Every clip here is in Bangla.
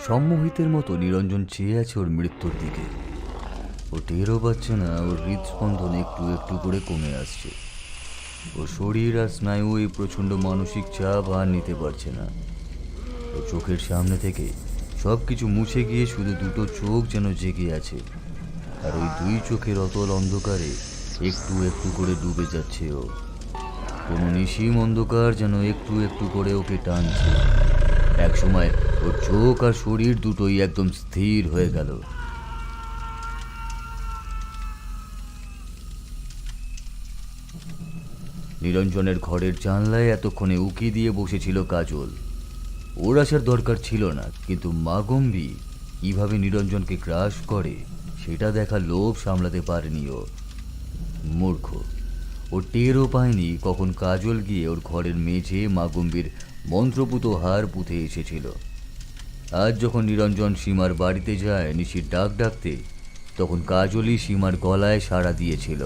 সম্মোহিতের মতো নিরঞ্জন চেয়ে আছে ওর মৃত্যুর দিকে। ও টেরও পাচ্ছে না ওর হৃদস্পন্দন একটু একটু করে কমে আসছে। ওর শরীর আর স্নায়ু এই প্রচণ্ড মানসিক চাপ আর নিতে পারছে না। ওর চোখের সামনে থেকে সব কিছু মুছে গিয়ে শুধু দুটো চোখ যেন জেগে আছে, আর ওই দুই চোখের অতল অন্ধকারে একটু একটু করে ডুবে যাচ্ছে ও। কোনো নিশিম অন্ধকার যেন একটু একটু করে ওকে টানছে। একসময় ওর চোখ আর শরীর দুটোই একদম স্থির হয়ে গেল। নিরঞ্জনের ঘরের জানলায় এতক্ষণে উকি দিয়ে বসেছিল কাজল। ওর আসার দরকার ছিল না, কিন্তু মাগম্বী কিভাবে নিরঞ্জনকে গ্রাস করে সেটা দেখার লোভ সামলাতে পারেনি ও। মূর্খ, ও টেরও পায়নি কখন কাজল গিয়ে ওর ঘরের মেঝে মাগম্বীর মন্ত্রপুত হার পুঁতে এসেছিল। আজ যখন নিরঞ্জন সীমার বাড়িতে যায় নিশির ডাক ডাকতে, তখন কাজলই সীমার গলায় সাড়া দিয়েছিল।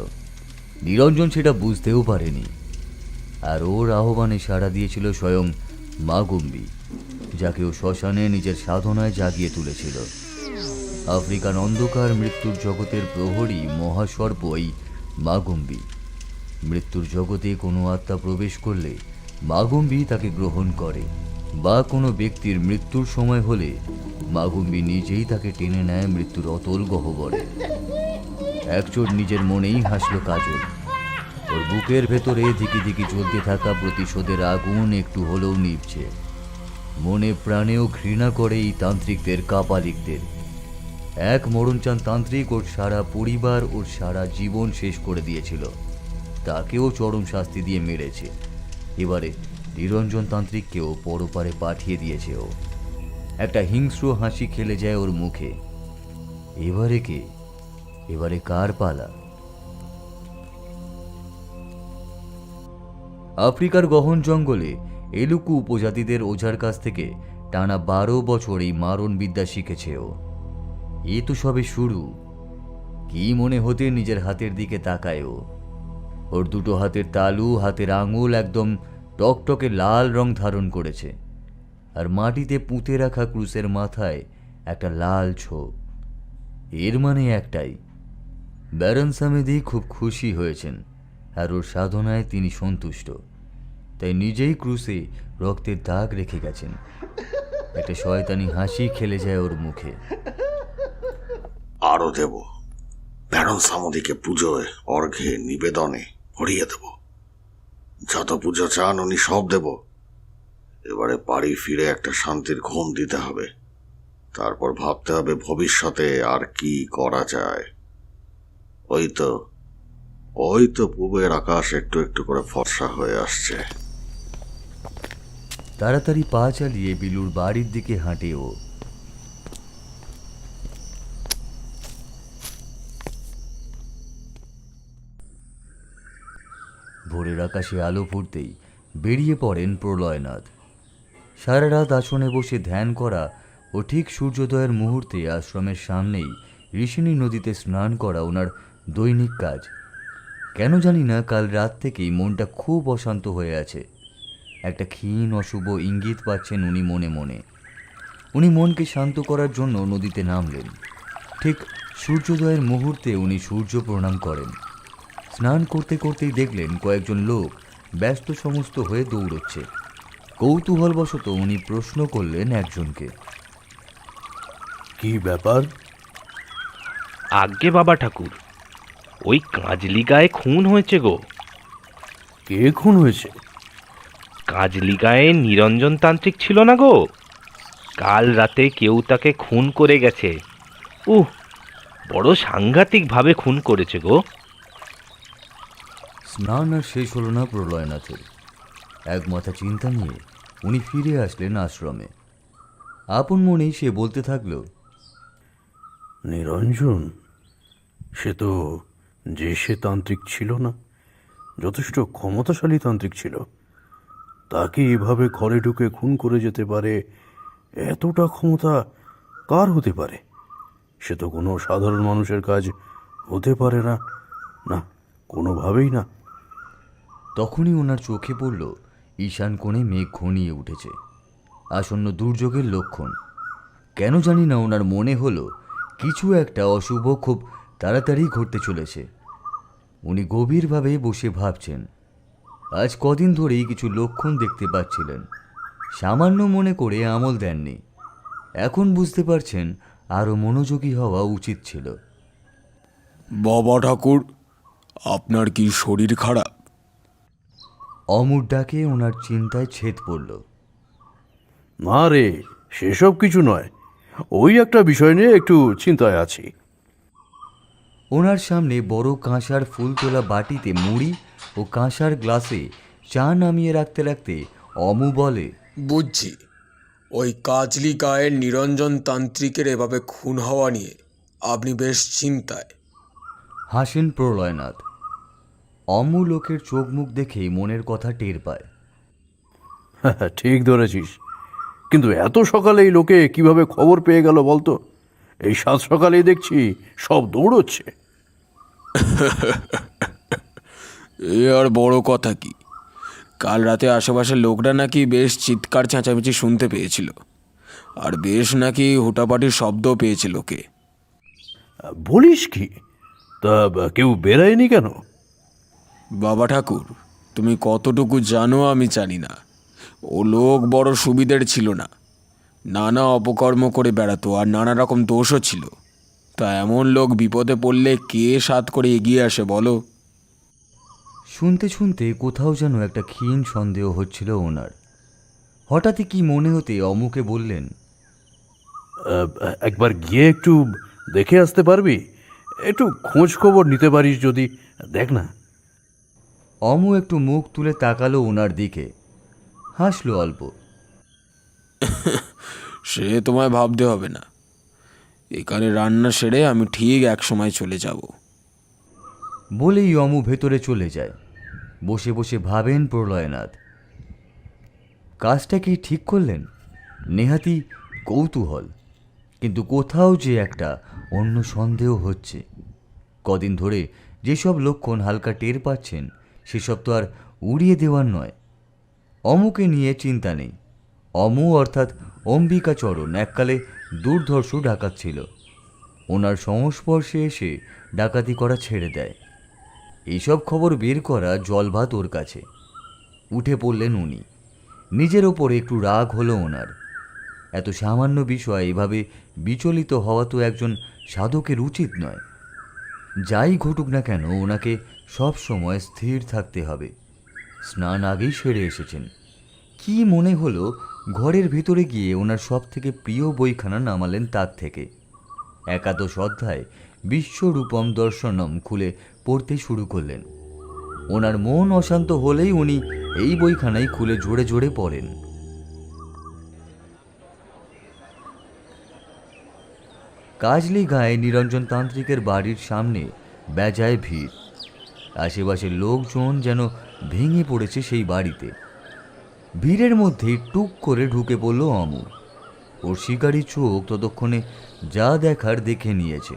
নিরঞ্জন সেটা বুঝতেও পারেনি, আর ওর আহ্বানে সাড়া দিয়েছিল স্বয়ং মাগম্বী, যাকে ও শ্মশানে নিজের সাধনায় জাগিয়ে তুলেছিল। আফ্রিকান অন্ধকার মৃত্যুর জগতের প্রহরী মহাসর্প এই মাগম্বী। মৃত্যুর জগতে কোনো আত্মা প্রবেশ করলে মাগম্বী তাকে গ্রহণ করে, বা কোনো ব্যক্তির মৃত্যুর সময় হলে মাগম্বী নিজেই তাকে টেনে নেয় মৃত্যুর অতল গহ্বরে। একচোট নিজের মনেই হাসল কাজল। ওর বুকের ভেতরে ধিকি ধিকি জ্বলতে থাকা প্রতিশোধের আগুন একটু হলেও নিভছে। মনে প্রাণেও ঘৃণা করে এই তান্ত্রিকদের, কাপালিকদের। এক মরণচান তান্ত্রিক ওর সারা পরিবার, ওর সারা জীবন শেষ করে দিয়েছিল। তাকেও চরম শাস্তি দিয়ে মেরেছে। এবারে নিরঞ্জন তান্ত্রিককেও পরপারে পাঠিয়ে দিয়েছে ও। একটা হিংস্র হাসি খেলে যায় ওর মুখে। এবারে কে? এবারে কার পালা? আফ্রিকার গহন জঙ্গলে এলুকু উপজাতিদের ওঝার কাছ থেকে টানা 12 বছর এই মারণ বিদ্যা শিখেছে ও। এ তো সবে শুরু। কি মনে হতে নিজের হাতের দিকে তাকায় ও। ওর দুটো হাতের তালু, হাতের আঙুল একদম টকটকে লাল রং ধারণ করেছে, আর মাটিতে পুঁতে রাখা ক্রুশের মাথায় একটা লাল ছোপ। এর মানে একটাই, ব্যারন সামেদি খুব খুশি হয়েছেন, আর ওর সাধনায় তিনি সন্তুষ্ট। তাই নিজেই ক্রুশে রক্তের দাগ রেখে গেছেন। একটা শয়তানি হাসি খেলে যায় ওর মুখে। আরো দেব, ব্যারন সামুদিকে পুজোয়, অর্ঘ্যে, নিবেদনে ভরিয়ে দেব। যত পুজো চান উনি সব দেব। এবারে বাড়ি ফিরে একটা শান্তির ঘুম দিতে হবে। তারপর ভাবতে হবে ভবিষ্যতে আর কি করা যায়। ওই তো পূবের আকাশ একটু একটু করে ফর্সা হয়ে আসছে। তাড়াতাড়ি পা চালিয়ে বিলুর বাড়ির দিকে হাঁটে ও। ভোরের আকাশে আলো ফুটতেই বেরিয়ে পড়েন প্রলয়নাথ। সারা রাত আসনে বসে ধ্যান করা ও ঠিক সূর্যোদয়ের মুহূর্তে আশ্রমের সামনেই ঋষিণী নদীতে স্নান করা ওনার দৈনিক কাজ। কেন জানি না কাল রাত থেকেই মনটা খুব অশান্ত হয়ে আছে। একটা ক্ষীণ অশুভ ইঙ্গিত পাচ্ছেন উনি মনে মনে। উনি মনকে শান্ত করার জন্য নদীতে নামলেন। ঠিক সূর্যোদয়ের মুহূর্তে উনি সূর্য প্রণাম করেন। স্নান করতে করতেই দেখলেন কয়েকজন লোক ব্যস্ত সমস্ত হয়ে দৌড়চ্ছে। কৌতূহলবশত উনি প্রশ্ন করলেন একজনকে, কি ব্যাপার? আজ্ঞে বাবা ঠাকুর, ওই কাজলি গায়ে খুন হয়েছে গো। কে খুন হয়েছে? কাজলি গায়ে নিরঞ্জন তান্ত্রিক ছিল না গো? কাল রাতে কেউ তাকে খুন করে গেছে। বড় সাংঘাতিক ভাবে খুন করেছে গো। স্নান আর শেষ হলো না প্রলয়নাথের। এক মাথা চিন্তা নিয়ে উনি ফিরে আসলেন আশ্রমে। আপন মনেই সে বলতে থাকল, নিরঞ্জন? সে তো সে তান্ত্রিক ছিল না, যথেষ্ট ক্ষমতাশালী তান্ত্রিক ছিল। তাকে এভাবে ঘরে ঢুকে খুন করে যেতে পারে, এতটা ক্ষমতা কার হতে পারে? সে তো কোনো সাধারণ মানুষের কাজ হতে পারে না, না, কোনোভাবেই না। তখনই ওনার চোখে পড়ল ঈশান কোণে মেঘ ঘনিয়ে উঠেছে, আসন্ন দুর্যোগের লক্ষণ। কেন জানি না ওনার মনে হলো কিছু একটা অশুভ খুব তাড়াতাড়ি ঘটতে চলেছে। উনি গভীরভাবে বসে ভাবছেন। আজ কদিন ধরেই কিছু লক্ষণ দেখতে পাচ্ছিলেন, সামান্য মনে করে আমল দেননি। এখন বুঝতে পারছেন আরও মনোযোগী হওয়া উচিত ছিল। বাবা ঠাকুর, আপনার কি শরীর খারাপ? অমুর ডাকে ওনার চিন্তায় ছেদ পড়ল। না রে, সেসব কিছু নয়, ওই একটা বিষয় নিয়ে একটু চিন্তায় আছি। ওনার সামনে বড় কাঁসার ফুল তোলা বাটিতে মুড়ি ও কাঁসার গ্লাসে চা নামিয়ে রাখতে রাখতে অমু বলে, বুঝছি, ওই কাজলি গায়ের নিরঞ্জন তান্ত্রিকের এভাবে খুন হওয়া নিয়ে আপনি বেশ চিন্তায়। হাসেন প্রলয়নাথ। অমু লোকের চোখ মুখ দেখেই মনের কথা টের পায়। ঠিক ধরেছিস, কিন্তু এত সকালে এই লোকে কিভাবে খবর পেয়ে গেল বলতো? এই সাত সকালেই দেখছি সব দৌড়চ্ছে। এ আর বড় কথা কি, কাল রাতে আশেপাশের লোকরা নাকি বেশ চিৎকার চেঁচামেচি শুনতে পেয়েছিল, আর বেশ নাকি হুটাপাটির শব্দও পেয়েছে লোকে। বলিস কি? তা কেউ বেরায়নি কেন? বাবা ঠাকুর, তুমি কতটুকু জানো আমি জানি না, ও লোক বড় সুবিধের ছিল না, নানা অপকর্ম করে বেড়াতো আর নানা রকম দোষও ছিল। তা এমন লোক বিপদে পড়লে কে সাথ করে এগিয়ে আসে বলো? শুনতে শুনতে কোথাও যেন একটা ক্ষীণ সন্দেহ হচ্ছিল ওনার। হঠাৎই কি মনে হতে অমুকে বললেন, একবার গিয়ে একটু দেখে আসতে পারবি? একটু খোঁজ খবর নিতে পারিস যদি, দেখ না। অমু একটু মুখ তুলে তাকালো ওনার দিকে, হাসলো অল্প। সে তোমায় ভাবতে হবে না, এখানে রান্না সেরে আমি ঠিক এক সময় চলে যাব। বলেই অমু ভেতরে চলে যায়। বসে বসে ভাবেন প্রলয়নাথ, কাজটা কি ঠিক করলেন? নেহাতি কৌতূহল, কিন্তু কোথাও যে একটা অন্য সন্দেহ হচ্ছে। কদিন ধরে যেসব লক্ষণ হালকা টের পাচ্ছেন সেসব তো আর উড়িয়ে দেওয়ার নয়। অমুকে নিয়ে চিন্তা নেই। অমু অর্থাৎ অম্বিকাচরণ এককালে দুর্ধর্ষ ডাকাত ছিল। ওনার সংস্পর্শে এসে ডাকাতি করা ছেড়ে দেয়। এইসব খবর বের করা জলভাত ওর কাছে। উঠে পড়লেন উনি। নিজের ওপরে একটু রাগ হলো ওনার। এত সামান্য বিষয় এভাবে বিচলিত হওয়া তো একজন সাধকের উচিত নয়। যাই ঘটুক না কেন ওনাকে সব সময় স্থির থাকতে হবে। স্নান আগেই সেরে এসেছেন। কি মনে হলো ঘরের ভেতরে গিয়ে ওনার সব থেকে প্রিয় বইখানা নামালেন তার থেকে। একাদশ অধ্যায় বিশ্বরূপম দর্শনম খুলে পড়তে শুরু করলেন। ওনার মন অশান্ত হলেই উনি এই বইখানাই খুলে জোরে জোরে পড়েন। কাজলি গায়ে নিরঞ্জন তান্ত্রিকের বাড়ির সামনে বেজায় ভিড়। আশেপাশের লোকজন যেন ভেঙে পড়েছে সেই বাড়িতে। ভিড়ের মধ্যে টুক করে ঢুকে পড়ল অমু। ওর শিকারী চোখ ততক্ষণে যা দেখার দেখে নিয়েছে।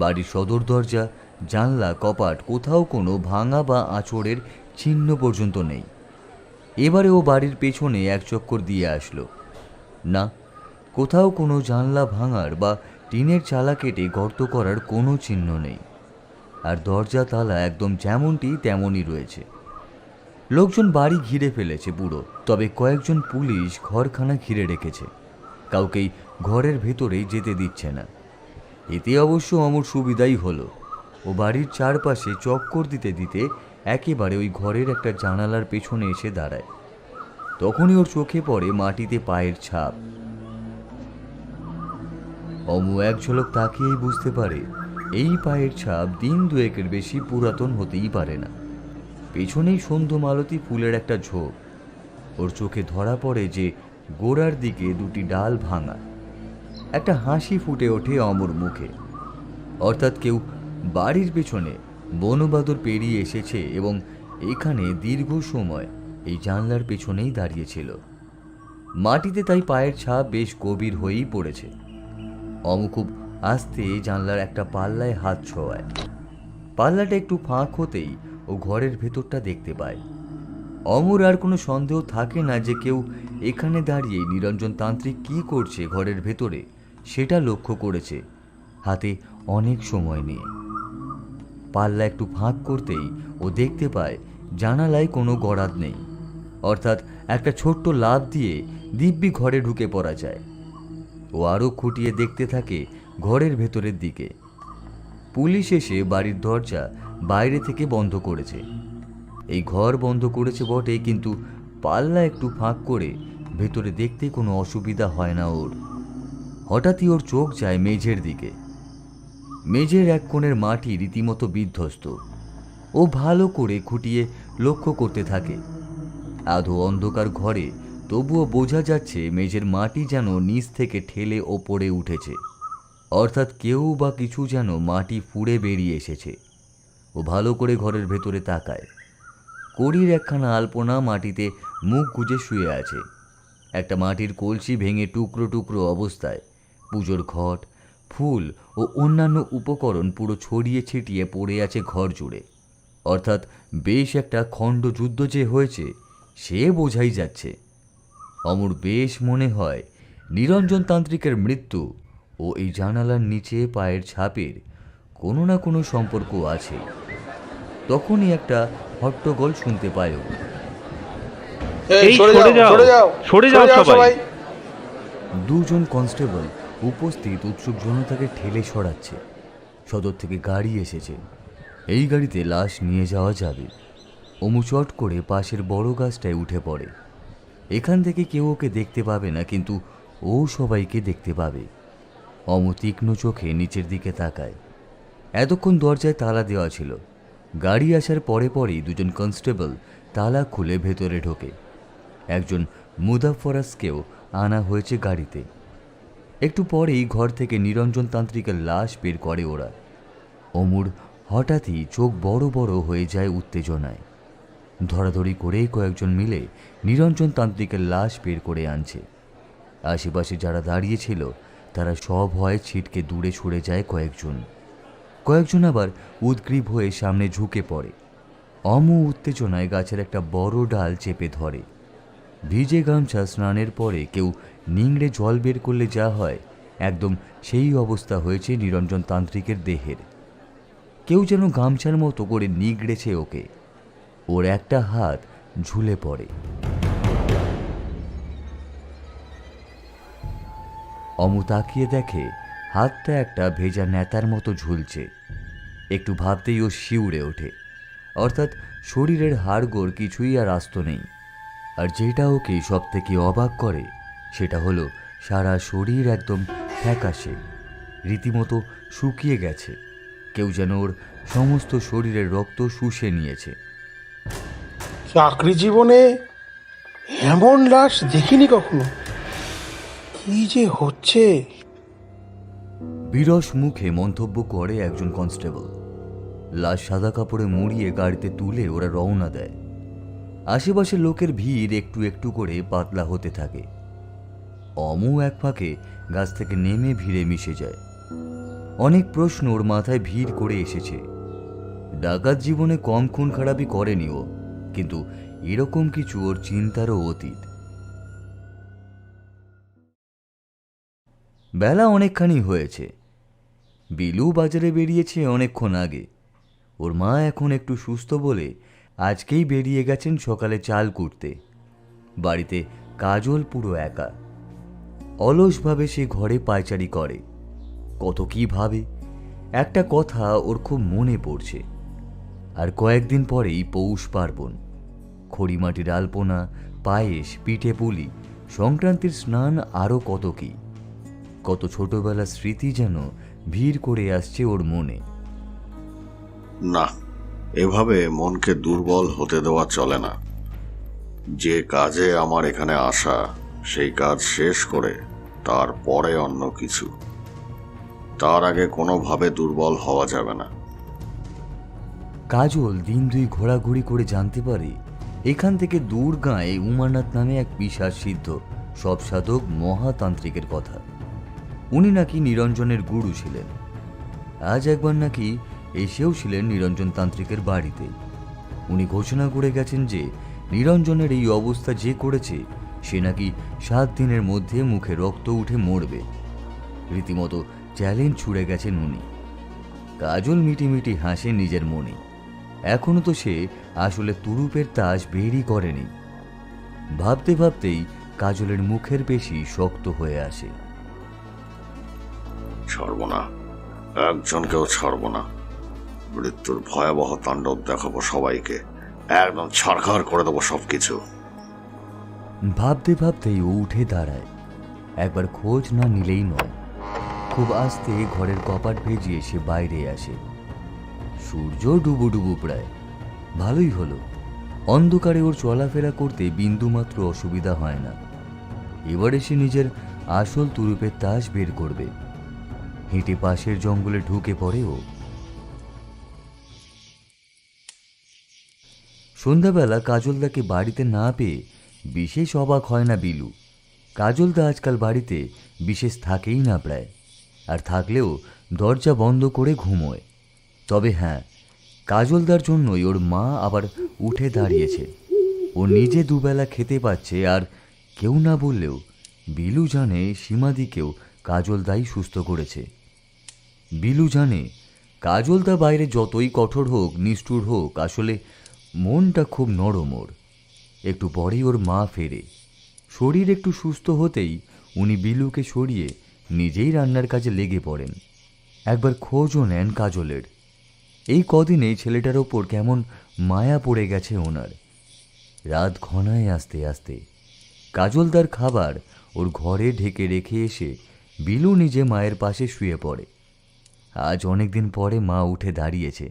বাড়ির সদর দরজা, জানলা, কপাট কোথাও কোনো ভাঙা বা আঁচড়ের চিহ্ন পর্যন্ত নেই। এবারে ও বাড়ির পেছনে এক চক্কর দিয়ে আসলো। না, কোথাও কোনো জানলা ভাঙার বা টিনের চালা কেটে গর্ত করার কোনো চিহ্ন নেই। আর দরজা তালা একদম যেমনটি তেমনই রয়েছে। লোকজন বাড়ি ঘিরে ফেলেছে পুরো, তবে কয়েকজন পুলিশ ঘরখানা ঘিরে রেখেছে। কাউকেই ঘরের ভেতরেই যেতে দিচ্ছে না। এতে অবশ্য অমর সুবিধাই হলো। ও বাড়ির চারপাশে চক্কর দিতে দিতে একেবারে ওই ঘরের একটা জানালার পেছনে এসে দাঁড়ায়। তখনই ওর চোখে পড়ে মাটিতে পায়ের ছাপ। অমু এক ঝলক তাকিয়েই বুঝতে পারে এই পায়ের ছাপ দিন দুয়েকের বেশি পুরাতন হতেই পারে না। পেছনেই সন্ধ্যা মালতী ফুলের একটা ঝোপ। ওর চোখে ধরা পড়ে যে গোড়ার দিকে দুটি ডাল ভাঙা। একটা হাসি ফুটে ওঠে অমর মুখে। অর্থাৎ কেউ বাড়ির পেছনে বনবাদর পেরিয়ে এসেছে এবং এখানে দীর্ঘ সময় এই জানলার পেছনেই দাঁড়িয়েছিল। মাটিতে তাই পায়ের ছাপ বেশ গভীর হয়েই পড়েছে। অমু খুব আস্তে জানলার একটা পাল্লায় হাত ছোঁয়ায়। পাল্লাটা একটু ফাঁক হতেই ও ঘরের ভেতরটা দেখতে পায়। অমর আর কোনো সন্দেহ থাকে না যে কেউ এখানে দাঁড়িয়ে নিরঞ্জন তান্ত্রিক কী করছে ঘরের ভেতরে সেটা লক্ষ্য করেছে, হাতে অনেক সময় নিয়ে। পাল্লা একটু ফাঁক করতেই ও দেখতে পায় জানালায় কোনো গরাদ নেই, অর্থাৎ একটা ছোট্ট লাফ দিয়ে দিব্যি ঘরে ঢুকে পড়া যায়। ও আরও খুঁটিয়ে দেখতে থাকে ঘরের ভেতরের দিকে। পুলিশ এসে বাড়ির দরজা বাইরে থেকে বন্ধ করেছে। এই ঘর বন্ধ করেছে বটে, কিন্তু পাল্লা একটু ফাঁক করে ভেতরে দেখতে কোনো অসুবিধা হয় না ওর। হঠাৎই ওর চোখ যায় মেঝের দিকে। মেঝের এক কোণের মাটি রীতিমতো বিধ্বস্ত। ও ভালো করে খুঁটিয়ে লক্ষ্য করতে থাকে। আধো অন্ধকার ঘরে তবুও বোঝা যাচ্ছে মেঝের মাটি যেন নিচ থেকে ঠেলে ওপরে উঠেছে, অর্থাৎ কেউ বা কিছু যেন মাটি ফুঁড়ে বেরিয়ে এসেছে। ও ভালো করে ঘরের ভেতরে তাকায়। কড়ির একখানা আলপনা মাটিতে মুখ গুজে শুয়ে আছে। একটা মাটির কলসি ভেঙে টুকরো টুকরো অবস্থায়। পুজোর ঘট, ফুল ও অন্যান্য উপকরণ পুরো ছড়িয়ে ছিটিয়ে পড়ে আছে ঘর জুড়ে, অর্থাৎ বেশ একটা খণ্ডযুদ্ধ যে হয়েছে সে বোঝাই যাচ্ছে। অমর বেশ মনে হয় নিরঞ্জন তান্ত্রিকের মৃত্যু ও এই জানালার নিচে পায়ের ছাপের কোনো না কোনো সম্পর্ক আছে। তখনই একটা হট্টগোল শুনতে পায় ও। এই সরে যাও সবাই। দুজন কনস্টেবল উপস্থিত উৎসুক জনতাকে ঠেলে সরাচ্ছে। সদর থেকে গাড়ি এসেছে। এই গাড়িতে লাশ নিয়ে যাওয়া যাবে। অমু চট করে পাশের বড় গাছটায় উঠে পড়ে। এখান থেকে কেউ ওকে দেখতে পাবে না, কিন্তু ও সবাইকে দেখতে পাবে। অমু তীক্ষ্ণ চোখে নিচের দিকে তাকায়। এতক্ষণ দরজায় তালা দেওয়া ছিল। গাড়ি আসার পরে পরেই দুজন কনস্টেবল তালা খুলে ভেতরে ঢোকে। একজন মুদাফফরাজকেও আনা হয়েছে গাড়িতে। একটু পরেই ঘর থেকে নিরঞ্জন তান্ত্রিকের লাশ বের করে ওরা। অমুর হঠাৎই চোখ বড় বড় হয়ে যায় উত্তেজনায়। ধরাধরি করেই কয়েকজন মিলে নিরঞ্জন তান্ত্রিকের লাশ বের করে আনছে। আশেপাশে যারা দাঁড়িয়ে ছিল তারা সব ভয়ে ছিটকে দূরে সরে যায় কয়েকজন আবার উদ্গ্রীব হয়ে সামনে ঝুঁকে পড়ে। অমু উত্তেজনায় গাছের একটা বড় ডাল চেপে ধরে। ভিজে গামছা স্নানের পরে কেউ নিংড়ে জল বের করলে যা হয়, একদম সেই অবস্থা হয়েছে নিরঞ্জন তান্ত্রিকের দেহের। কেউ যেন গামছার মতো করে নিগড়েছে ওকে। ওর একটা হাত ঝুলে পড়ে। অমু তাকিয়ে দেখে হাতটা একটা ভেজা নেতার মতো ঝুলছে। একটু ভাবতেই ও শিউরে ওঠে, অর্থাৎ শরীরের হাড়গোড় কিছুই আর আস্ত নেই। আর যেটা ওকে সব থেকে অবাক করে সেটা হলো সারা শরীর একদম ফ্যাকাশে, রীতিমতো শুকিয়ে গেছে। কেউ যেন ওর সমস্ত শরীরের রক্ত শুষে নিয়েছে। চাকরি জীবনে এমন লাশ দেখিনি কখনো। কি যে হচ্ছে! বিরস মুখে মন্তব্য করে একজন কনস্টেবল। লাশ সাদা কাপড়ে মুড়িয়ে গাড়িতে তুলে ওরা রওনা দেয়। আশেপাশের লোকের ভিড় একটু একটু করে পাতলা হতে থাকে। অমু এক ফাঁকে গাছ থেকে নেমে ভিড়ে মিশে যায়। অনেক প্রশ্ন ওর মাথায় ভিড় করে এসেছে। ডাকাত জীবনে কম খুন খারাপই করেনি ও, কিন্তু এরকম কিছু ওর চিন্তারও অতীত। বেলা অনেকখানি হয়েছে। বিলু বাজারে বেরিয়েছে অনেকক্ষণ আগে। ওর মা এখন একটু সুস্থ বলে আজকেই বেরিয়ে গেছেন সকালে চাল কুটতে। বাড়িতে কাজল পুরো একা। অলসভাবে সে ঘরে পায়চারি করে। কত কি ভাবে। একটা কথা ওর খুব মনে পড়ছে। আর কয়েকদিন পরেই পৌষ পার্বণ। খড়িমাটির আলপনা, পায়েস, পিঠে পুলি, সংক্রান্তির স্নান, আরও কত কি। কত ছোটবেলার স্মৃতি যেন ভিড় করে আসছে ওর মনে। না, এভাবে মনকে দুর্বল হতে দেওয়া চলে না। যে কাজে আমার এখানে আসা, সেই কাজ শেষ করে তারপরে অন্য কিছু। তার আগে কোনোভাবে দুর্বল হওয়া যাবে না। কাজল দিন দুই ঘোরাঘুরি করে জানতে পারে এখান থেকে দূর গাঁয়ে উমানাথ নামে এক বিশাল সিদ্ধ সব সাধক মহাতান্ত্রিকের কথা। উনি নাকি নিরঞ্জনের গুরু ছিলেন। আজ একবার নাকি এসেও ছিলেন নিরঞ্জন তান্ত্রিকের বাড়িতে। উনি ঘোষণা করে গেছেন যে নিরঞ্জনের এই অবস্থা যে করেছে সে নাকি 7 দিনের মধ্যে মুখে রক্ত উঠে মরবে। রীতিমতো চ্যালেঞ্জ ছুড়ে গেছেন উনি। কাজল মিটিমিটি হাসে নিজের মনে। এখনো তো সে আসলে তুরুপের তাস বেরই করেনি। ভাবতে ভাবতেই কাজলের মুখের পেশি শক্ত হয়ে আসে। ছাড়ব না, একজনকেও ছাড়ব না। মৃত্যুর ভয়াবহ তাণ্ডব দেখাবো সবাইকে, একদম ছাড়খাড় করে দেবো সবকিছু। ভাবতে ভাবতেই ও উঠে দাঁড়ায়। একবার খোঁজ না নিলেই নয়। খুব আস্তে ঘরের কপাট ভেজিয়ে সে বাইরে আসে। সূর্য ডুবু ডুবু প্রায়। ভালোই হলো, অন্ধকারে ওর চলাফেরা করতে বিন্দুমাত্র অসুবিধা হয় না। এবারে সে নিজের আসল তুরুপের তাস বের করবে। হেঁটে পাশের জঙ্গলে ঢুকে পড়ে ও। সন্ধ্যাবেলা কাজলদাকে বাড়িতে না পেয়ে বিশেষ অবাক হয় না বিলু। কাজলদা আজকাল বাড়িতে বিশেষ থাকেই না প্রায়, আর থাকলেও দরজা বন্ধ করে ঘুমোয়। তবে হ্যাঁ, কাজলদার জন্যই ওর মা আবার উঠে দাঁড়িয়েছে। ও নিজে দুবেলা খেতে পাচ্ছে, আর কেউ না বললেও বিলু জানে সীমাদিকেও কাজলদাই সুস্থ করেছে। বিলু জানে কাজলদা বাইরে যতই কঠোর হোক, নিষ্ঠুর হোক, আসলে মনটা খুব নরম ওর। একটু পরেই ওর মা ফেরে। শরীর একটু সুস্থ হতেই উনি বিলুকে সরিয়ে নিজেই রান্নার কাজে লেগে পড়েন। একবার খোঁজও নেন কাজলের। এই কদিনেই ছেলেটার ওপর কেমন মায়া পড়ে গেছে ওনার। রাত ঘনায় আস্তে আস্তে। কাজলদার খাবার ওর ঘরে ঢেকে রেখে এসে বিলু নিজে মায়ের পাশে শুয়ে পড়ে। আজ অনেকদিন পরে মা উঠে দাঁড়িয়েছে,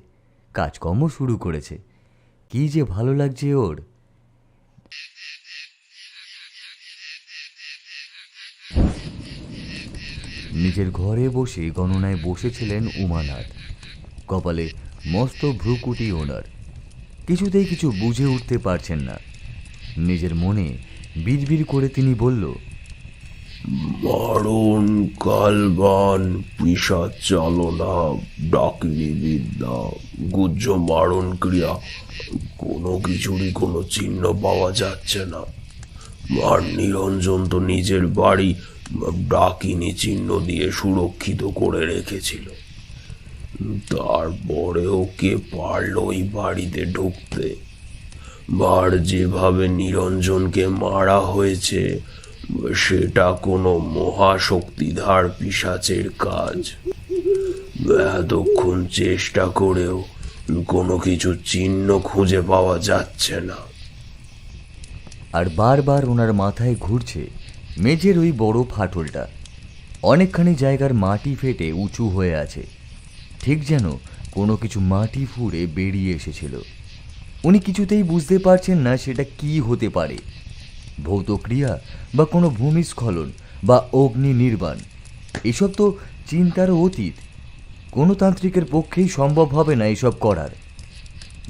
কাজকর্ম শুরু করেছে। কি যে ভালো লাগছে ওর। নিজের ঘরে বসে গণনায় বসেছিলেন উমানাথ। কপালে মস্ত ভ্রুকুটি ওনার। কিছুতেই কিছু বুঝে উঠতে পারছেন না। নিজের মনে বিড়বিড় করে তিনি বলল, মারণ, কালবান, পিশাচ চালনা, ডাকিনী বিদ্যা, গুজ্জ মারণ ক্রিয়া, কোনো কিছুরই কোনো চিহ্ন পাওয়া যাচ্ছে না। আর নিরঞ্জন তো নিজের বাড়ি ডাকিনী চিহ্ন দিয়ে সুরক্ষিত করে রেখেছিল। তারপরেও কে পারলো ওই বাড়িতে ঢুকতে? আর যেভাবে নিরঞ্জনকে মারা হয়েছে সেটা কোনো মহাশক্তিধর পিশাচের কাজ। এতক্ষণ চেষ্টা করেও কোনো কিছু চিহ্ন খুঁজে পাওয়া যাচ্ছে না। আর বারবার ওনার মাথায় ঘুরছে মেঝের ওই বড় ফাটলটা। অনেকখানি জায়গার মাটি ফেটে উঁচু হয়ে আছে, ঠিক যেন কোনো কিছু মাটি ফুঁড়ে বেরিয়ে এসেছিল। উনি কিছুতেই বুঝতে পারছেন না সেটা কি হতে পারে। ভৌত ক্রিয়া, বা কোনো ভূমিস্খলন, বা অগ্নি নির্বাণ। এসব তো চিন্তারও অতীত। কোনো তান্ত্রিকের পক্ষেই সম্ভব হবে না এসব করার।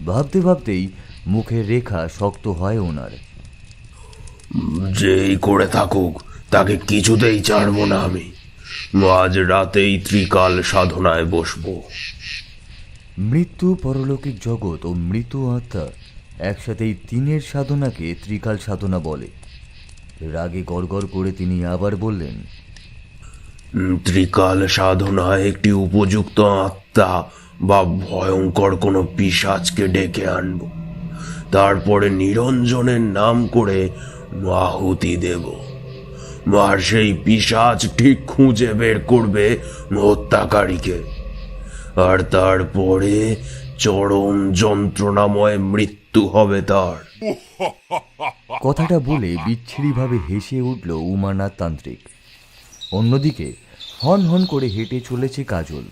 ভাবতে ভাবতেই মুখের রেখা শক্ত হয় ওনার। যেই করে থাকুক তাকে কিছুতেই ছাড়বো না আমি। আজ রাতেই ত্রিকাল সাধনায় বসবো। মৃত্যু, পরলৌকিক জগৎ ও মৃত আত্মা একসাথেই তিনের সাধনাকে ত্রিকাল সাধনা বলে। রাগে গড়গড় করে তিনি আবার বললেন, ত্রিকাল সাধনায় একটি উপযুক্ত আত্মা বা ভয়ঙ্কর কোনো পিশাচকে ডেকে আনবো। তারপরে নিরঞ্জনের নাম করে আহুতি দেব। আর সেই পিশাচ ঠিক খুঁজে বের করবে হত্যাকারীকে। আর তারপরে চরম যন্ত্রণাময় মৃত্যু হবে তার। কথাটা বলে বিচ্ছিরিভাবে হেসে উঠল উমানাথ তান্ত্রিক। অন্যদিকে হন হন করে হেঁটে চলেছে কাজল।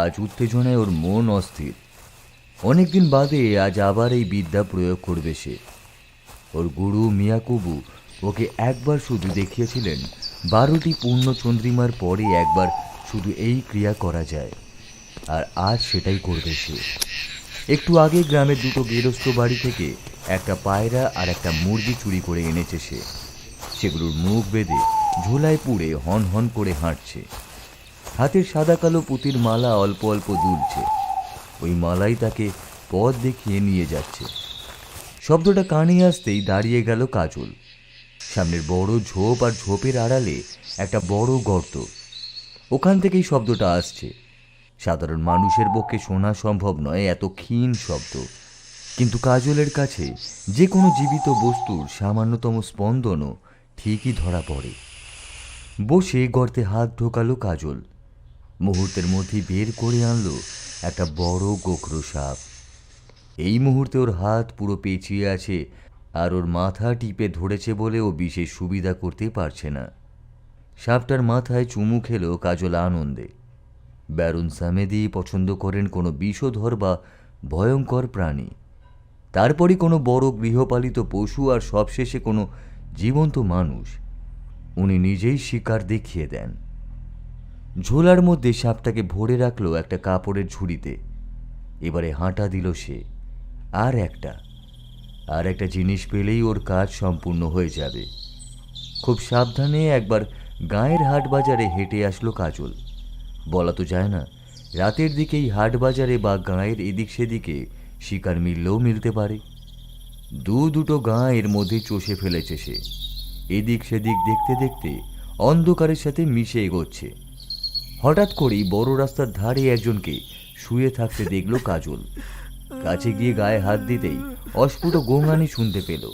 আজ উত্তেজনায় ওর মন অস্থির। অনেকদিন বাদে আজ আবার এই বিদ্যা প্রয়োগ করবে সে। ওর গুরু মিয়াকুবু ওকে একবার শুধু দেখিয়েছিলেন 12টি পূর্ণ চন্দ্রিমার পরে একবার শুধু এই ক্রিয়া করা যায়, আর আজ সেটাই করবে সে। একটু আগে গ্রামের দুটো গেরস্থ বাড়ি থেকে একটা পায়রা আর একটা মুরগি চুরি করে এনেছে সে। সেগুলোর মুখ বেঁধে ঝোলায় পুড়ে হন হন করে হাঁটছে। হাতের সাদা কালো পুঁতির মালা অল্প অল্প দুলছে। ওই মালাই তাকে পথ দেখিয়ে নিয়ে যাচ্ছে। শব্দটা কানে আসতেই দাঁড়িয়ে গেল কাজল। সামনের বড় ঝোপ আর ঝোপের আড়ালে একটা বড় গর্ত। ওখান থেকেই শব্দটা আসছে। সাধারণ মানুষের পক্ষে শোনা সম্ভব নয় এত ক্ষীণ শব্দ, কিন্তু কাজলের কাছে যে কোনো জীবিত বস্তুর সামান্যতম স্পন্দনও ঠিকই ধরা পড়ে। বসে গর্তে হাত ঢোকালো কাজল। মুহূর্তের মধ্যেই বের করে আনলো একটা বড় গোখরো সাপ। এই মুহূর্তে ওর হাত পুরো পেঁচিয়ে আছে, আর ওর মাথা টিপে ধরেছে বলে ও বিশেষ সুবিধা করতে পারছে না। সাপটার মাথায় চুমু খেলো কাজল আনন্দে। ব্যারন সামেদি পছন্দ করেন কোনো বিষধর বা ভয়ঙ্কর প্রাণী, তারপরই কোনো বড় গৃহপালিত পশু, আর সবশেষে কোনো জীবন্ত মানুষ। উনি নিজেই শিকার দেখিয়ে দেন। ঝোলার মধ্যে সাপটাকে ভরে রাখলো একটা কাপড়ের ঝুড়িতে। এবারে হাঁটা দিল সে। আর একটা জিনিস পেলেই ওর কাজ সম্পূর্ণ হয়ে যাবে। খুব সাবধানে একবার গাঁয়ের হাট বাজারে হেঁটে আসলো কাজল। বলা তো যায় না, রাতের দিকেই হাট বাজারে বা গাঁয়ের এদিক সেদিকে শিকার মিললেও মিলতে পারে। দুটো গাঁ এর মধ্যে চষে ফেলেছে সে। এদিক সেদিক দেখতে দেখতে অন্ধকারের সাথে মিশে এগোচ্ছে। হঠাৎ করেই বড় রাস্তার ধারে একজনকে শুয়ে থাকতে দেখলো কাজল। কাছে গিয়ে গায়ে হাত দিতেই অস্ফুট গোঙানি শুনতে পেল।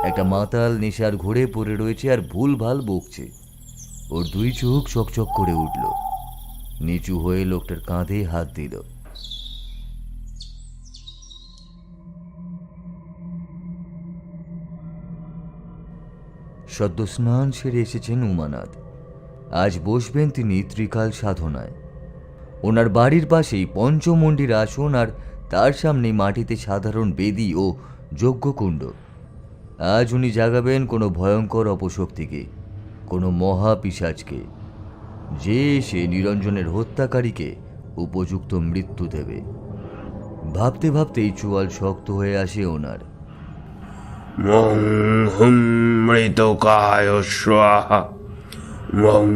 একটা মাতাল নেশার ঘোরে পড়ে রয়েছে আর ভুলভাল বকছে। ওর দুই চোখ চকচক করে উঠল। নিচু হয়ে লোকটার কাঁধে হাত দিল। সদ্য স্নান সেরে এসেছেন উমানাথ। আজ বসবেন তিনি ত্রিকাল সাধনায়। ওনার বাড়ির পাশেই পঞ্চমন্ডির আসন, আর তার সামনে মাটিতে সাধারণ বেদি ও যজ্ঞকুণ্ড। আজ উনি জাগাবেন কোনো ভয়ঙ্কর অপশক্তিকে, কোনো মহাপিশাচকে, যে সে নিরঞ্জনের হত্যাকারীকে উপযুক্ত মৃত্যু দেবে। ভাবতে ভাবতেই চোয়াল শক্ত হয়ে আসে ওনার। মং হুম মৃতকায় স্বাহা মং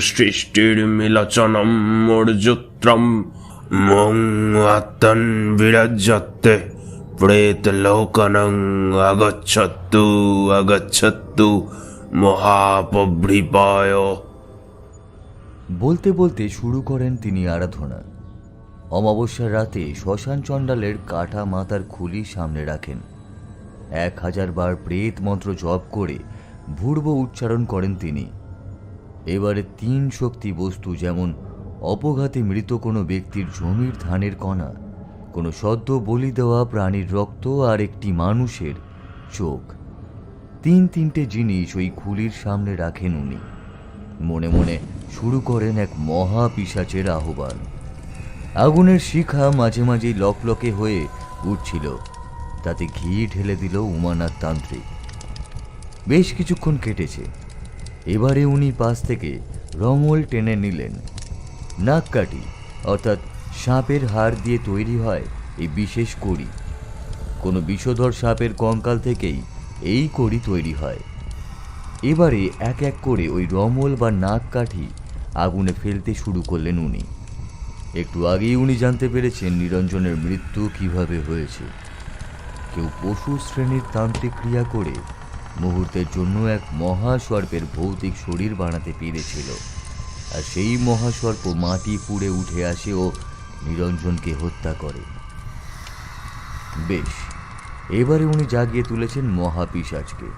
সৃষ্টির মিলচনম মূর্জুত্রম মং আত্মন বিরাজতে প্রেতলোকনং আগচ্ছত্তু আগচ্ছত্তু মহাপভৃপায়। বলতে বলতে শুরু করেন তিনি আরাধনা। অমাবস্যার রাতে শ্মশান চণ্ডালের কাটা মাথার খুলি সামনে রাখেন। 1000 বার প্রেত মন্ত্র জপ করে ভূর্ব উচ্চারণ করেন তিনি। এবারে 3 শক্তি বস্তু, যেমন অপঘাতে মৃত কোনো ব্যক্তির জমির ধানের কণা, কোনো সদ্য বলি দেওয়া প্রাণীর রক্ত, আর একটি মানুষের চোখ, 3টে জিনিস ওই খুলির সামনে রাখেন উনি। মনে মনে শুরু করেন এক মহাপিশাচের আহ্বান। আগুনের শিখা মাঝে মাঝেই লকলকে হয়ে উঠছিল, তাতে ঘি ঢেলে দিল উমানাথ তান্ত্রিক। বেশ কিছুক্ষণ কেটেছে। এবারে উনি পাশ থেকে রমল টেনে নিলেন। নাককাঠি অর্থাৎ সাপের হাড় দিয়ে তৈরি হয় এই বিশেষ কড়ি। কোনো বিষধর সাপের কঙ্কাল থেকেই এই কড়ি তৈরি হয়। এবারে এক এক করে ওই রমল বা নাককাঠি আগুনে ফেলতে শুরু করলেন উনি। একটু আগেই উনি জানতে পেরেছেন নিরঞ্জনের মৃত্যু কিভাবে হয়েছে। কেউ পশু শ্রেণীর তান্ত্রিক ক্রিয়া করে মুহূর্তের জন্য এক মহাসর্পের ভৌতিক শরীর বানাতে পেরেছিল, আর সেই মহাসর্প মাটি পুড়ে উঠে আসে ও নিরঞ্জনকে হত্যা করে। বেশ, এবারে উনি জাগিয়ে তুলেছেন মহাপিশাচকে।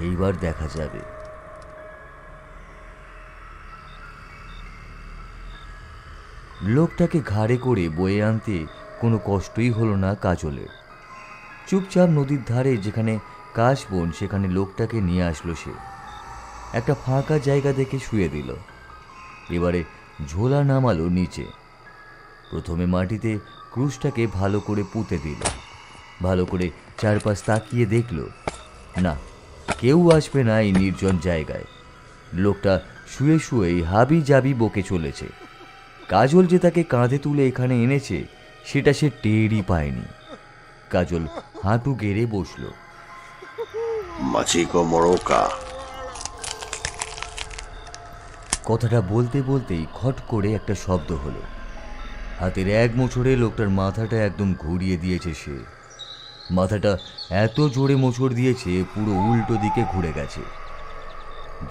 এইবার দেখা যাবে। লোকটাকে ঘাড়ে করে বয়ে আনতে কোনো কষ্টই হলো না কাজলের। চুপচাপ নদীর ধারে যেখানে কাশবন, সেখানে লোকটাকে নিয়ে আসলো সে। একটা ফাঁকা জায়গা দেখে শুয়ে দিল। এবারে ঝোলা নামালো নিচে। প্রথমে মাটিতে ক্রুশটাকে ভালো করে পুঁতে দিল। ভালো করে চারপাশ তাকিয়ে দেখল, না, কেউ আসবে না এই নির্জন জায়গায়। লোকটা শুয়ে শুয়েই হাবি জাবি বকে চলেছে। কাজল যে তাকে কাঁধে তুলে এখানে এনেছে সেটা সে টেরই পায়নি। কাজল হাঁটু গেড়ে বসল। মাছিকো মরোকা। কথাটা বলতে বলতেই খট করে একটা শব্দ হলো। হাতের এক মোচড়ে লোকটার মাথাটা একদম ঘুরিয়ে দিয়েছে সে। মাথাটা এত জোরে মোচড় দিয়েছে পুরো উল্টো দিকে ঘুরে গেছে।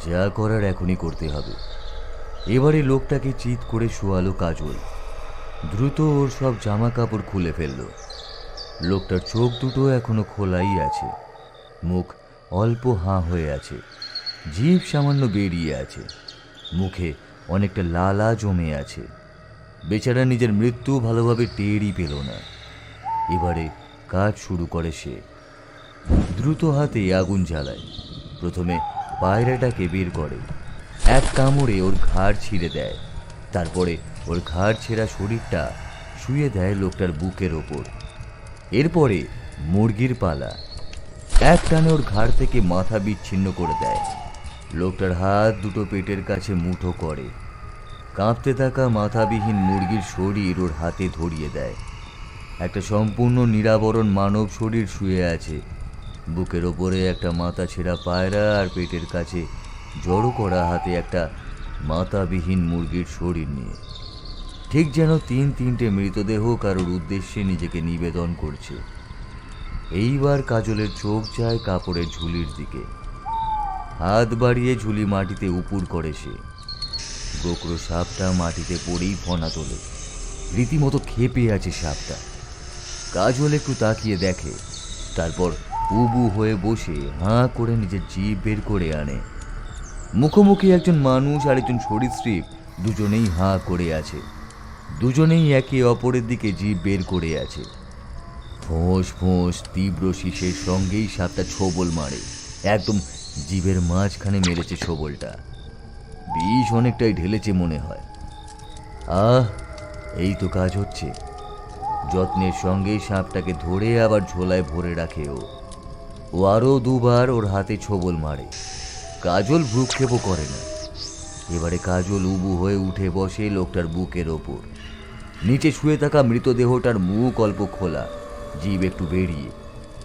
যা করার এখনই করতে হবে। এবারে লোকটাকে চিৎ করে শোয়ালো কাজল। দ্রুত ওর সব জামা কাপড় খুলে ফেলল। লোকটার চোখ দুটো এখনো খোলাই আছে, মুখ অল্প হাঁ হয়ে আছে, জিভ সামান্য বেরিয়ে আছে, মুখে অনেকটা লালা জমে আছে। বেচারা নিজের মৃত্যু ভালোভাবে টেরই পেল না। এবারে কাজ শুরু করে সে। দ্রুত হাতে আগুন জ্বালায়। প্রথমে পায়রাটাকে বের করে, এক কামড়ে ওর ঘাড় ছিঁড়ে দেয়। তারপরে ওর ঘাড় ছেঁড়া শরীরটা শুয়ে দেয় লোকটার বুকের ওপর। এরপরে মুরগির পালা, এক টানে ওর ঘাড় থেকে মাথা বিচ্ছিন্ন করে দেয়। লোকটার হাত দুটো পেটের কাছে মুঠো করে, কাঁপতে থাকা মাথাবিহীন মুরগির শরীর ওর হাতে ধরিয়ে দেয়। একটা সম্পূর্ণ নিরাবরণ মানব শরীর শুয়ে আছে, বুকের ওপরে একটা মাথা ছেঁড়া পায়রা, আর পেটের কাছে জড়ো করা হাতে একটা মাথাবিহীন মুরগির শরীর নিয়ে। ঠিক যেন তিনটে মৃতদেহ কারোর উদ্দেশ্যে নিজেকে নিবেদন করছে। এইবার কাজলের চোখ যায় কাপড়ের ঝুলির দিকে। হাত বাড়িয়ে ঝুলি মাটিতে উপুর করে সে। গোকরো সাপটা মাটিতে পড়েই ফনা তোলে। রীতিমতো খেপে আছে সাপটা। কাজল একটু তাকিয়ে দেখে, তারপর উবু হয়ে বসে হাঁ করে নিজের জিভ বের করে আনে। মুখোমুখি একজন মানুষ আর একজন সরীসৃপ, দুজনেই হাঁ করে আছে। দুজনেই একে অপরের দিকে জিভ বের করে আছে। ফোঁস ফোঁস তীব্র শীষের সঙ্গেই সাপটা ছোবল মারে। একদম জিভের মাঝখানে মেরেছে ছোবলটা। বিষ অনেকটাই ঢেলেছে মনে হয়। এই তো কাজ হচ্ছে। যত্নের সঙ্গে সাপটাকে ধরে আবার ঝোলায় ভরে রাখে ও আরও দুবার ওর হাতে ছোবল মারে। কাজল ভ্রুক্ষেপও করে না। এবারে কাজল উবু হয়ে উঠে বসে লোকটার বুকের ওপর। নিচে শুয়ে থাকা মৃতদেহটার মুখ অল্প খোলা, জিভ একটু বেরিয়ে।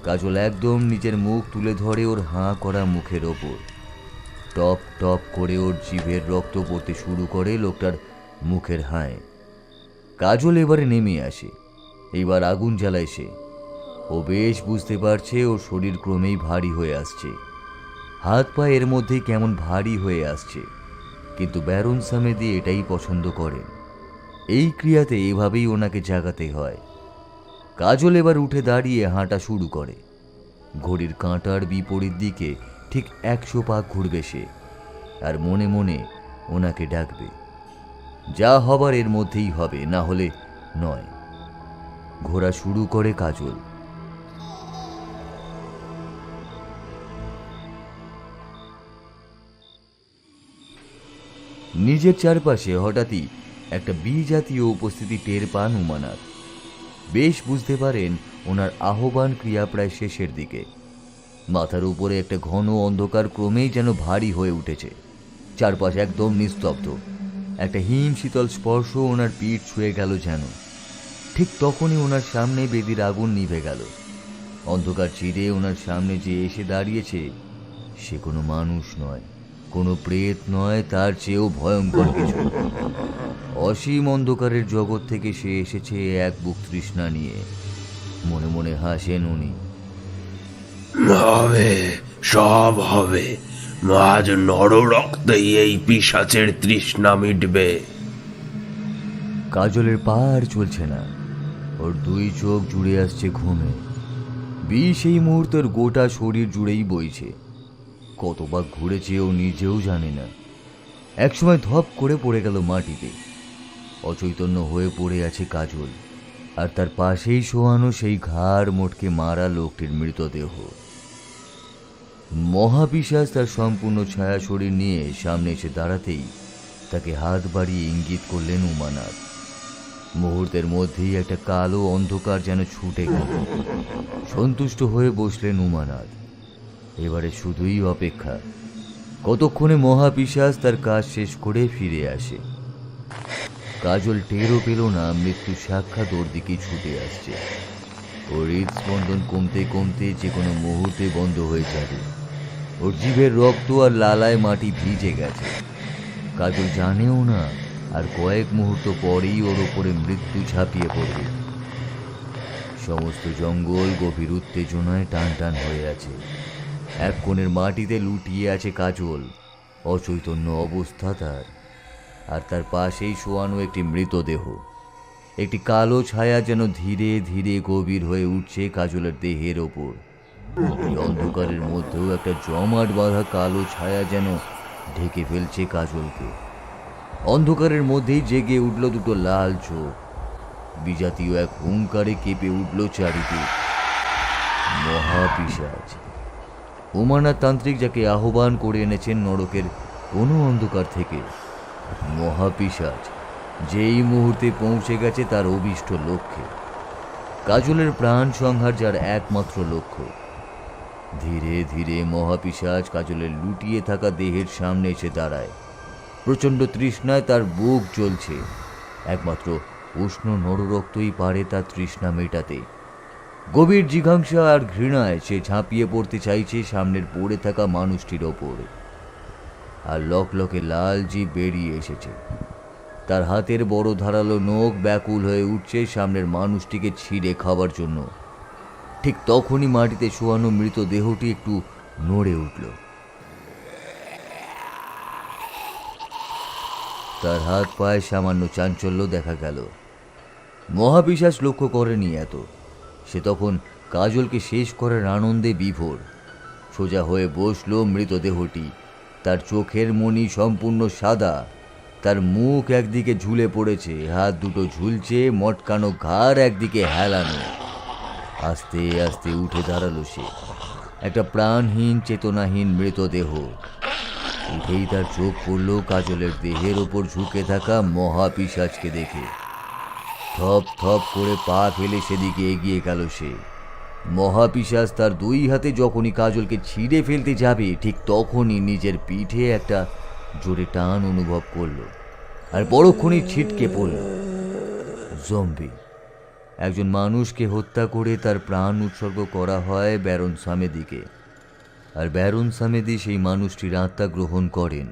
কাজল একদম নিজের মুখ তুলে ধরে ওর হাঁ করা মুখের ওপর। টপ টপ করে ওর জিভের রক্ত পড়তে শুরু করে লোকটার মুখের হায়। কাজল এবারে নেমে আসে। এইবার আগুন জ্বালায় সে। ও বেশ বুঝতে পারছে ওর শরীর ক্রমেই ভারী হয়ে আসছে। হাত পা এর মধ্যেই কেমন ভারী হয়ে আসছে। কিন্তু ব্যারন সামেদি এটাই পছন্দ করেন। এই ক্রিয়াতে এভাবেই ওনাকে জাগাতে হয়। কাজল এবার উঠে দাঁড়িয়ে হাঁটা শুরু করে। ঘড়ির কাঁটার বিপরীত দিকে ঠিক 100 পা ঘুরবে সে, আর মনে মনে ওনাকে ডাকবে। যা হবার এর মধ্যেই হবে, না হলে নয়। ঘোরা শুরু করে কাজল। নিজের চারপাশে হঠাৎই একটা বিজাতীয় উপস্থিতি টের পান উমানাথ। বেশ বুঝতে পারেন ওনার আহ্বান ক্রিয়া প্রায় শেষের দিকে। মাথার উপরে একটা ঘন অন্ধকার ক্রমেই যেন ভারী হয়ে উঠেছে। চারপাশ একদম নিস্তব্ধ। একটা হিম শীতল স্পর্শ ওনার পিঠ ছুঁয়ে গেল যেন। ঠিক তখনই ওনার সামনে বেদির আগুন নিভে গেল। অন্ধকার চিরে ওনার সামনে যে এসে দাঁড়িয়েছে সে কোনো মানুষ নয়, কোনো প্রেত নয়, তার চেয়েও ভয়ঙ্কর কিছু। অসীম অন্ধকারের জগৎ থেকে সে এসেছে এক বুক তৃষ্ণা নিয়ে। মনে মনে হাসেন উনি। হবে, সব হবে। আজ নররক্তেই এই পিশাচের তৃষ্ণা মিটবে। কাজলের পা আর চলছে না। ওর দুই চোখ জুড়ে আসছে ঘুমে। বিষ এই মুহূর্তের গোটা শরীর জুড়েই বইছে। কতবার ঘুরেছে ও নিজেও জানে না। একসময় ধপ করে পড়ে গেল মাটিতে। অচৈতন্য হয়ে পড়ে আছে কাজল, আর তার পাশেই শোয়ানো সেই ঘাড় মোটকে মারা লোকটির মৃতদেহ। মহাপিশাচ তার সম্পূর্ণ ছায়া শরীর নিয়ে সামনে এসে দাঁড়াতেই তাকে হাত বাড়িয়ে ইঙ্গিত করলেন উমানাথ। মুহূর্তের মধ্যেই একটা কালো অন্ধকার যেন ছুটে গেল। সন্তুষ্ট হয়ে বসলেন উমানাথ। এবারে শুধুই অপেক্ষা, কতক্ষণে মহাপিশাচ তার কাজ শেষ করে ফিরে আসে। কাজল টেরও পেল না মৃত্যু সাক্ষাৎ ওর দিকেই ছুটে আসছে। ওর হৃদস্পন্দন কমতে কমতে যে কোনো মুহূর্তে বন্ধ হয়ে যাবে। ওর জিভের রক্ত আর লালায় মাটি ভিজে গেছে। কাজল জানেও না আর কয়েক মুহূর্ত পরেই ওর ওপরে মৃত্যু ঝাঁপিয়ে পড়বে। সমস্ত জঙ্গল গভীর উত্তেজনায় টান টান হয়ে আছে। এক কোণের মাটিতে লুটিয়ে আছে কাজল, অচৈতন্য অবস্থা তার। আর তার পাশেই শোয়ানো একটি মৃতদেহ। একটি কালো ছায়া যেন ধীরে ধীরে গভীর হয়ে উঠছে কাজলের দেহের ওপর। এই অন্ধকারের মধ্যেও একটা জমাট বাঁধা কালো ছায়া যেন ঢেকে ফেলছে কাজলকে। অন্ধকারের মধ্যেই জেগে উঠল দুটো লাল চোখ। বিজাতীয় এক হুঙ্কারে কেঁপে উঠল চারিদিক। মহাপিশাচ উমানাথ তান্ত্রিক, যাকে আহ্বান করে এনেছেন নরকের কোনো অন্ধকার থেকে। মহাপিশাচ যেই মুহূর্তে পৌঁছে গেছে তার অভীষ্ট লক্ষ্যে। কাজলের প্রাণ সংহার যার একমাত্র লক্ষ্য। ধীরে ধীরে মহাপিশাচ কাজলের লুটিয়ে থাকা দেহের সামনে এসে দাঁড়ায়। প্রচণ্ড তৃষ্ণায় তার বুক জ্বলছে। একমাত্র উষ্ণ নররক্তই পারে তার তৃষ্ণা মেটাতে। গভীর জিঘাংসা আর ঘৃণায় সে ঝাঁপিয়ে পড়তে চাইছে সামনের পড়ে থাকা মানুষটির ওপর। আর লকলকে লাল জিভ বেরিয়ে এসেছে। তার হাতের বড় ধারালো নখ ব্যাকুল হয়ে উঠছে সামনের মানুষটিকে ছিঁড়ে খাবার জন্য। ঠিক তখনই মাটিতে শোয়ানো মৃতদেহটি একটু নড়ে উঠল। তার হাত পায়ে সামান্য চাঞ্চল্য দেখা গেল। মহাপিশাচ লক্ষ্য করেনি এত। সে তখন কাজলকে শেষ করার আনন্দে বিভোর। সোজা হয়ে বসল মৃতদেহটি। তার চোখের মণি সম্পূর্ণ সাদা। তার মুখ একদিকে ঝুলে পড়েছে, হাত দুটো ঝুলছে, মটকানো ঘাড় একদিকে হেলানো। আস্তে আস্তে উঠে দাঁড়ালো সে, একটা প্রাণহীন চেতনাহীন মৃতদেহ। উঠেই তার চোখ পড়ল কাজলের দেহের ওপর ঝুঁকে থাকা মহাপিশাচকে দেখে। থপ থপ করে পা ফেলে সেদিকে এগিয়ে গেল সে। মহাপিশাচ তার দুই হাতে যখনই কাজলকে ছিঁড়ে ফেলতে যাবে, ঠিক তখনই নিজের পিঠে একটা জোরে টান অনুভব করল আর পরক্ষণেই ছিটকে পড়ল। জম্বি। একজন মানুষকে হত্যা করে তার প্রাণ উৎসর্গ করা হয় ব্যারন সামেদিকে। আর ব্যারন সামেদি সেই মানুষটির আত্মা গ্রহণ করেন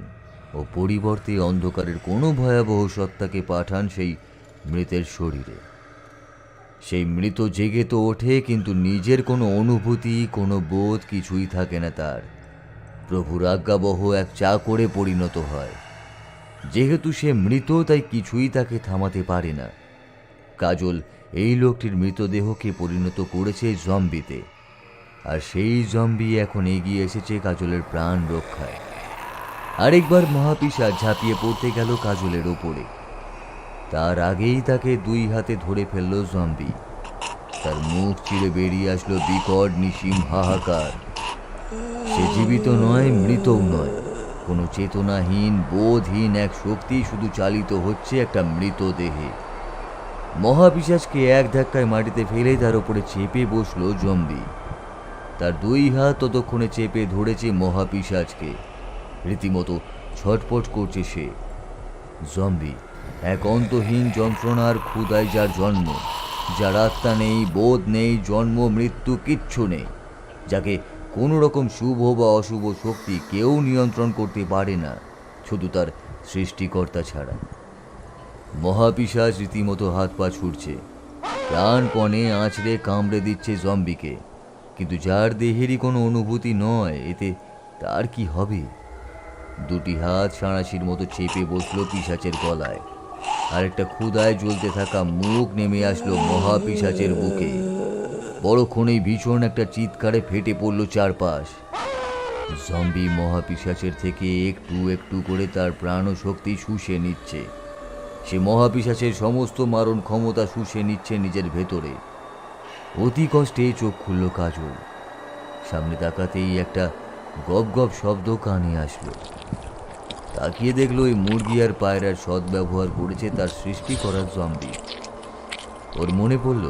ও পরিবর্তে অন্ধকারের কোনো ভয়াবহ সত্তাকে পাঠান সেই মৃতের শরীরে। সেই মৃত জেগে তো ওঠে, কিন্তু নিজের কোনো অনুভূতি, কোনো বোধ কিছুই থাকে না তার। প্রভুর আজ্ঞাবহ এক চাকরে পরিণত হয়। যেহেতু সে মৃত, তাই কিছুই তাকে থামাতে পারে না। কাজল এই লোকটির মৃতদেহকে পরিণত করেছে জম্বিতে। আর সেই জম্বি এখন এগিয়ে এসেছে কাজলের প্রাণ রক্ষায়। আরেকবার মহাপিশাচ ঝাঁপিয়ে পড়তে গেল কাজলের ওপরে। তার আগেই তাকে দুই হাতে ধরে ফেলল জম্বি। তার মুখ চিরে বেরিয়ে আসলো বিকট নিশিম হাহাকার। সে জীবিত নয়, মৃতও নয়। কোনো চেতনাহীন বোধহীন এক শক্তি শুধু চালিত হচ্ছে একটা মৃতদেহে। মহাপিশাচকে এক ধাক্কায় মাটিতে ফেলে তার উপরে চেপে বসলো জম্বি। তার দুই হাত ততক্ষণে চেপে ধরেছে মহাপিশাচকে। রীতিমতো ছটপট করছে সে। জম্বি এক অন্তহীন যন্ত্রণার ক্ষুধায় যার জন্ম, যার আত্মা নেই, বোধ নেই, জন্ম মৃত্যু কিচ্ছু নেই, যাকে কোনো রকম শুভ বা অশুভ শক্তি কেউ নিয়ন্ত্রণ করতে পারে না, শুধু তার সৃষ্টিকর্তা ছাড়া। মহাপিশাচ রীতিমতো হাত পা ছুটছে, প্রাণপণে আঁচড়ে কামড়ে দিচ্ছে জম্বিকে। কিন্তু যার দেহেরই কোনো অনুভূতি নয়, এতে তার কি হবে? দুটি হাত সাঁড়াশির মতো চেপে বসলো পিশাচের গলায়। আর একটা ক্ষুধায় জ্বলতে থাকা মুখ নেমে আসলো মহাপিশাচের বুকে। বড়ক্ষণেই ভীষণ একটা চিৎকারে ফেটে পড়ল চারপাশ। জম্বি মহাপিশাচের থেকে একটু একটু করে তার প্রাণশক্তি শুষে নিচ্ছে। সে মহাপিশাচের সমস্ত মারণ ক্ষমতা শুষে নিচ্ছে নিজের ভেতরে। অতি কষ্টে চোখ খুলল কাজল। সামনে তাকাতেই একটা গপ গপ শব্দ কানে আসলো। তাকিয়ে দেখলো ওই মুরগি আর পায়রার সদ্ব্যবহার করেছে তার সৃষ্টি করার জম্বি। ওর মনে পড়ল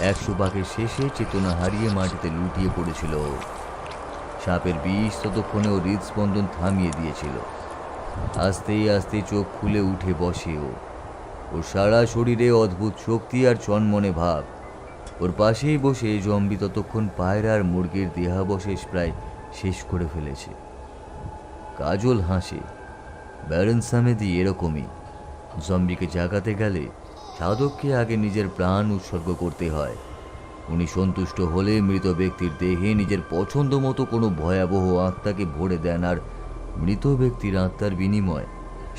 100 পাকের শেষে চেতনা হারিয়ে মাটিতে লুটিয়ে পড়েছিল। সাপের বিষ ততক্ষণে ও হৃদস্পন্দন থামিয়ে দিয়েছিল। আস্তে আস্তে চোখ খুলে উঠে বসে ও। ওর সারা শরীরে অদ্ভুত শক্তি আর চনমনে ভাব। ওর পাশেই বসে জম্বি ততক্ষণ পায়রা আর মুরগির দেহাবশেষ প্রায় শেষ করে ফেলেছে। কাজল হাসে। ব্যারন সামেদি এরকমই। জম্বিকে জাগাতে গেলে সাধককে আগে নিজের প্রাণ উৎসর্গ করতে হয়। উনি সন্তুষ্ট হলে মৃত ব্যক্তির দেহে নিজের পছন্দ মতো কোনো ভয়াবহ আত্মাকে ভরে দেন, আর মৃত ব্যক্তির আত্মার বিনিময়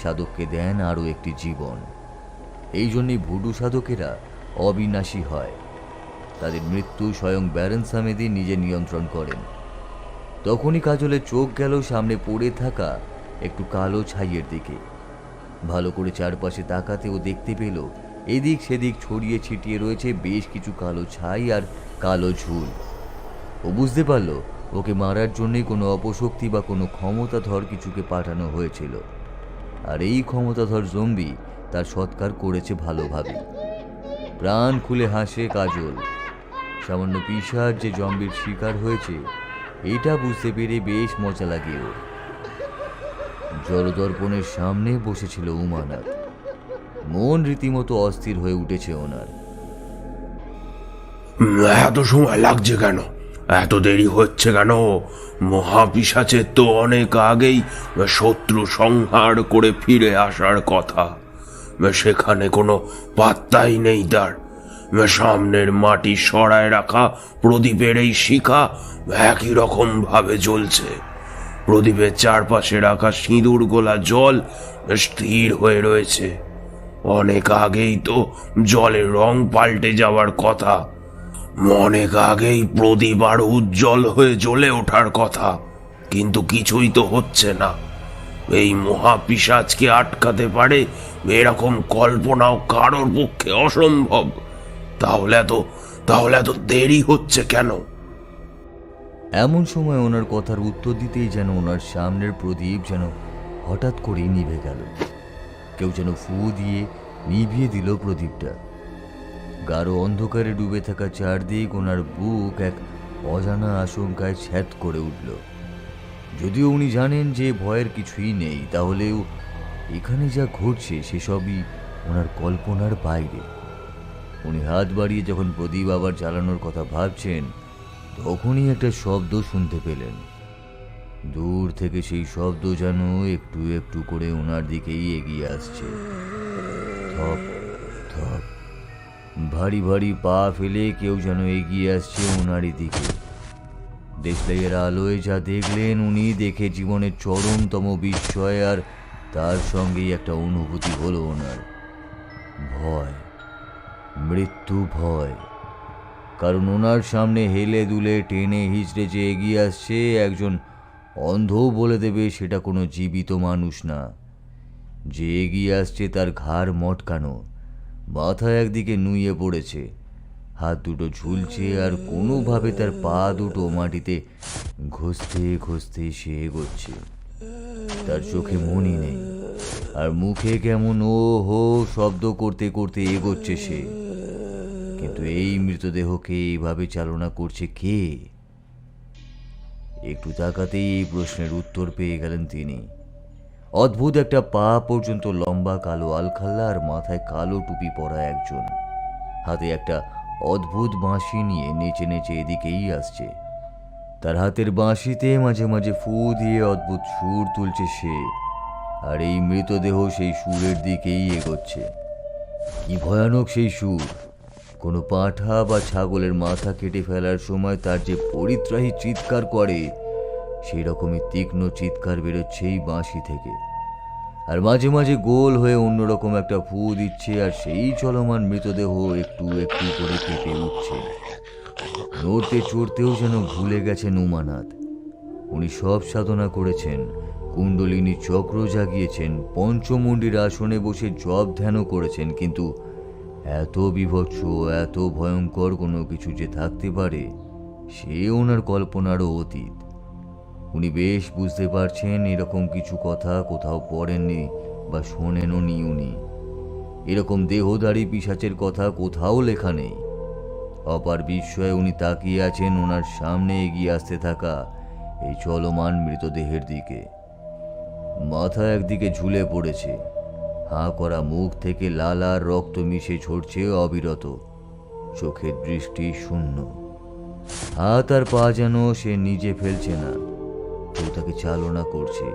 সাধককে দেন আরও একটি জীবন। এই জন্যই ভুডু সাধকেরা অবিনাশী হয়। তাদের মৃত্যু স্বয়ং ব্যারন সামেদি নিজে নিয়ন্ত্রণ করেন। তখনই কাজলের চোখ গেল সামনে পড়ে থাকা একটু কালো ছাইয়ের দিকে। ভালো করে চারপাশে তাকাতে ও দেখতে পেল এদিক সেদিক ছড়িয়ে ছিটিয়ে রয়েছে বেশ কিছু কালো ছাই আর কালো ঝুল। ও বুঝতে পারল ওকে মারার জন্যই কোনো অপশক্তি বা কোনো ক্ষমতাধর কিছুকে পাঠানো হয়েছিল, আর এই ক্ষমতাধর জম্বি তার সৎকার করেছে ভালোভাবে। প্রাণ খুলে হাসে কাজল। সামান্য পিশাচ যে জম্বির শিকার হয়েছে এটা বুঝতে পেরে বেশ মজা লাগে ওর। জলদর্পণের সামনে বসেছিল উমানাথ। মন রীতিমতো অস্থির হয়ে উঠেছে ওনার। এত সময় লাগছে কেন? এত দেরি হচ্ছে কেন? মহাপিশাচের তো অনেক আগেই শত্রু সংহার করে ফিরে আসার কথা, সেখানে কোনো পাত্তাই নেই তার। সামনের মাটি সরায় রাখা প্রদীপের এই শিখা একই রকম ভাবে জ্বলছে। প্রদীপের চারপাশে রাখা সিঁদুর গোলা জল স্থির হয়ে রয়েছে। অনেক আগেই তো জলের রং পাল্টে যাওয়ার কথা, অনেক আগেই প্রদীপ আরো উজ্জ্বল হয়ে জ্বলে ওঠার কথা, কিন্তু কিছুই তো হচ্ছে না। এই মহাপিশাচকে আটকাতে পারে এরকম কল্পনাও কারোর পক্ষে অসম্ভব। তাহলে এত দেরি হচ্ছে কেন? এমন সময় ওনার কথার উত্তর দিতেই যেন ওনার সামনের প্রদীপ যেন হঠাৎ করেই নিভে গেল। কেউ যেন ফু দিয়ে নিভিয়ে দিল প্রদীপটা। গাঢ় অন্ধকারে ডুবে থাকা চারদিক ওনার বুক এক অজানা আশঙ্কায় ছ্যাদ করে উঠল। যদিও উনি জানেন যে ভয়ের কিছুই নেই, তাহলেও এখানে যা ঘটছে সেসবই ওনার কল্পনার বাইরে। উনি হাত বাড়িয়ে যখন প্রদীপ আবার জ্বালানোর কথা ভাবছেন, তখনই একটা শব্দ শুনতে পেলেন। দূর থেকে সেই শব্দ যেন একটু একটু করে ওনার দিকেই এগিয়ে আসছে। থপ থপ ভারী ভারী পা ফেলে কেউ যেন এগিয়ে আসছে ওনারই দিকে। দেশলাইয়ের আলোয় যা দেখলেন উনি দেখে জীবনের চরমতম বিস্ময়, আর তার সঙ্গেই একটা অনুভূতি হলো ওনার ভয়, মৃত্যু ভয়। কারণ ওনার সামনে হেলে দুলে টেনে হিচড়ে যে এগিয়ে আসছে একজন অন্ধও বলে দেবে সেটা কোনো জীবিত মানুষ না। যে এগিয়ে আসছে তার ঘাড় মটকানো, মাথা একদিকে নুয়ে পড়েছে, হাত দুটো ঝুলছে, আর কোনোভাবে তার পা দুটো মাটিতে ঘষতে ঘষতে সে এগোচ্ছে। তার চোখে মনি নেই, আর মুখে কেমন ও হো শব্দ করতে করতে এগোচ্ছে সে। কিন্তু এই মৃতদেহকে এইভাবে চালনা করছে কে? একটু তাকাতেই এই প্রশ্নের উত্তর পেয়ে গেলেন তিনি। অদ্ভুত একটা পা পর্যন্ত লম্বা কালো আলখাল্লা আর মাথায় কালো টুপি পরা একজন, হাতে একটা অদ্ভুত বাঁশি নিয়ে নেচে নেচে এদিকেই আসছে। তার হাতের বাঁশিতে মাঝে মাঝে ফু দিয়ে অদ্ভুত সুর তুলছে সে, আর এই মৃতদেহ সেই সুরের দিকেই এগোচ্ছে। কি ভয়ানক সেই সুর! কোনো পাঁঠা বা ছাগলের মাথা কেটে ফেলার সময় তার যে পরিত্রাহী চিৎকার করে, সেই রকমই তীক্ষ্ণ চিৎকার বেরোচ্ছে এই বাঁশি থেকে। আর মাঝে মাঝে গোল হয়ে অন্যরকম একটা ফু দিচ্ছে, আর সেই চলমান মৃতদেহ একটু একটু করে কেঁপে উঠছে। নড়তে চড়তেও যেন ভুলে গেছেন উমানাথ। উনি সব সাধনা করেছেন, কুণ্ডলিনী চক্র জাগিয়েছেন, পঞ্চমুণ্ডির আসনে বসে জপ ধ্যানও করেছেন, কিন্তু এত বিভৎস, এত ভয়ঙ্কর কোনো কিছু যে থাকতে পারে সে ওনার কল্পনারও অতীত। উনি বেশ বুঝতে পারছেন এরকম কিছু কথা কোথাও পড়েননি বা শোনেনও নি উনি। এরকম দেহধারী পিশাচের কথা কোথাও লেখা নেই। অপার বিস্ময়ে উনি তাকিয়ে আছেন ওনার সামনে এগিয়ে আসতে থাকা এই চলমান মৃতদেহের দিকে। মাথা একদিকে ঝুলে পড়েছে, হাঁ করা মুখ থেকে লাল আর রক্ত মিশে ঝরছে অবিরত, চোখের দৃষ্টি শূন্য। হাত আর পা যেন সে নিজে ফেলছে না, কেউ তাকে চালনা করছে।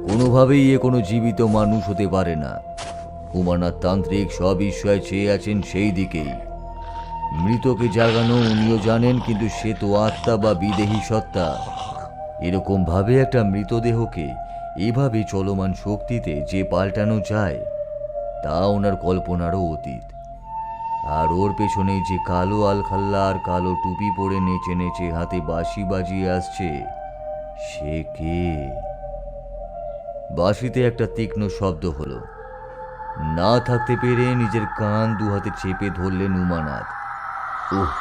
কোনোভাবেই এ কোনো জীবিত মানুষ হতে পারে না। উমানাথ তান্ত্রিক সবিস্ময়ে চেয়ে আছেন সেই দিকেই। মৃতকে জাগানো উনিও জানেন, কিন্তু সে তো আত্মা বা বিদেহী সত্তা। এরকম ভাবে একটা মৃতদেহকে এভাবে চলমান শক্তিতে যে পাল্টানো যায় তা ওনার কল্পনারও অতীত। আর ওর পেছনে যে কালো আলখাল্লা আর কালো টুপি পরে নেচে নেচে হাতে বাঁশি বাজিয়ে আসছে, সে কে? বাঁশিতে একটা তীক্ষ্ণ শব্দ হলো। না থাকতে পেরে নিজের কান দু হাতে চেপে ধরলেন উমানাথ। ওহ,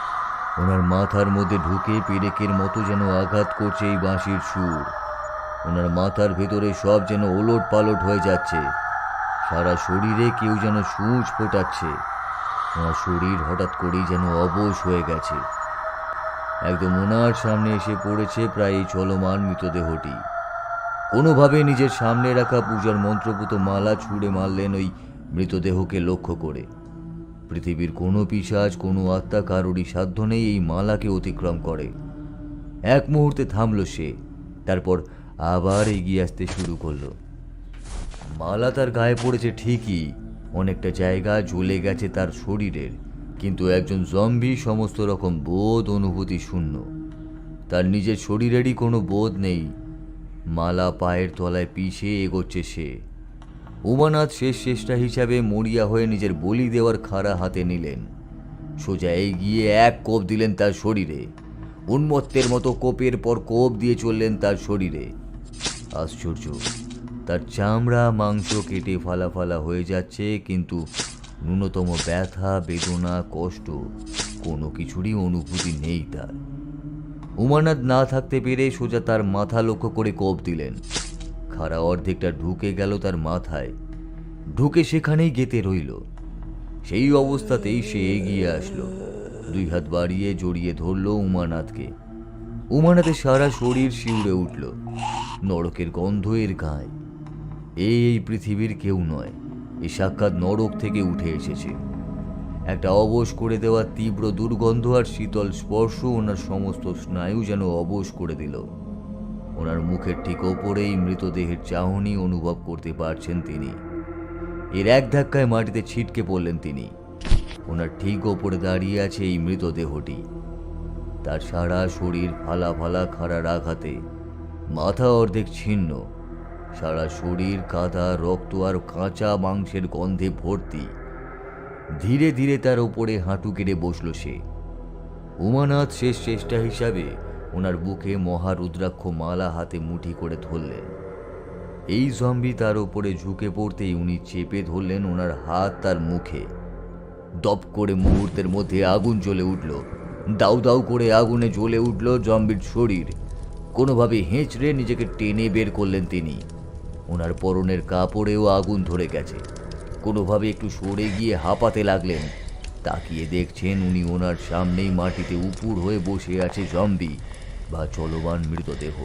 ওনার মাথার মধ্যে ঢুকে পেরেকের মতো যেন আঘাত করছে এই বাঁশির সুর। ওনার মাথার ভেতরে সব যেন ওলট পালট হয়ে যাচ্ছে। সারা শরীরে কেউ যেন সূঁচ ফোটাচ্ছে। ওনার শরীর হঠাৎ করেই যেন অবশ হয়ে গেছে। একদম ওনার সামনে এসে পড়েছে প্রায় এই চলমান মৃতদেহটি। কোনোভাবে নিজের সামনে রাখা পূজার মন্ত্রপুত মালা ছুঁড়ে মারলেন ওই মৃতদেহকে লক্ষ্য করে। পৃথিবীর কোনো পিশাচ, কোনো আত্মা কারোরই সাধ্য নেই এই মালাকে অতিক্রম করে। এক মুহূর্তে থামল সে, তারপর আবার এগিয়ে আসতে শুরু করলো। মালা তার গায়ে পড়েছে ঠিকই, অনেকটা জায়গা জ্বলে গেছে তার শরীরের, কিন্তু একজন জম্বি সমস্ত রকম বোধ অনুভূতি শূন্য। তার নিজের শরীরেরই কোনো বোধ নেই। মালা পায়ের তলায় পিষে এগোচ্ছে সে। উমানাথ শেষ চেষ্টা হিসাবে মরিয়া হয়ে নিজের বলি দেওয়ার খাড়া হাতে নিলেন। সোজা এগিয়ে এক কোপ দিলেন তার শরীরে। উন্মত্তের মতো কোপের পর কোপ দিয়ে চললেন তার শরীরে। আশ্চর্য, তার চামড়া মাংস কেটে ফালা ফালা হয়ে যাচ্ছে, কিন্তু ন্যূনতম ব্যথা, বেদনা, কষ্ট কোনো কিছুরই অনুভূতি নেই তার। উমানাথ না থাকতে পেরে সোজা তার মাথা লক্ষ্য করে কোপ দিলেন। খাড়া অর্ধেকটা ঢুকে গেল তার মাথায়, ঢুকে সেখানেই গেঁথে রইল। সেই অবস্থাতেই সে এগিয়ে আসলো, দুই হাত বাড়িয়ে জড়িয়ে ধরল উমানাথকে। উমানাথের সারা শরীর শিউরে উঠল। নরকের গন্ধ এর গায়ে। এই পৃথিবীর কেউ নয়, এ সাক্ষাৎ নরক থেকে উঠে এসেছে। একটা অবশ করে দেওয়া তীব্র দুর্গন্ধ আর শীতল স্পর্শ ওনার সমস্ত স্নায়ু যেন অবশ করে দিল। ওনার মুখের ঠিক ওপরেই মৃতদেহের চাহনি অনুভব করতে পারছেন তিনি। এর এক ধাক্কায় মাটিতে ছিটকে পড়লেন তিনি। ওনার ঠিক ওপরে দাঁড়িয়ে আছে এই মৃতদেহটি। তার সারা শরীর ফালা ফালা খাড়ার আঘাতে, মাথা অর্ধেক ছিন্ন, সারা শরীর কাদা, রক্ত আর কাঁচা মাংসের গন্ধে ভর্তি। ধীরে ধীরে তার ওপরে হাঁটু কেড়ে বসল সে। উমানাথ শেষ চেষ্টা হিসাবে ওনার বুকে মহারুদ্রাক্ষ মালা হাতে মুঠি করে ধরলেন। এই জম্বি তার ওপরে ঝুঁকে পড়তেই উনি চেপে ধরলেন ওনার হাত তার মুখে। দপ করে মুহূর্তের মধ্যে আগুন জ্বলে উঠল। দাউ দাউ করে আগুনে জ্বলে উঠল জম্বির শরীর। কোনোভাবে হেঁচড়ে নিজেকে টেনে বের করলেন তিনি। ওনার পরনের কাপড়েও আগুন ধরে গেছে। কোনোভাবে একটু সরে গিয়ে হাঁপাতে লাগলেন। তাকিয়ে দেখছেন উনি ওনার সামনেই মাটিতে উপুর হয়ে বসে আছে জম্বি বা চলমান মৃতদেহ।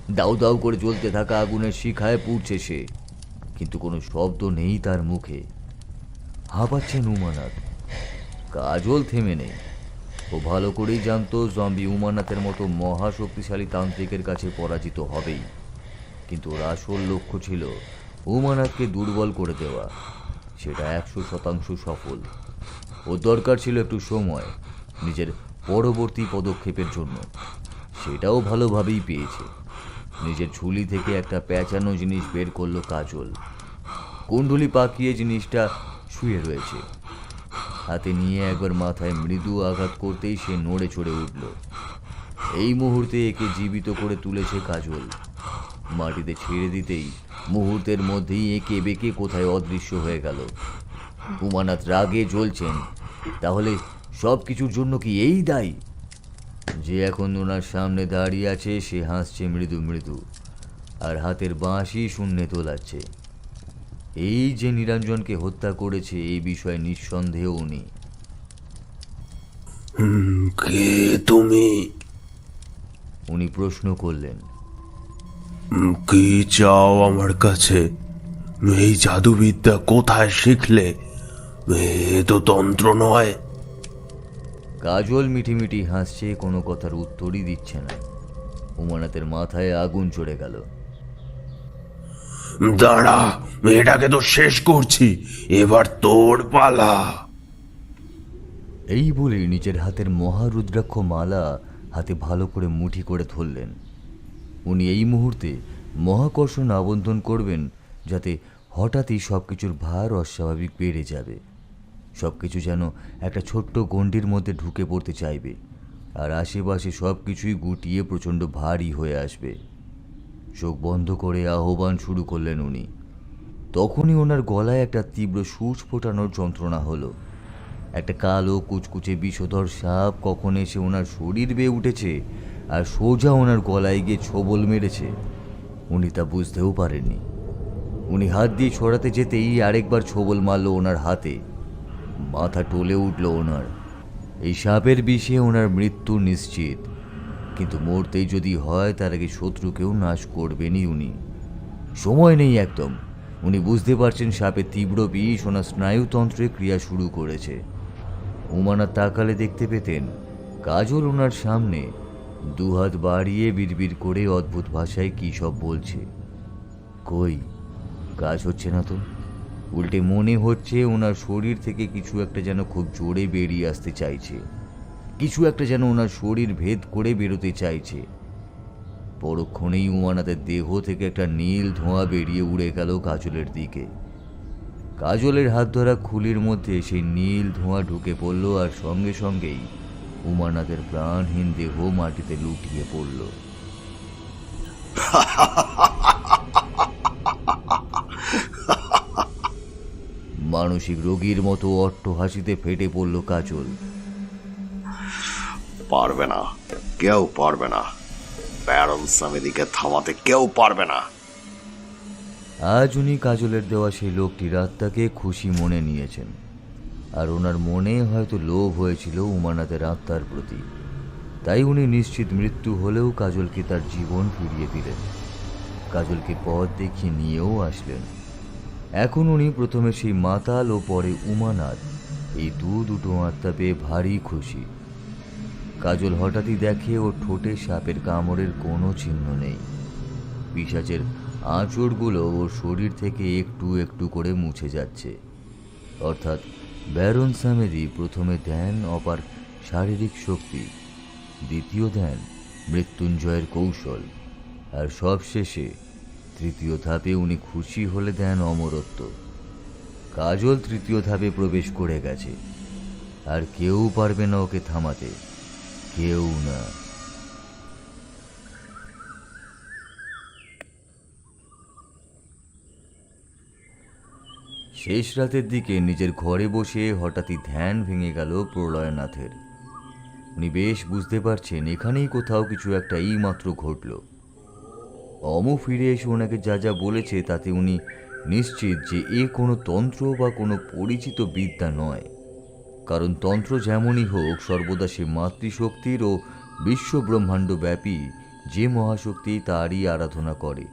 দাউ দাউ করে জ্বলতে থাকা আগুনের শিখায় পুড়ছে সে, কিন্তু কোনো শব্দ নেই তার মুখে। হাঁপাচ্ছেন উমানাথ। কাজল থেমে নেই। ও ভালো করেই জানতো জম্বি উমানাথের মতো মহাশক্তিশালী তান্ত্রিকের কাছে পরাজিত হবেই, কিন্তু ওর আসল লক্ষ্য ছিল উমানাথকে দুর্বল করে দেওয়া। সেটা 100% সফল। ওর দরকার ছিল একটু সময় নিজের পরবর্তী পদক্ষেপের জন্য। সেটাও ভালোভাবেই পেয়েছে। নিজের ঝুলি থেকে একটা পেঁচানো জিনিস বের করলো কাজল। কুণ্ডুলি পাকিয়ে জিনিসটা শুয়ে রয়েছে। হাতে নিয়ে একবার মাথায় মৃদু আঘাত করতেই সে নড়ে চড়ে উঠল। এই মুহূর্তে একে জীবিত করে তুলেছে কাজল। মাটিতে ছেড়ে দিতেই মুহূর্তের মধ্যেই একে বেঁকে কোথায় অদৃশ্য হয়ে গেল। উমানাথ রাগে জ্বলছেন। তাহলে সব কিছুর জন্য কি এই দায়ী? যে এখন ওনার সামনে দাঁড়িয়ে আছে সে হাসছে মৃদু মৃদু, আর হাতের বাঁশি শূন্যে তোলাচ্ছে। এই যে নিরঞ্জনকে হত্যা করেছে এই বিষয়ে নিঃসন্দেহ উনি। কে তুমি? উনি প্রশ্ন করলেন। কি চাও আমার কাছে? এই জাদুবিদ্যা কোথায় শিখলে? এ তো তন্ত্র নয়। কাজল মিটিমিটি হাসছে, কোনো কথার উত্তরই দিচ্ছে না। উমানাথের মাথায় আগুন চড়ে গেল। দাঁড়া, এটাকে তো শেষ করছি। এবার তোর পালা। এই বলে নিজের হাতের মহারুদ্রাক্ষ মালা হাতে ভালো করে মুঠি করে ধরলেন। উনি এই মুহূর্তে মহাকর্ষণ আবন্ধন করবেন, যাতে হঠাৎই সব কিছুর ভার অস্বাভাবিক বেড়ে যাবে। সব কিছু যেন একটা ছোট্ট গণ্ডির মধ্যে ঢুকে পড়তে চাইবে, আর আশেপাশে সব কিছুই গুটিয়ে প্রচণ্ড ভারী হয়ে আসবে। চোখ বন্ধ করে আহ্বান শুরু করলেন উনি। তখনই ওনার গলায় একটা তীব্র সূচ ফোটানোর যন্ত্রণা হলো। একটা কালো কুচকুচে বিষধর সাপ কখন এসে ওনার শরীর বেয়ে উঠেছে আর সোজা ওনার গলায় গিয়ে ছোবল মেরেছে, উনি তা বুঝতেও পারেননি। উনি হাত দিয়ে ছড়াতে যেতেই আরেকবার ছোবল মারল ওনার হাতে। মাথা টলে উঠল ওনার। এই সাপের বিষে ওনার মৃত্যু নিশ্চিত, কিন্তু মরতেই যদি হয় তার আগে শত্রুকেও নাশ করবেনই উনি। সময় নেই একদম। উনি বুঝতে পারছেন সাপের তীব্র বিষ ওনার স্নায়ুতন্ত্রে ক্রিয়া শুরু করেছে। উমানা তাকালে দেখতে পেতেন কাজল ওনার সামনে দুহাত বাড়িয়ে বিড়বিড় করে অদ্ভুত ভাষায় কী সব বলছে। কই কাজ হচ্ছে না তো, উল্টে মনে হচ্ছে ওনার শরীর থেকে কিছু একটা যেন খুব জোরে বেরিয়ে আসতে চাইছে, কিছু একটা যেন ওনার শরীর ভেদ করে বেরোতে চাইছে। পরক্ষণেই উমানাদের দেহ থেকে একটা নীল ধোঁয়া বেরিয়ে উড়ে গেল কাজলের দিকে। কাজলের হাত ধরা খুলির মধ্যে সেই নীল ধোঁয়া ঢুকে পড়ল, আর সঙ্গে সঙ্গেই উমানাদের প্রাণহীন দেহ মাটিতে লুটিয়ে পড়ল। মানসিক রোগীর মতো অট্ট হাসিতে ফেটে পড়ল কাজল। পারবে না, কেউ পারবে না, ব্যারন সামেদিকে থামাতে কেউ পারবে না। আজ উনি কাজলের দেওয়া সেই লোকটির আত্মাকে খুশি মনে নিয়েছেন, আর ওনার মনে হয়তো লোভ হয়েছিল উমানাথের আত্মার প্রতি। তাই উনি নিশ্চিত মৃত্যু হলেও কাজলকে তার জীবন ফিরিয়ে দিলেন, কাজলকে পথ দেখিয়ে নিয়েও আসলেন। এখন উনি প্রথমে সেই মাতাল ও পরে উমানাথ, এই দুটো আত্মা পেয়ে ভারী খুশি। কাজল হঠাৎই দেখে ওর ঠোঁটে সাপের কামড়ের কোনো চিহ্ন নেই। পিশাচের আঁচড়গুলো ওর শরীর থেকে একটু একটু করে মুছে যাচ্ছে। অর্থাৎ ব্যারন সামেদি প্রথমে ধ্যান অপার শারীরিক শক্তি, দ্বিতীয় ধ্যান মৃত্যুঞ্জয়ের কৌশল, আর সবশেষে তৃতীয় ধাপে উনি খুশি হলে ধ্যান অমরত্ব। কাজল তৃতীয় ধাপে প্রবেশ করে গেছে, আর কেউ পারবে না ওকে থামাতে, কেউ না। শেষ রাতের দিকে নিজের ঘরে বসে হঠাৎই ধ্যান ভেঙে গেল প্রলয়নাথের। উনি বেশ বুঝতে পারছেন এখানেই কোথাও কিছু একটা এইমাত্র ঘটল। অমু ফিরে এসে ওনাকে যা যা বলেছে তাতে উনি নিশ্চিত যে এ কোনো তন্ত্র বা কোনো পরিচিত বিদ্যা নয়, কারণ তন্ত্র যেমনই হোক সর্বদা সে মাতৃশক্তির ও বিশ্ব ব্রহ্মাণ্ড ব্যাপী যে মহাশক্তি তারই আরাধনা করে।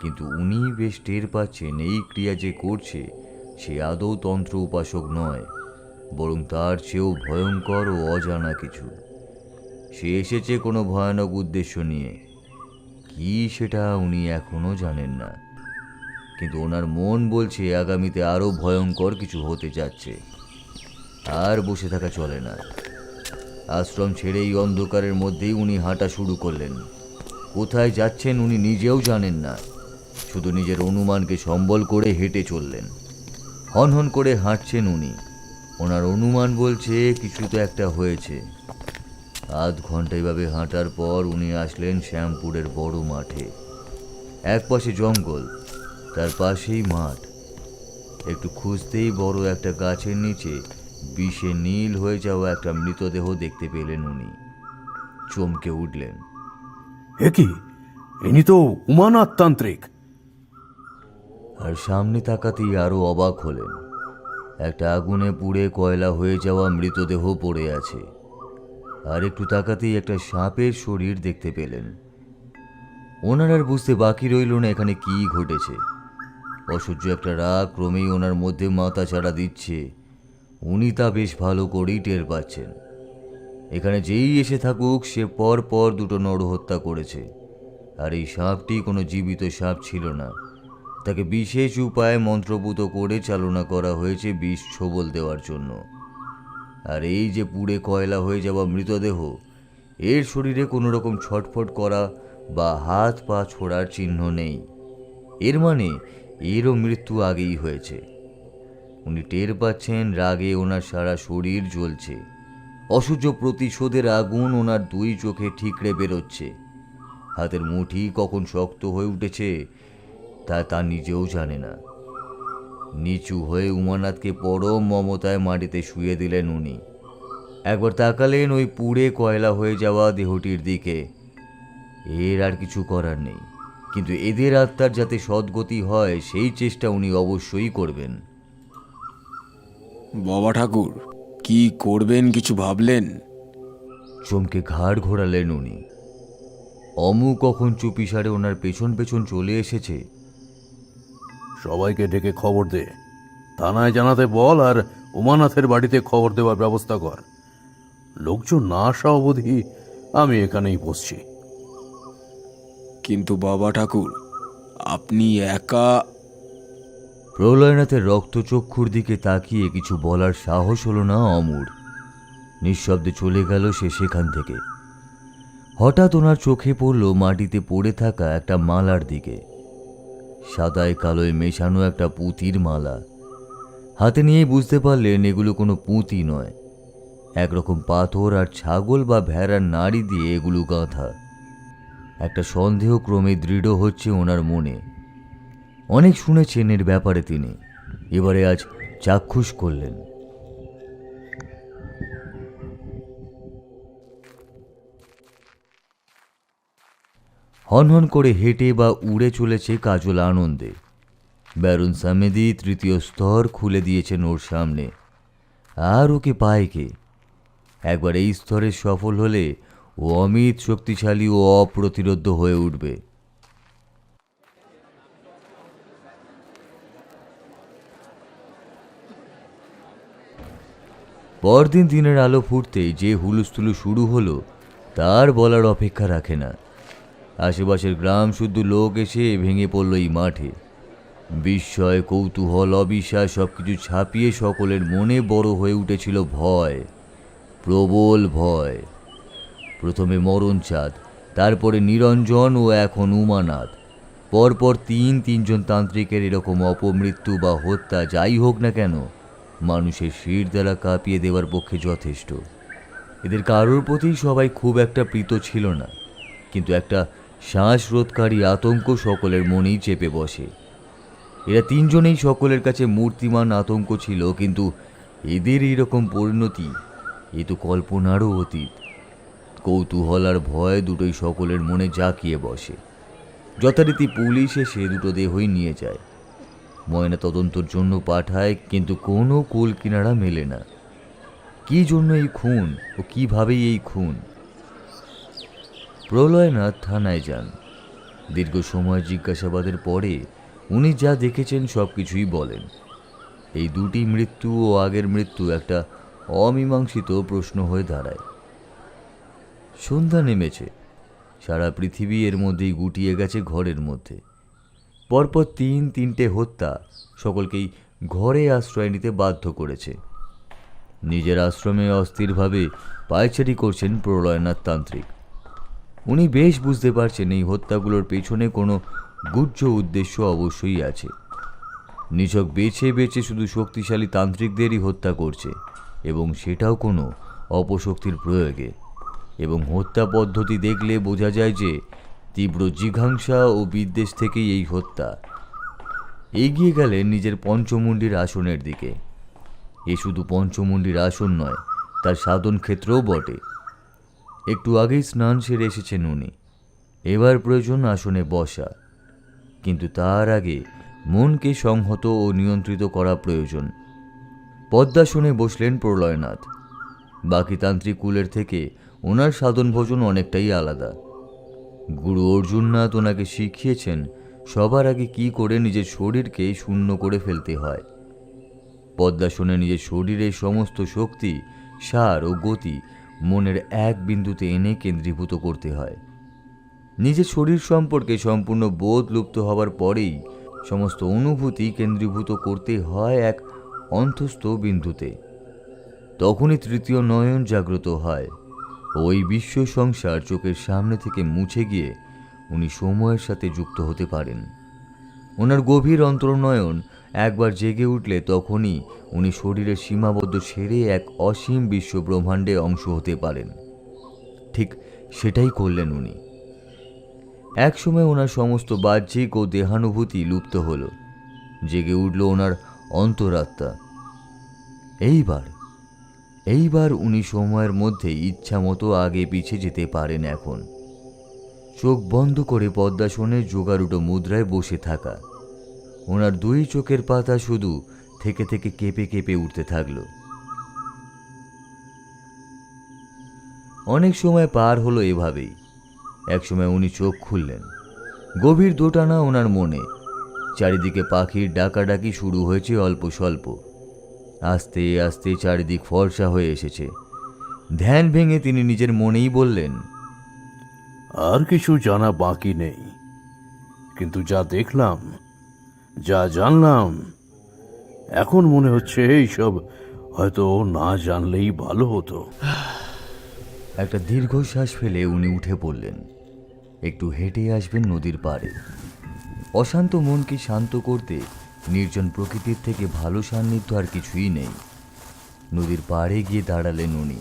কিন্তু উনি বেশ টের পাচ্ছেন এই ক্রিয়া যে করছে সে আদৌ তন্ত্র উপাসক নয়, বরং তার চেয়েও ভয়ঙ্কর ও অজানা কিছু। সে এসেছে কোনো ভয়ানক উদ্দেশ্য নিয়ে, কি সেটা উনি এখনো জানেন না, কিন্তু ওনার মন বলছে আগামীতে আরও ভয়ঙ্কর কিছু হতে যাচ্ছে। আর বসে থাকা চলে না। আশ্রম ছেড়ে এই অন্ধকারের মধ্যেই উনি হাঁটা শুরু করলেন। কোথায় যাচ্ছেন উনি নিজেও জানেন না, শুধু নিজের অনুমানকে সম্বল করে হেঁটে চললেন। হনহন করে হাঁটছেন উনি। ওনার অনুমান বলছে কিছু তো একটা হয়েছে। আধ ঘন্টা এভাবে হাঁটার পর উনি আসলেন শ্যামপুরের বড় মাঠে। এক পাশে জঙ্গল, তার পাশেই মাঠ। একটু খুঁজতেই বড় একটা গাছের নিচে বিষে নীল হয়ে যাওয়া একটা মৃতদেহ দেখতে পেলেন উনি। চমকে উঠলেন। এ কি, ইনি তো উমানাথ তান্ত্রিক। আর সামনে তাকাতেই আরো অবাক হলেন। একটা আগুনে পুড়ে কয়লা হয়ে যাওয়া মৃতদেহ পড়ে আছে, আর একটু তাকাতেই একটা সাপের শরীর দেখতে পেলেন। ওনার আর বুঝতে বাকি রইল না এখানে কি ঘটেছে। অসহ্য একটা রাগ ক্রমেই ওনার মধ্যে মাথা চাড়া দিচ্ছে। উনি তা বেশ ভালো করেই টের পাচ্ছেন। এখানে যেই এসে থাকুক সে পর পর দুটো নরহত্যা করেছে, আর এই সাপটি কোনো জীবিত সাপ ছিল না। তাকে বিশেষ উপায়ে মন্ত্রপুত করে চালনা করা হয়েছে বিষ ছোবল দেওয়ার জন্য। আর এই যে পুড়ে কয়লা হয়ে যাওয়া মৃতদেহ, এর শরীরে কোনো রকম ছটফট করা বা হাত পা ছোড়ার চিহ্ন নেই। এর মানে এরও মৃত্যু আগেই হয়েছে। উনি টের পাচ্ছেন রাগে ওনার সারা শরীর জ্বলছে। অসহ্য প্রতিশোধের আগুন ওনার দুই চোখে ঠিকরে বেরোচ্ছে। হাতের মুঠি কখন শক্ত হয়ে উঠেছে তা নিজেও জানে না। নিচু হয়ে উমানাথকে পরম মমতায় মাটিতে শুয়ে দিলেন উনি। একবার তাকালেন ওই পুড়ে কয়লা হয়ে যাওয়া দেহটির দিকে। এর আর কিছু করার নেই, কিন্তু এদের আত্মার যাতে সদ্গতি হয় সেই চেষ্টা উনি অবশ্যই করবেন। বাবা ঠাকুর, কি করবেন কিছু ভাবলেন? চমকে ঘাড় ঘোরালেন উনি। অমু কখন চুপিসারে ওনার পেছন পেছন চলে এসেছে। সবাইকে ডেকে খবর দে, থানায় জানাতে বল, আর উমানাথের বাড়িতে খবর দেওয়ার ব্যবস্থা কর। লোকজন না আসা অবধি আমি এখানেই বসছি। কিন্তু বাবা ঠাকুর, আপনি একা। প্রলয়নাথের রক্তচক্ষুর দিকে তাকিয়ে কিছু বলার সাহস হলো না অমুর। নিঃশব্দে চলে গেল সে সেখান থেকে। হঠাৎ ওনার চোখে পড়ল মাটিতে পড়ে থাকা একটা মালার দিকে। সাদায় কালোয় মেশানো একটা পুঁতির মালা। হাতে নিয়েই বুঝতে পারলেন এগুলো কোনো পুঁতি নয়, একরকম পাথর আর ছাগল বা ভেড়ার নাড়ি দিয়ে এগুলো গাঁথা। একটা সন্দেহ ক্রমে দৃঢ় হচ্ছে ওনার মনে। অনেক শুনেছেন এর ব্যাপারে তিনি, এবারে আজ চাক্ষুষ করলেন। হনহন করে হেঁটে বা উড়ে চলেছে কাজল আনন্দে। ব্যারন সামেদি তৃতীয় স্তর খুলে দিয়েছেন ওর সামনে, আর ওকে পায় কে? একবার এই স্তরে সফল হলে ও অমিত শক্তিশালী ও অপ্রতিরোধ্য হয়ে উঠবে। পরদিন দিনের আলো ফুটতেই যে হুলুস্থুলু শুরু হলো তার বলার অপেক্ষা রাখে না। আশেপাশের গ্রাম শুদ্ধ লোক এসে ভেঙে পড়ল এই মাঠে। বিস্ময়, কৌতূহল, অবিশ্বাস সবকিছু ছাপিয়ে সকলের মনে বড় হয়ে উঠেছিল ভয়, প্রবল ভয়। প্রথমে মরণচাঁদ, তারপরে নিরঞ্জন ও এখন উমানাথ। পরপর তিনজন তান্ত্রিকের এরকম অপমৃত্যু বা হত্যা যাই হোক না কেন, মানুষের শির দ্বারা কাঁপিয়ে দেওয়ার পক্ষে যথেষ্ট। এদের কারোর প্রতি সবাই খুব একটা প্রীত ছিল না, কিন্তু একটা শ্বাসরোধকারী আতঙ্ক সকলের মনেই চেপে বসে। এরা তিনজনেই সকলের কাছে মূর্তিমান আতঙ্ক ছিল, কিন্তু এদের এইরকম পরিণতি এ তো কল্পনারও অতীত। কৌতূহল আর ভয় দুটোই সকলের মনে জাঁকিয়ে বসে। যথারীতি পুলিশ এসে দুটো দেহই নিয়ে যায়, ময়না তদন্তর জন্য পাঠায়, কিন্তু কোনো কুল কিনারা মেলে না। কি জন্য এই খুন ও কিভাবেই এই খুন? প্রলয়নাথ থানায় যান। দীর্ঘ সময় জিজ্ঞাসাবাদের পরে উনি যা দেখেছেন সব কিছুই বলেন। এই দুটি মৃত্যু ও আগের মৃত্যু একটা অমীমাংসিত প্রশ্ন হয়ে দাঁড়ায়। সন্ধ্যা নেমেছে, সারা পৃথিবী এর মধ্যেই গুটিয়ে গেছে ঘরের মধ্যে। পরপর তিনটে হত্যা সকলকেই ঘরে আশ্রয় নিতে বাধ্য করেছে। নিজের আশ্রমে অস্থিরভাবে পায়চারি করছেন প্রলয়নাথ তান্ত্রিক। উনি বেশ বুঝতে পারছেন এই হত্যাগুলোর পেছনে কোনো গুহ্য উদ্দেশ্য অবশ্যই আছে। নিছক বেছে বেছে শুধু শক্তিশালী তান্ত্রিকদেরই হত্যা করছে, এবং সেটাও কোনো অপশক্তির প্রয়োগে। এবং হত্যা পদ্ধতি দেখলে বোঝা যায় যে তীব্র জিঘাংসা ও বিদ্বেষ থেকেই এই হত্যা। এগিয়ে গেলেন নিজের পঞ্চমুণ্ডির আসনের দিকে। এ শুধু পঞ্চমুণ্ডির আসন নয়, তার সাধন ক্ষেত্রও বটে। একটু আগেই স্নান সেরে এসেছেন উনি, এবার প্রয়োজন আসনে বসা। কিন্তু তার আগে মনকে সংহত ও নিয়ন্ত্রিত করা প্রয়োজন। পদ্মাসনে বসলেন প্রলয়নাথ। বাকি তান্ত্রিক কুলের থেকে ওনার সাধন ভোজন অনেকটাই আলাদা। গুরু অর্জুননাথ ওনাকে শিখিয়েছেন সবার আগে কি করে নিজের শরীরকে শূন্য করে ফেলতে হয়। পদ্মাসনে নিজের শরীরের সমস্ত শক্তি, সার ও গতি মনের এক বিন্দুতে এনে কেন্দ্রীভূত করতে হয়। নিজের শরীর সম্পর্কে সম্পূর্ণ বোধ লুপ্ত হওয়ার পরেই সমস্ত অনুভূতি কেন্দ্রীভূত করতে হয় এক অন্তস্থ বিন্দুতে। তখনই তৃতীয় নয়ন জাগ্রত হয়। ওই বিশ্ব সংসার চোখের সামনে থেকে মুছে গিয়ে উনি সময়ের সাথে যুক্ত হতে পারেন। ওনার গভীর অন্তর্নয়ন একবার জেগে উঠলে তখনই উনি শরীরের সীমাবদ্ধ ছেড়ে এক অসীম বিশ্ব ব্রহ্মাণ্ডে অংশ হতে পারেন। ঠিক সেটাই করলেন উনি। একসময় ওনার সমস্ত বাহ্যিক ও দেহানুভূতি লুপ্ত হলো, জেগে উঠল ওনার অন্তরাত্মা। এইবার উনি সময়ের মধ্যে ইচ্ছা মতো আগে পিছে যেতে পারেন। এখন চোখ বন্ধ করে পদ্মাসনের যোগারূঢ় মুদ্রায় বসে থাকা, ওনার দুই চোখের পাতা শুধু থেকে থেকে কেঁপে কেঁপে উঠতে থাকলো। অনেক সময় পার হলো এভাবেই। একসময় উনি চোখ খুললেন। গভীর দোটানা ওনার মনে। চারিদিকে পাখির ডাকাডাকি শুরু হয়েছে অল্প স্বল্প। আস্তে আস্তে চারিদিক ফর্সা হয়ে এসেছে। ধ্যান ভেঙে তিনি নিজের মনেই বললেন, আর কিছু জানা বাকি নেই, কিন্তু যা দেখলাম, যা জানলাম, এখন মনে হচ্ছে এইসব হয়তো না জানলেই ভালো হতো। একটা দীর্ঘশ্বাস ফেলে উনি উঠে পড়লেন। একটু হেঁটে আসবেন নদীর পাড়ে। অশান্ত মনকে শান্ত করতে নির্জন প্রকৃতির থেকে ভালো সান্নিধ্য আর কিছুই নেই। নদীর পাড়ে গিয়ে দাঁড়ালেন উনি।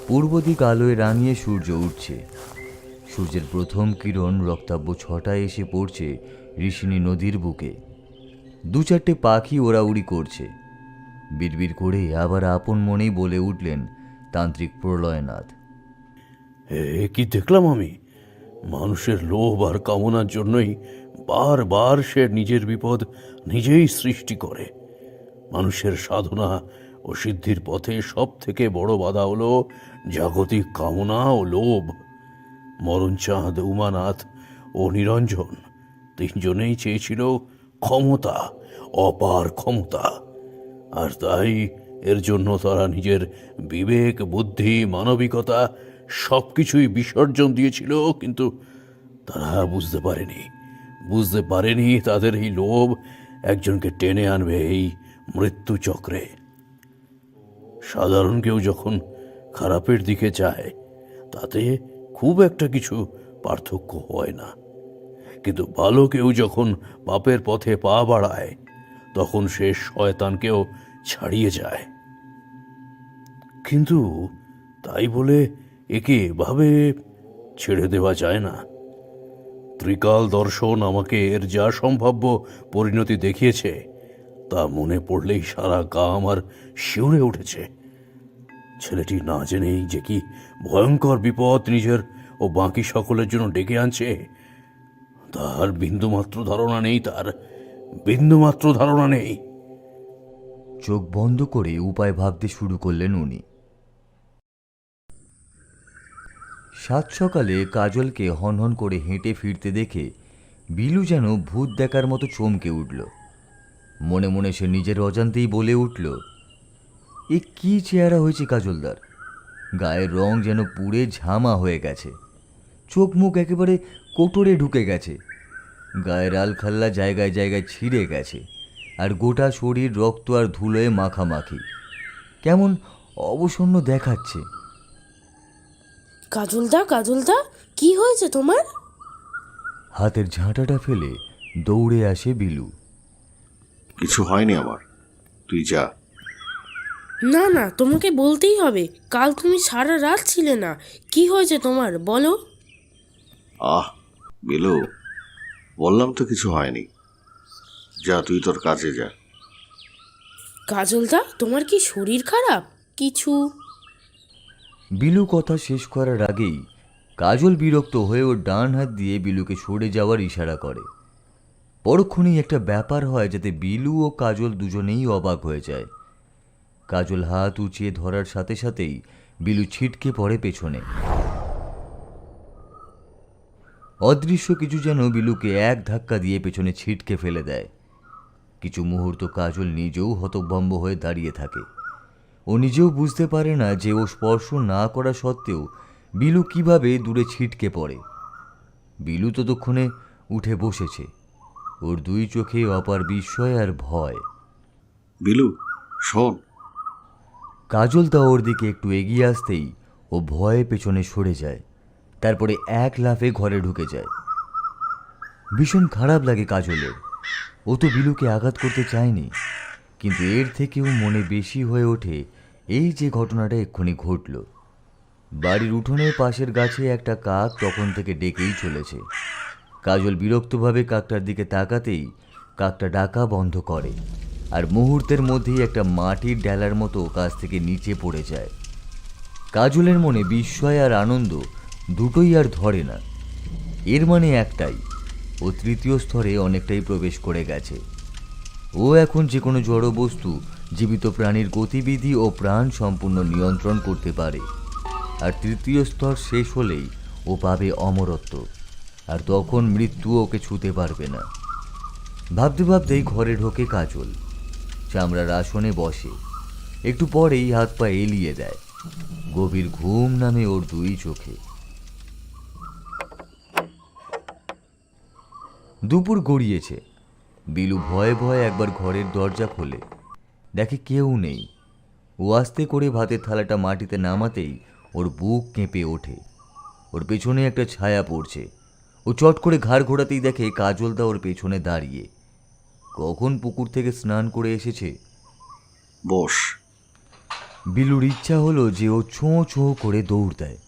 পূর্ব দিক আলোয় রাঙিয়ে সূর্য উঠছে। সূর্যের প্রথম কিরণ রক্তাব্য ছটায় এসে পড়ছে ঋষিণী নদীর বুকে। দু চারটে পাখি ওড়াউড়ি করছে। বিড়বিড় করে আবার আপন মনেই বলে উঠলেন তান্ত্রিক প্রলয়নাথ, এ কি দেখলাম আমি? মানুষের লোভ আর কামনার জন্যই বারবার সে নিজের বিপদ নিজেই সৃষ্টি করে। মানুষের সাধনা ও সিদ্ধির পথে সব থেকে বড় বাধা হলো জাগতিক কামনা ও লোভ। মরণচাঁদ, উমানাথ ও নিরঞ্জন তিনজনেই চেয়েছিল ক্ষমতা, অপার ক্ষমতা। আর তাই এর জন্য তারা নিজের বিবেক, বুদ্ধি, মানবিকতা সবকিছুই বিসর্জন দিয়েছিল। কিন্তু তারা বুঝতে পারেনি তাদের এই লোভ একজনকে টেনে আনবে এই মৃত্যু চক্রে। সাধারণ কেউ যখন খারাপের দিকে যায় তাতে খুব একটা কিছু পার্থক্য হয় না, কিন্তু ভালো কেউ যখন পাপের পথে পা বাড়ায় তখন সে শয়তানকেও ছাড়িয়ে যায়। কিন্তু তাই বলে একে এভাবে ছেড়ে দেওয়া যায় না। ত্রিকাল দর্শন আমাকে এর যা সম্ভাব্য পরিণতি দেখিয়েছে তা মনে পড়লেই সারা গা আমার শিউরে উঠেছে। ছেলেটি না জেনেই যে কি ভয়ঙ্কর বিপদ নিজের ও বাকি সকলের জন্য ডেকে আনছে তার বিন্দুমাত্র ধারণা নেই। চোখ বন্ধ করে উপায় ভাবতে শুরু করলেন উনি। সাত সকালে কাজলকে হনহন করে হেঁটে ফিরতে দেখে বিলু যেন ভূত দেখার মতো চমকে উঠল। মনে মনে সে নিজের অজান্তেই বলে উঠল, এ কি চেহারা হয়েছে কাজলদার! গায়ের রং যেন পুড়ে ঝামা হয়ে গেছে। চোখ মুখ একেবারে কোটরে ঢুকে গেছে। গায়ের আলখাল্লা জায়গায় জায়গায় ছিঁড়ে গেছে। আর গোটা শরীর রক্ত আর ধুলোয় মাখামাখি। কেমন অবসন্ন দেখাচ্ছে। কাজলদা, কি হয়েছে তোমার? হাতের ঝাঁটাটা ফেলে দৌড়ে আসে বিলু। কিছু হয়নি আমার, তুই যা। না, তোমাকে বলতেই হবে। কাল তুমি সারা রাত ছিলে না। কি হয়েছে তোমার, বলো। বিলু, বললাম তো কিছু হয়নি। যা, তুই তোর কাজে যা। কাজলদা, তোমার কি শরীর খারাপ? কিছু? বিলু কথা শেষ করার আগেই কাজল বিরক্ত হয়ে ওর ডান হাত দিয়ে বিলুকে সরে যাওয়ার ইশারা করে। পরক্ষণেই একটা ব্যাপার হয় যাতে বিলু ও কাজল দুজনেই অবাক হয়ে যায়। কাজল হাত উঁচিয়ে ধরার সাথে সাথেই বিলু ছিটকে পড়ে পেছনে। অদৃশ্য কিছু যেন বিলুকে এক ধাক্কা দিয়ে পেছনে ছিটকে ফেলে দেয়। কিছু মুহূর্ত কাজল নিজেও হতভম্ব হয়ে দাঁড়িয়ে থাকে। ও নিজেও বুঝতে পারে না যে ও স্পর্শ না করা সত্ত্বেও বিলু কিভাবে দূরে ছিটকে পড়ে। বিলু ততক্ষণে উঠে বসেছে। ওর দুই চোখে অপার বিস্ময় আর ভয়। বিলু, শোন। কাজল তা ওর দিকে একটু এগিয়ে আসতেই ও ভয়ে পেছনে সরে যায়, তারপরে এক লাফে ঘরে ঢুকে যায়। ভীষণ খারাপ লাগে কাজলের। ও তো বিলুকে আঘাত করতে চায়নি, কিন্তু এর থেকেও মনে বেশি হয়ে ওঠে এই যে ঘটনাটা এক্ষুনি ঘটল। বাড়ির উঠোনের পাশের গাছে একটা কাক তখন থেকে ডেকেই চলেছে। কাজল বিরক্তভাবে কাকটার দিকে তাকাতেই কাকটা ডাকা বন্ধ করে, আর মুহূর্তের মধ্যেই একটা মাটির ডেলার মতো গাছ থেকে নিচে পড়ে যায়। কাজলের মনে বিস্ময় আর আনন্দ দুটোই আর ধরে না। এর মানে একটাই, ও তৃতীয় স্তরে অনেকটাই প্রবেশ করে গেছে। ও এখন যে কোনো জড় বস্তু, জীবিত প্রাণীর গতিবিধি ও প্রাণ সম্পূর্ণ নিয়ন্ত্রণ করতে পারে। আর তৃতীয় স্তর শেষ হলেই ও পাবে অমরত্ব, আর তখন মৃত্যু ওকে ছুঁতে পারবে না। ভাবতে ভাবতেই ঘরে ঢোকে কাজল। চামড়ার আসনে বসে, একটু পরেই হাত পা এলিয়ে দেয়। গভীর ঘুম নামে ওর দুই চোখে। দুপুর গড়িয়েছে। বিলু ভয়ে ভয়ে একবার ঘরের দরজা খোলে, দেখে কেউ নেই। ও আস্তে করে ভাতের থালাটা মাটিতে নামাতেই ওর বুক কেঁপে ওঠে। ওর পেছনে একটা ছায়া পড়ছে। ও চট করে ঘাড় ঘোরাতেই দেখে কাজলদা ওর পেছনে দাঁড়িয়ে। কখন পুকুর থেকে স্নান করে এসেছে। বস। বিলুর ইচ্ছা হলো যে ও ছোঁ ছোঁ করে দৌড় দেয়,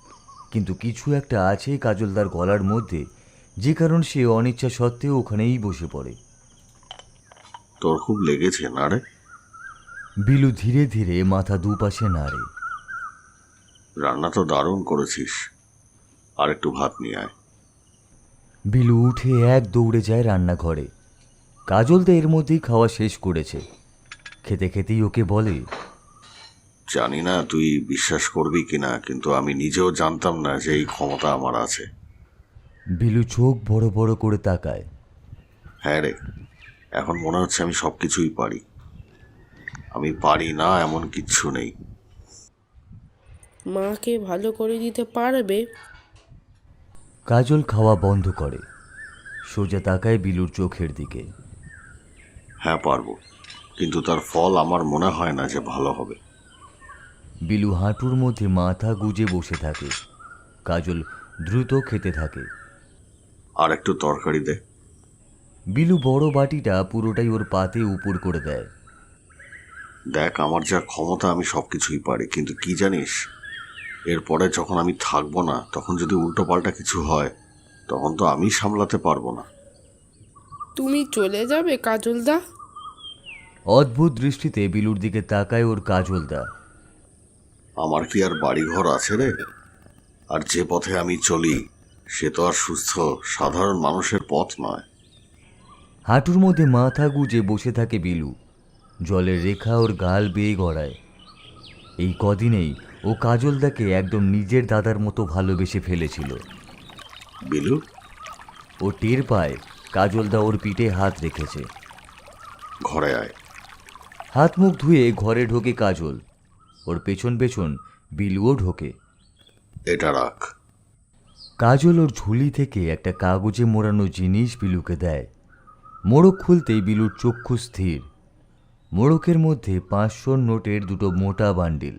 কিন্তু কিছু একটা আছে কাজলদার গলার মধ্যে, যে কারণ সে অনিচ্ছা সত্ত্বেও ওখানেই বসে পড়ে। তোর খুব লেগেছে না রে? বিলু ধীরে ধীরে মাথা দুপাশে নাড়ে। রান্না তো দারুণ করেছিস, আর একটু ভাত নিয়ে আয়। বিলু উঠে এক দৌড়ে যায় রান্নাঘরে। কাজল তো এর মধ্যেই খাওয়া শেষ করেছে। খেতে খেতেই ওকে বলে, জানি না তুই বিশ্বাস করবি কিনা, কিন্তু আমি নিজেও জানতাম না যে এই ক্ষমতা আমার আছে। বিলু চোখ বড় বড় করে তাকায়। হ্যাঁ রে, এখন মনে হচ্ছে আমি সব কিছুই পারি। আমি পারি না এমন কিচ্ছু নেই। মাকে ভালো করে দিতে পারবে? কাজল খাওয়া বন্ধ করে, সোজা তাকায় বিলুর চোখের দিকে। হ্যাঁ পারবো, কিন্তু তার ফল আমার মনে হয় না যে ভালো হবে। বিলু হাঁটুর মধ্যে মাথা গুজে বসে থাকে। কাজল দ্রুত খেতে থাকে। আর একটু তরকারি দে। বিলু বড় বাটিটা পুরোটাই ওর পাতে উপর করে দেয়। দেখ, আমার যা ক্ষমতা আমি সব কিছুই পারি, কিন্তু কি জানিস, এরপরে যখন আমি থাকবো না, তখন যদি উল্টো পাল্টা কিছু হয়, তখন তো আমি সামলাতে পারবো না। তুমি চলে যাবে কাজলদা? অদ্ভুত দৃষ্টিতে বিলুর দিকে তাকায় ওর কাজলদা। আমার কি আর বাড়িঘর আছে রে? আর যে পথে আমি চলি সে তো আর সুস্থ সাধারণ মানুষের পথ নয়। হাঁটুর মধ্যে মাথা গুজে বসে থাকে বিলু। জলের রেখা ওর গাল বেয়ে গড়ায়। এই কদিনেই ও কাজলদাকে একদম নিজের দাদার মতো ভালোবেসে ফেলেছিল। বিলু, ও টের পায় কাজলদা ওর পিঠে হাত রেখেছে। ঘরে আয়। হাত মুখ ধুয়ে ঘরে ঢোকে কাজল। ওর পেছন পেছন বিলুও ঢোকে। এটা রাখ। কাজল ওর ঝুলি থেকে একটা কাগজে মোড়ানো জিনিস বিলুকে দেয়। মোড়ক খুলতেই বিলুর চক্ষু স্থির। মোড়কের মধ্যে 500 নোটের দুটো মোটা বান্ডিল।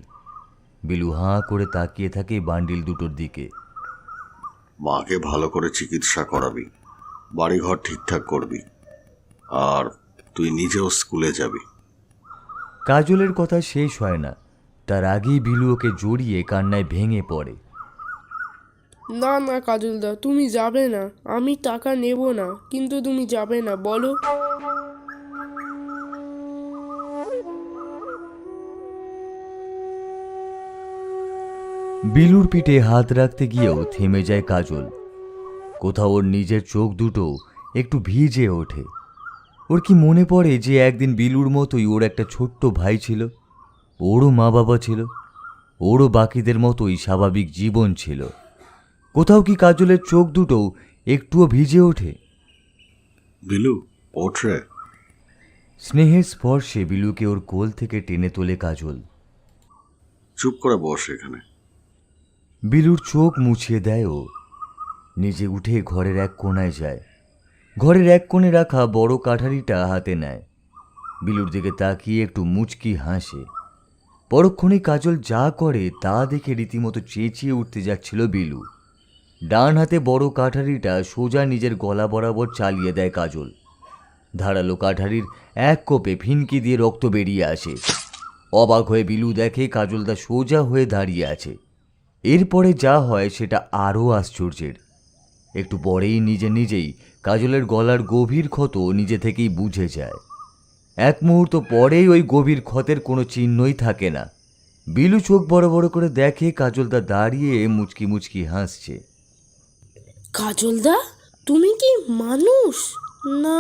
বিলু হাঁ করে তাকিয়ে থাকে বান্ডিল দুটোর দিকে। মাকে ভালো করে চিকিৎসা করাবি, বাড়িঘর ঠিকঠাক করবি, আর তুই নিজেও স্কুলে যাবি। কাজলের কথা শেষ হয় না, তার আগেই বিলু ওকে জড়িয়ে কান্নায় ভেঙে পড়ে। না না কাজলদা, তুমি যাবে না। আমি টাকা নেব না, কিন্তু তুমি যাবে না, বলো। বিলুর পিঠে হাত রাখতে গিয়েও থেমে যায় কাজল। কোথাও ওর নিজের চোখ দুটো একটু ভিজে ওঠে। ওর কি মনে পড়ে যে একদিন বিলুর মতোই ওর একটা ছোট্ট ভাই ছিল, ওরও মা বাবা ছিল, ওরও বাকিদের মতোই স্বাভাবিক জীবন ছিল। কোথাও কি কাজলের চোখ দুটো একটুও ভিজে ওঠে? বিলু, ওঠ রে। স্নেহের স্পর্শে বিলুকে ওর কোল থেকে টেনে তোলে কাজল। চুপ করে বস এখানে। বিলুর চোখ মুছিয়ে দেয় ও। নিজে উঠে ঘরের এক কোণায় যায়। ঘরের এক কোণে রাখা বড় কাঠারিটা হাতে নেয়। বিলুর দিকে তাকিয়ে একটু মুচকি হাসে। পরক্ষণে কাজল যা করে তা দেখে রীতিমতো চেঁচিয়ে উঠতে যাচ্ছিল বিলু। ডান হাতে বড় কাঠারিটা সোজা নিজের গলা বরাবর চালিয়ে দেয় কাজল। ধারালো কাঠারির এক কোপে ফিনকি দিয়ে রক্ত বেরিয়ে আসে। অবাক হয়ে বিলু দেখে কাজলদা সোজা হয়ে দাঁড়িয়ে আছে। এরপরে যা হয় সেটা আরও আশ্চর্যের। একটু পরেই নিজেই কাজলের গলার গভীর ক্ষত নিজে থেকেই বুঝে যায়। এক মুহূর্ত পরেই ওই গভীর ক্ষতের কোনো চিহ্নই থাকে না। বিলু চোখ বড় বড় করে দেখে কাজলদা দাঁড়িয়ে মুচকি মুচকি হাসছে। কাজলদা, তুমি কি মানুষ না?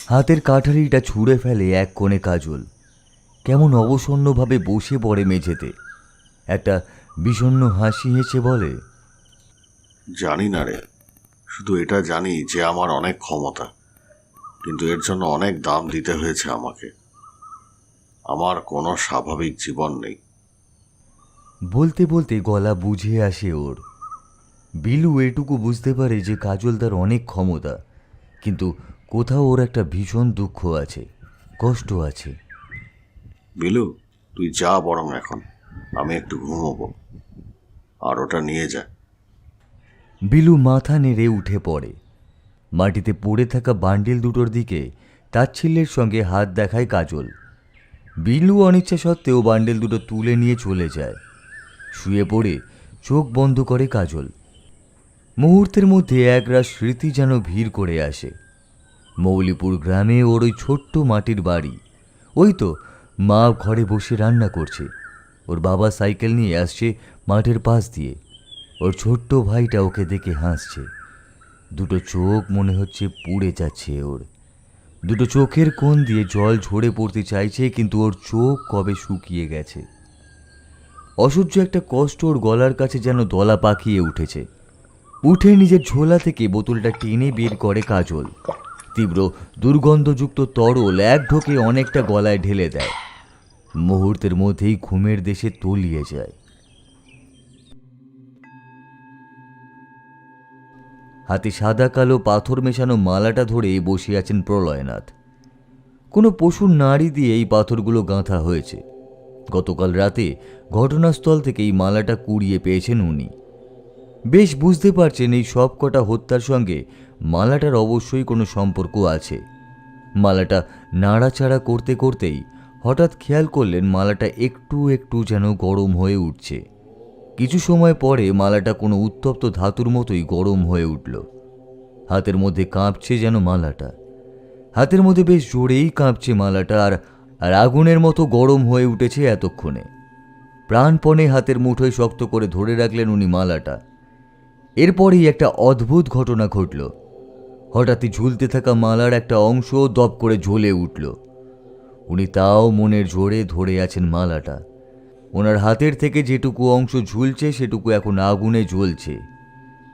হাতের কাঠারিটা ছুঁড়ে ফেলে এক কোণে কাজল। কেমন অবসন্নভাবে বসে পড়ে মেঝেতে। একটা বিষণ্ণ হাসি হেসে বলে, জানি না রে, শুধু এটা জানি যে আমার অনেক ক্ষমতা, কিন্তু এর জন্য অনেক দাম দিতে হয়েছে আমাকে। আমার কোনো স্বাভাবিক জীবন নেই। বলতে বলতে গলা বুঝে আসে ওর। বিলু এটুকু বুঝতে পারে যে কাজলদার অনেক ক্ষমতা, কিন্তু কোথাও ওর একটা ভীষণ দুঃখ আছে, কষ্ট আছে। বিলু, তুই যা বরং এখন, আমি একটু ঘুমোবো, আর ওটা নিয়ে যা। বিলু মাথা নেড়ে উঠে পড়ে। মাটিতে পড়ে থাকা বান্ডিল দুটোর দিকে তাচ্ছিল্যের সঙ্গে হাত দেখায় কাজল। বিলু অনিচ্ছা সত্ত্বেও বান্ডেল দুটো তুলে নিয়ে চলে যায়। শুয়ে পড়ে চোখ বন্ধ করে কাজল। মুহূর্তের মধ্যে একরাশ স্মৃতি যেন ভিড় করে আসে। মৌলিপুর গ্রামে ওর ওই ছোট্ট মাটির বাড়ি। ওই তো মা ঘরে বসে রান্না করছে, ওর বাবা সাইকেল নিয়ে আসছে মাঠের পাশ দিয়ে, ওর ছোট্ট ভাইটা ওকে দেখে হাসছে। দুটো চোখ মনে হচ্ছে পুড়ে যাচ্ছে ওর। দুটো চোখের কোণ দিয়ে জল ঝরে পড়তে চাইছে, কিন্তু ওর চোখ কবে শুকিয়ে গেছে। অসহ্য একটা কষ্ট ওর গলার কাছে যেন দলা পাকিয়ে উঠেছে। উঠে নিজের ঝোলা থেকে বোতলটা টেনে বের করে কাজল। তীব্র দুর্গন্ধযুক্ত তরল এক ঢোকে অনেকটা গলায় ঢেলে দেয়। মুহূর্তের মধ্যেই ঘুমের দেশে তলিয়ে যায়। হাতে সাদা কালো পাথর মেশানো মালাটা ধরে বসে আছেন প্রলয়নাথ। কোনো পশুর নাড়ি দিয়ে এই পাথরগুলো গাঁথা হয়েছে। গতকাল রাতে ঘটনাস্থল থেকে এই মালাটা কুড়িয়ে পেয়েছেন উনি। বেশ বুঝতে পারছেন এই সব কটা হত্যার সঙ্গে মালাটার অবশ্যই কোনো সম্পর্ক আছে। মালাটা নাড়াচাড়া করতে করতেই হঠাৎ খেয়াল করলেন মালাটা একটু একটু যেন গরম হয়ে উঠছে। কিছু সময় পরে মালাটা কোনো উত্তপ্ত ধাতুর মতোই গরম হয়ে উঠল। হাতের মধ্যে কাঁপছে যেন মালাটা। হাতের মধ্যে বেশ জোরেই কাঁপছে মালাটা, আর আগুনের মতো গরম হয়ে উঠেছে এতক্ষণে। প্রাণপণে হাতের মুঠোয় শক্ত করে ধরে রাখলেন উনি মালাটা। এরপরেই একটা অদ্ভুত ঘটনা ঘটল। হঠাৎই ঝুলতে থাকা মালার একটা অংশ দপ করে জ্বলে উঠল। উনি তাও মনের জোরে ধরে আছেন মালাটা। ওনার হাতের থেকে যেটুকু অংশ ঝুলছে সেটুকু এখন আগুনে জ্বলছে।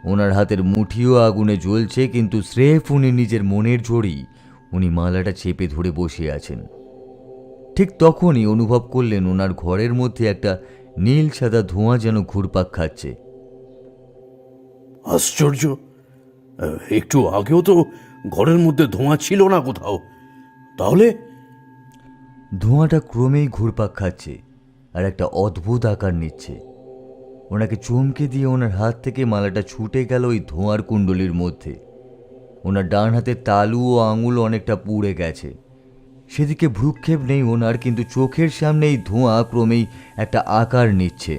ওনার হাতের মুঠিও আগুনে জ্বলছে, কিন্তু স্রেফ উনি নিজের মনের জোরেই উনি মালাটা চেপে ধরে বসে আছেন। ঠিক তখনই অনুভব করলেন ওনার ঘরের মধ্যে একটা নীল সাদা ধোঁয়া যেন ঘুরপাক খাচ্ছে। আশ্চর্য, একটু আগেও তো ঘরের মধ্যে ধোঁয়া ছিল না কোথাও। তাহলে ধোঁয়াটা ক্রমেই ঘুরপাক খাচ্ছে আর একটা অদ্ভুত আকার নিচ্ছে। ওনাকে চমকে দিয়ে ওনার হাত থেকে মালাটা ছুটে গেল ওই ধোঁয়ার কুণ্ডলীর মধ্যে। ওনার ডান হাতের তালু ও আঙুল অনেকটা পুড়ে গেছে। সেদিকে ভ্রুক্ষেপ নেই ওনার, কিন্তু চোখের সামনে এই ধোঁয়া ক্রমেই একটা আকার নিচ্ছে।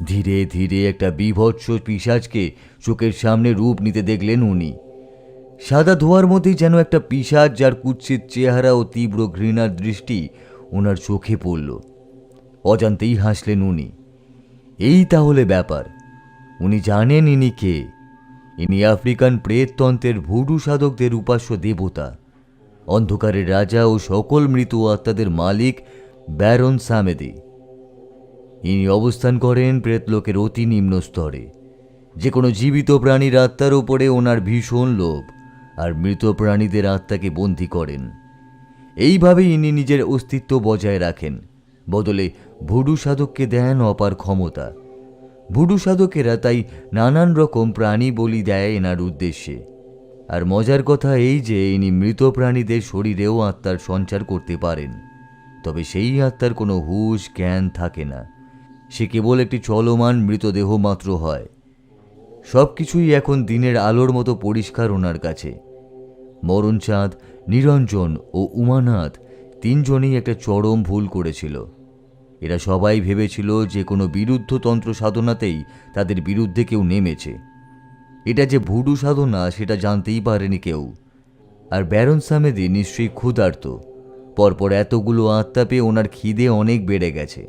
ধীরে ধীরে একটা বীভৎস পিশাচকে চোখের সামনে রূপ নিতে দেখলেন উনি। সাদা ধোঁয়ার মধ্যেই যেন একটা পিশাচ, যার কুৎসিত চেহারা ও তীব্র ঘৃণার দৃষ্টি ওনার চোখে পড়ল। অজান্তেই হাসলেন উনি। এই তাহলে ব্যাপার। উনি জানেন ইনি কে। ইনি আফ্রিকান প্রেততন্ত্রের ভুডু সাধকদের উপাস্য দেবতা, অন্ধকারের রাজা ও সকল মৃত আত্মাদের মালিক ব্যারন সামেদি। ইনি অবস্থান করেন প্রেতলোকের অতি নিম্ন স্তরে। যে কোনো জীবিত প্রাণীর আত্মার ওপরে ওনার ভীষণ লোভ, আর মৃত প্রাণীদের আত্মাকে বন্দী করেন। এইভাবেই ইনি নিজের অস্তিত্ব বজায় রাখেন, বদলে ভুডু সাধককে দেন অপার ক্ষমতা। ভুডু সাধকেরা তাই নানান রকম প্রাণী বলি দেয় এনার উদ্দেশ্যে। আর মজার কথা এই যে ইনি মৃত প্রাণীদের শরীরেও আত্মার সঞ্চার করতে পারেন। তবে সেই আত্মার কোনো হুঁশ জ্ঞান থাকে না, সে কেবল একটি চলমান মৃতদেহ মাত্র হয়। সব কিছুই এখন দিনের আলোর মতো পরিষ্কার ওনার কাছে। মরণচাঁদ, নিরঞ্জন ও উমানাথ তিনজনেই একটা চরম ভুল করেছিল। এরা সবাই ভেবেছিল যে কোনো বিরুদ্ধ তন্ত্র সাধনাতেই তাদের বিরুদ্ধে কেউ নেমেছে। এটা যে ভুডু সাধনা সেটা জানতেই পারেনি কেউ। আর ব্যারন সামেদি নিশ্চয়ই ক্ষুধার্ত। পরপর এতগুলো আত্মা পেয়ে ওনার খিদে অনেক বেড়ে গেছে।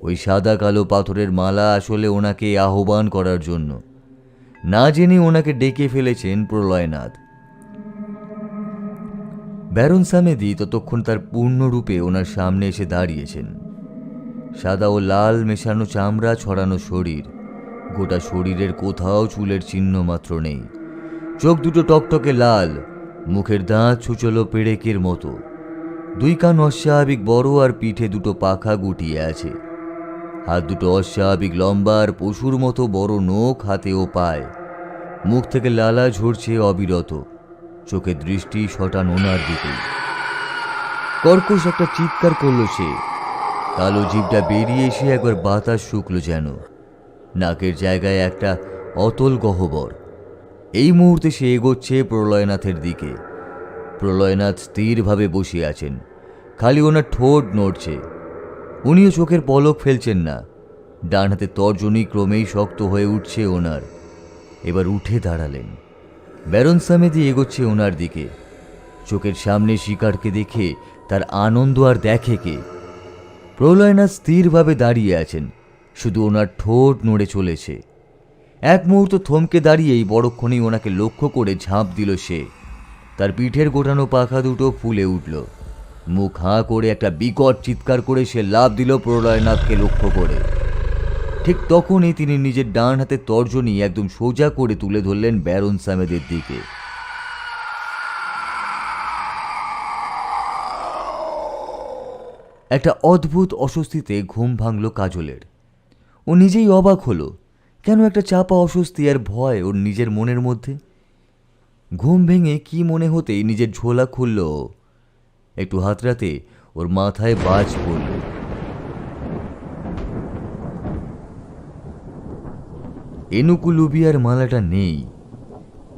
ওই সাদা কালো পাথরের মালা আসলে ওনাকে আহ্বান করার জন্য। না জেনে ওনাকে ডেকে ফেলেছেন প্রলয়নাথ। ব্যারন সামেদি ততক্ষণ তার পূর্ণরূপে ওনার সামনে এসে দাঁড়িয়েছেন। সাদা ও লাল মেশানো চামড়া ছড়ানো শরীর, গোটা শরীরের কোথাও চুলের চিহ্ন মাত্র নেই। চোখ দুটো টকটকে লাল, মুখের দাঁত ছুচলো পেরেকের মতো। দুই কান অস্বাভাবিক বড় আর পিঠে দুটো পাখা গুটিয়ে আছে। হাত দুটো অস্বাভাবিক লম্বা আর পশুর মতো বড় নখ হাতে ও পায়। মুখ থেকে লালা ঝরছে অবিরত, চোখের দৃষ্টি শটান ওনার দিকে। কর্কশ একটা চিৎকার করল সে। কালো জিভটা বেরিয়ে এসে একবার বাতাস শুকলো যেন। নাকের জায়গায় একটা অতল গহ্বর। এই মুহূর্তে সে এগোচ্ছে প্রলয়নাথের দিকে। প্রলয়নাথ স্থিরভাবে বসে আছেন, খালি ওনার ঠোঁট নড়ছে। উনিও চোখের পলক ফেলছেন না। ডান হাতে তর্জনী ক্রমেই শক্ত হয়ে উঠছে ওনার। এবার উঠে দাঁড়ালেন। ব্যারন সামেদি এগোচ্ছে ওনার দিকে। চোখের সামনে শিকারকে দেখে তার আনন্দ আর দেখে কে? প্রলয়নাথ স্থিরভাবে দাঁড়িয়ে আছেন, শুধু ওনার ঠোঁট নড়ে চলেছে। এক মুহূর্ত থমকে দাঁড়িয়েই বড়ক্ষণেই ওনাকে লক্ষ্য করে ঝাঁপ দিল সে। তার পিঠের গোটানো পাখা দুটো ফুলে উঠল। মুখ হাঁ করে একটা বিকট চিৎকার করে সে লাফ দিল প্রলয়নাথকে লক্ষ্য করে। ঠিক তখনই তিনি নিজের ডান হাতে তর্জনী একদম সোজা করে তুলে ধরলেন ব্যারন সামেদের দিকে। একটা অদ্ভুত অস্বস্তিতে ঘুম ভাঙল কাজলের। ও নিজেই অবাক হলো, কেন একটা চাপা অস্বস্তি আর ভয় ওর নিজের মনের মধ্যে। ঘুম ভেঙে কি মনে হতেই নিজের ঝোলা খুলল। একটু হাতড়াতে ওর মাথায় বাজ পড়ল। এনুকুলুবিয়ার মালাটা নেই।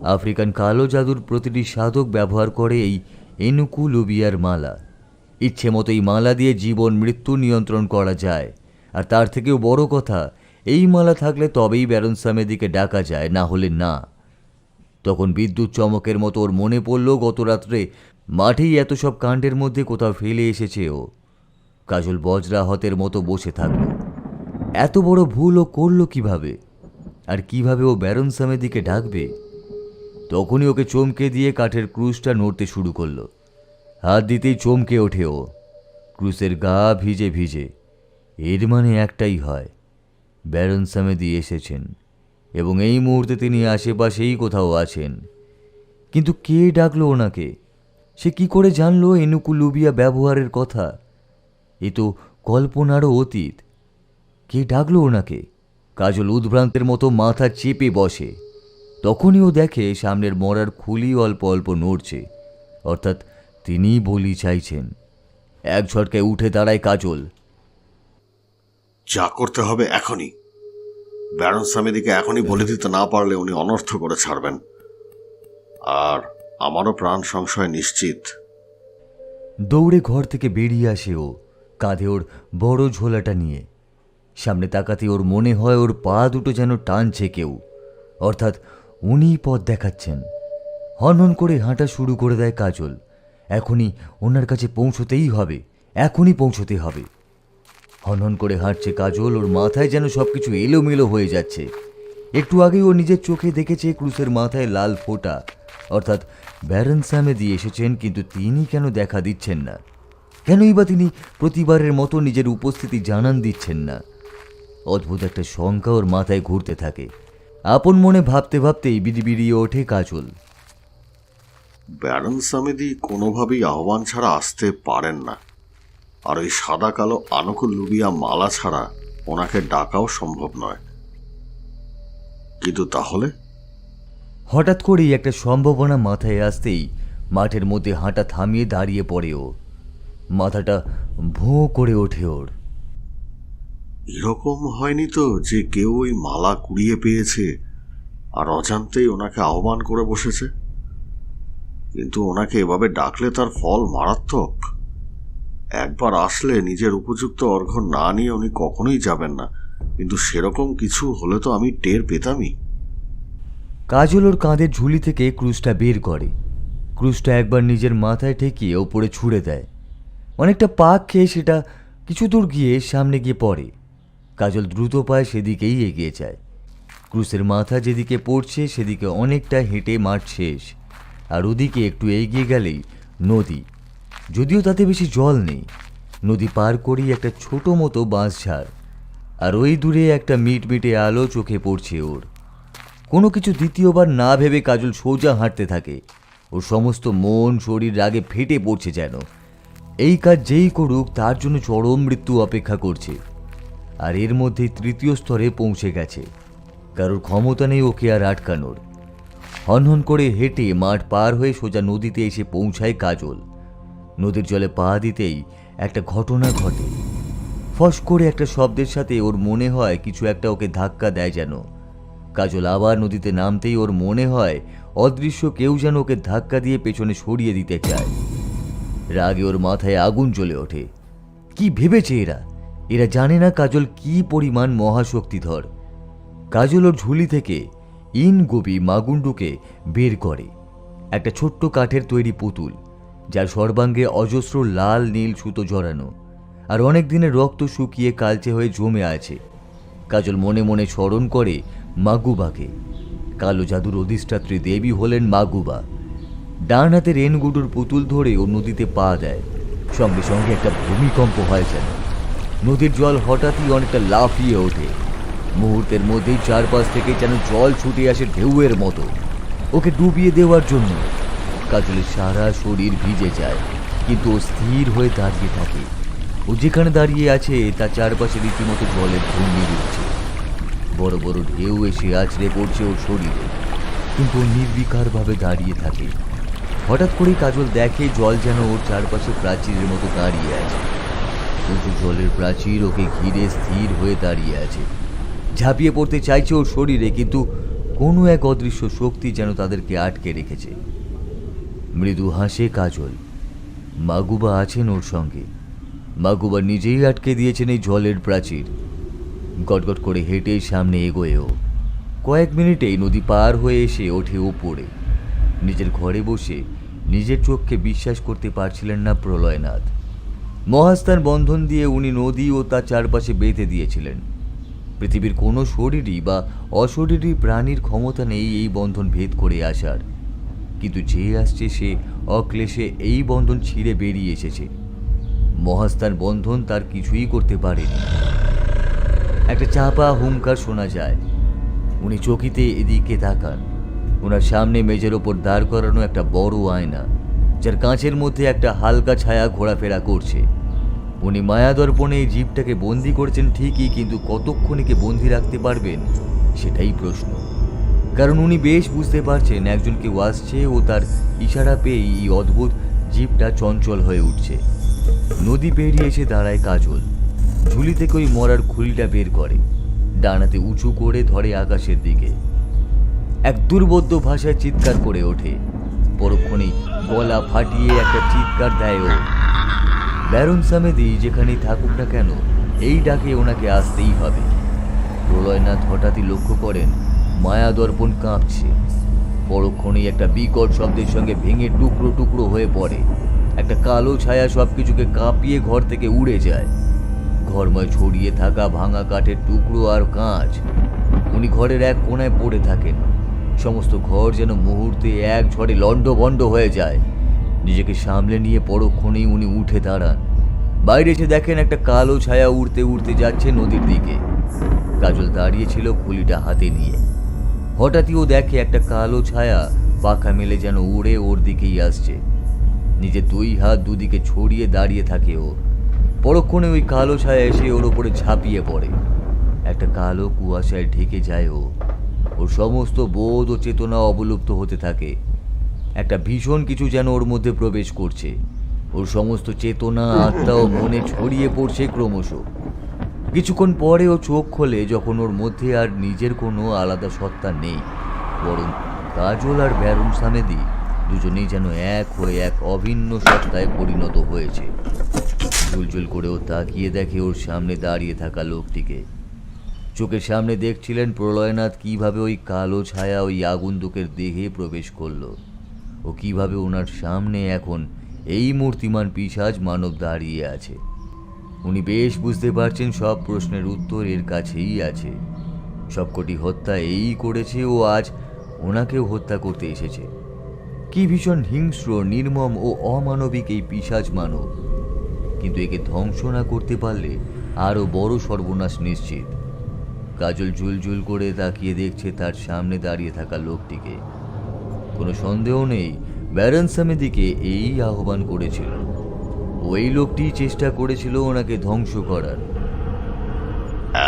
আফ্রিকান কালো জাদুর প্রতিটি সাধক ব্যবহার করে এই এনুকুলুবিয়ার মালা। ইচ্ছে মতো এই মালা দিয়ে জীবন মৃত্যু নিয়ন্ত্রণ করা যায়। আর তার থেকেও বড় কথা, এই মালা থাকলে তবেই ব্যারন সামেদিকে ডাকা যায়, না হলে না। তখন বিদ্যুৎ চমকের মতো ওর মনে পড়ল গত রাত্রে মাঠেই এত সব কাণ্ডের মধ্যে কোথাও ফেলে এসেছে ও। কাজল বজ্রাহতের মতো বসে থাকল। এত বড় ভুল ও করল কিভাবে? আর কিভাবে ও ব্যারন সামেদিকে ডাকবে? তখনই ওকে চমকে দিয়ে কাঠের ক্রুশটা নড়তে শুরু করলো। হাত দিতেই চমকে ওঠে ও। ক্রুশের গা ভিজে ভিজে। এর মানে একটাই হয়, ব্যারন সামেদি এসেছেন এবং এই মুহূর্তে তিনি আশেপাশেই কোথাও আছেন। কিন্তু কে ডাকলো ওনাকে? সে কি করে জানলো এনুকুলুবিয়া ব্যবহারের কথা? এ তো কল্পনারও অতীত। কে ডাকলো ওনাকে? কাজল উদ্ভ্রান্তের মতো মাথা চেপে বসে। তখনই ও দেখে সামনের মরার খুলি অল্প অল্প নড়ছে, অর্থাৎ তিনিই বলি চাইছেন। এক ঝটকায় উঠে দাঁড়ায় কাজল। যা করতে হবে এখনই। ব্যারন সামেদিকে এখনই বলে দিতে না পারলে উনি অনর্থ করে ছাড়বেন। আর আমারও প্রাণ সংশয় নিশ্চিত। দৌড়ে ঘর থেকে বেরিয়ে আসে ও, কাঁধে ওর বড় ঝোলাটা নিয়ে। সামনে তাকাতে ওর মনে হয় ওর পা দুটো যেন টানছে কেউ, অর্থাৎ উনিই পথ দেখাচ্ছেন। হনহন করে হাঁটা শুরু করে দেয় কাজল। এখনই ওনার কাছে পৌঁছতেই হবে, এখনই পৌঁছতে হবে। হনহন করে হাঁটছে কাজল। ওর মাথায় যেন সবকিছু এলোমেলো হয়ে যাচ্ছে। একটু আগেই ও নিজের চোখে দেখেছে ক্রুশের মাথায় লাল ফোঁটা, অর্থাৎ ব্যারন সামেদি এসেছেন। কিন্তু তিনি কেন দেখা দিচ্ছেন না? কেনই বা তিনি প্রতিবারের মতো নিজের উপস্থিতি জানান দিচ্ছেন না? অদ্ভুত একটা শঙ্কা ওর মাথায় ঘুরতে থাকে। আপন মনে ভাবতে ভাবতেই বিড়বিড়িয়ে ওঠে কাজল। ব্যারন সামেদি কোনোভাবেই আহ্বান ছাড়া আসতে পারেন না। আর ওই সাদা কালো আনুকুলুবিয়া মালা ছাড়া ওনাকে ডাকাও সম্ভব নয়। কিন্তু তাহলে? হঠাৎ করেই একটা সম্ভাবনা মাথায় আসতেই মাঠের মধ্যে হাঁটা থামিয়ে দাঁড়িয়ে পড়ে ও। মাথাটা ভোঁ করে ওঠে ওর। এরকম হয়নি তো যে কেউ ওই মালা কুড়িয়ে পেয়েছে আর অজান্তেই ওনাকে আহ্বান করে বসেছে? কিন্তু ওনাকে এভাবে ডাকলে তার ফল মারাত্মক। একবার আসলে নিজের উপযুক্ত অর্ঘ্য না নিয়ে উনি কখনোই যাবেন না, কিন্তু সেরকম কিছু হলে তো আমি টের পেতামই। কাজল ওর কাঁধের ঝুলি থেকে ক্রুশটা বের করে। ক্রুশটা একবার নিজের মাথায় ঠেকিয়ে ওপরে ছুঁড়ে দেয়। অনেকটা পাক খেয়ে সেটা কিছু দূর গিয়ে সামনে গিয়ে পড়ে। কাজল দ্রুত পায়ে সেদিকেই এগিয়ে যায়। ক্রুশের মাথা যেদিকে পড়ছে সেদিকে অনেকটা হেঁটে মাঠ শেষ, আর ওদিকে একটু এগিয়ে গেলেই নদী। যদিও তাতে বেশি জল নেই। নদী পার করেই একটা ছোট মতো বাঁশঝাড়, আর ওই দূরে একটা মিটমিটে আলো চোখে পড়ছে ওর। কোনো কিছু দ্বিতীয়বার না ভেবে কাজল সোজা হাঁটতে থাকে। ওর সমস্ত মন শরীর রাগে ফেটে পড়ছে যেন। এই কাজ যেই করুক তার জন্য চরম মৃত্যু অপেক্ষা করছে। আর এর মধ্যেই তৃতীয় স্তরে পৌঁছে গেছে। কারোর ক্ষমতা নেই ওকে আর আটকানোর। হনহন করে হেঁটে মাঠ পার হয়ে সোজা নদীতে এসে পৌঁছায় কাজল। নদীর জলে পা দিতেই একটা ঘটনা ঘটে। ফস করে একটা শব্দের সাথে ওর মনে হয় কিছু একটা ওকে ধাক্কা দেয় যেন। কাজল আবার নদীতে নামতেই ওর মনে হয় অদৃশ্য কেউ যেন ওকে ধাক্কা দিয়ে পেছনে সরিয়ে দিতে চায়। রাগে ওর মাথায় আগুন জ্বলে ওঠে। কি ভেবেছে এরা? এরা জানে না কাজল কি পরিমাণ মহাশক্তিধর। কাজল ওর ঝুলি থেকে ইনগোবি মাগুন্ডুকে বের করে। একটা ছোট্ট কাঠের তৈরি পুতুল, যার সর্বাঙ্গে অজস্র লাল নীল সুতো জড়ানো, আর অনেক দিনের রক্ত শুকিয়ে কালচে হয়ে জমে আছে। কাজল মনে মনে স্মরণ করে মাগুবাকে। কালো জাদুর অধিষ্ঠাত্রী দেবী হলেন মাগুবা। ডান হাতে রেনগুডুর পুতুল ধরে ও নদীতে পা দেয়। সঙ্গে সঙ্গে একটা ভূমিকম্প হয় যেন। নদীর জল হঠাৎই অনেকটা লাফিয়ে ওঠে। মুহূর্তের মধ্যেই চারপাশ থেকে যেন জল ছুটে আসে ঢেউয়ের মতো ওকে ডুবিয়ে দেওয়ার জন্য। কাজলের সারা শরীর ভিজে যায়, কিন্তু ও স্থির হয়ে দাঁড়িয়ে থাকে। ও যেখানে দাঁড়িয়ে আছে তার চারপাশে রীতিমতো জলের ঘূর্ণি উঠছে। বড় বড় ঢেউ এসে আছড়ে পড়ছে ওর শরীরে, কিন্তু ও নির্বিকারভাবে দাঁড়িয়ে থাকে। হঠাৎ করেই কাজল দেখে জল যেন ওর চারপাশে প্রাচীরের মতো দাঁড়িয়ে আছে। উঁচু জলের প্রাচীর ওকে ঘিরে স্থির হয়ে দাঁড়িয়ে আছে। ঝাঁপিয়ে পড়তে চাইছে ওর শরীরে, কিন্তু কোনো এক অদৃশ্য শক্তি যেন তাদেরকে আটকে রেখেছে। মৃদু হাসে কাজল। মাগুবা আছেন ওর সঙ্গে। মাগুবা নিজেই আটকে দিয়েছেন এই জলের প্রাচীর। গটগট করে হেঁটে সামনে এগোয়েও কয়েক মিনিটেই নদী পার হয়ে এসে ওঠে ওপরে। নিজের ঘরে বসে নিজের চোখকে বিশ্বাস করতে পারছিলেন না প্রলয়নাথ। মহাস্থান বন্ধন দিয়ে উনি নদী ও তার চারপাশে বেঁধে দিয়েছিলেন। পৃথিবীর কোনো শরীরই বা অশরীরী প্রাণীর ক্ষমতা নেই এই বন্ধন ভেদ করে আসার, কিন্তু যে আসছে সে অক্লেশে এই বন্ধন ছিঁড়ে বেরিয়ে এসেছে। মহাস্থান বন্ধন তার কিছুই করতে পারেনি। একটা চাপা হুঙ্কার শোনা যায়। উনি চকিতে এদিকে তাকান। ওনার সামনে মেঝের ওপর দাঁড় করানো একটা বড় আয়না, যার কাঁচের মধ্যে একটা হালকা ছায়া ঘোরাফেরা করছে। উনি মায়াদর্পণে এই জীবটাকে বন্দি করেছেন ঠিকই, কিন্তু কতক্ষণীকে বন্দি রাখতে পারবেন সেটাই প্রশ্ন। কারণ উনি বেশ বুঝতে পারছেন একজন কেউ আসছে ও তার ইশারা পেয়ে এই অদ্ভুত জীবটা চঞ্চল হয়ে উঠছে। নদী পেরিয়ে এসে দাঁড়ায় কাজল। ঝুলি থেকে ওই মরার খুলিটা বের করে, ডানাতে উঁচু করে ধরে আকাশের দিকে। এক দুর্বোধ্য ভাষায় চিৎকার করে ওঠে। পরক্ষণেই গলা ফাটিয়ে একটা চিৎকার দেয় ও। ব্যারন সামেদি যেখানেই থাকুক না কেন এই ডাকে ওনাকে আসতেই হবে। প্রলয়নাথ হঠাৎই লক্ষ্য করেন মায়াদর্পণ কাঁপছে। পরক্ষণেই একটা বিকট শব্দের সঙ্গে ভেঙে টুকরো টুকরো হয়ে পড়ে। একটা কালো ছায়া সবকিছুকে কাঁপিয়ে ঘর থেকে উড়ে যায়। ঘরময় ছড়িয়ে থাকা ভাঙা কাঠের টুকরো আর কাঁচ। উনি ঘরের এক কোণায় পড়ে থাকেন। সমস্ত ঘর যেন মুহূর্তে এক ঝড়ে লণ্ডভণ্ড হয়ে যায়। নিজেকে সামলে নিয়ে পরক্ষণেই উনি উঠে দাঁড়ান। বাইরে এসে দেখেন একটা কালো ছায়া উড়তে উড়তে যাচ্ছে নদীর দিকে। কাজল দাঁড়িয়েছিল খুলিটা হাতে নিয়ে। হঠাৎই ও দেখে একটা কালো ছায়া পাখা মেলে যেন উড়ে ওর দিকেই আসছে। নিজের দুই হাত দুদিকে ছড়িয়ে দাঁড়িয়ে থাকে ও। পরক্ষণে ওই কালো ছায়া এসে ওর ওপরে ঝাঁপিয়ে পড়ে। একটা কালো কুয়াশায় ঢেকে যায় ও। ওর সমস্ত বোধ ও চেতনা অবলুপ্ত হতে থাকে। একটা ভীষণ কিছু যেন ওর মধ্যে প্রবেশ করছে। ওর সমস্ত চেতনা, আত্মা ও মনে ছড়িয়ে পড়ছে ক্রমশ। কিছুক্ষণ পরে ও চোখ খোলে যখন ওর মধ্যে আর নিজের কোনো আলাদা সত্তা নেই, বরং কাজল আর ব্যারন সামেদি দুজনেই যেন এক হয়ে এক অভিন্ন সত্তায় পরিণত হয়েছে। ঝুলঝুল করে ও তাকিয়ে দেখে ওর সামনে দাঁড়িয়ে থাকা লোকটিকে। চোখের সামনে দেখছিলেন প্রলয়নাথ কিভাবে ওই কালো ছায়া ওই আগন্তুকের দেহে প্রবেশ করলো ও কিভাবে ওনার সামনে এখন এই মূর্তিমান পিশাচ মানব দাঁড়িয়ে আছে। উনি বেশ বুঝতে পারছেন সব প্রশ্নের উত্তর এর কাছেই আছে। সবকটি হত্যা এই করেছে ও আজ ওনাকেও হত্যা করতে এসেছে। কি ভীষণ হিংস্র, নির্মম ও অমানবিক এই পিশাচ মানব! কিন্তু একে ধ্বংস না করতে পারলে আরও বড় সর্বনাশ নিশ্চিত। কাজল ঝুলঝুল করে তাকিয়ে দেখছে তার সামনে দাঁড়িয়ে থাকা লোকটিকে। কোনো সন্দেহ নেই ব্যারন সামেদিকে এই আহ্বান করেছিল। ওই লোকটি চেষ্টা করেছিল ওনাকে ধ্বংস করার।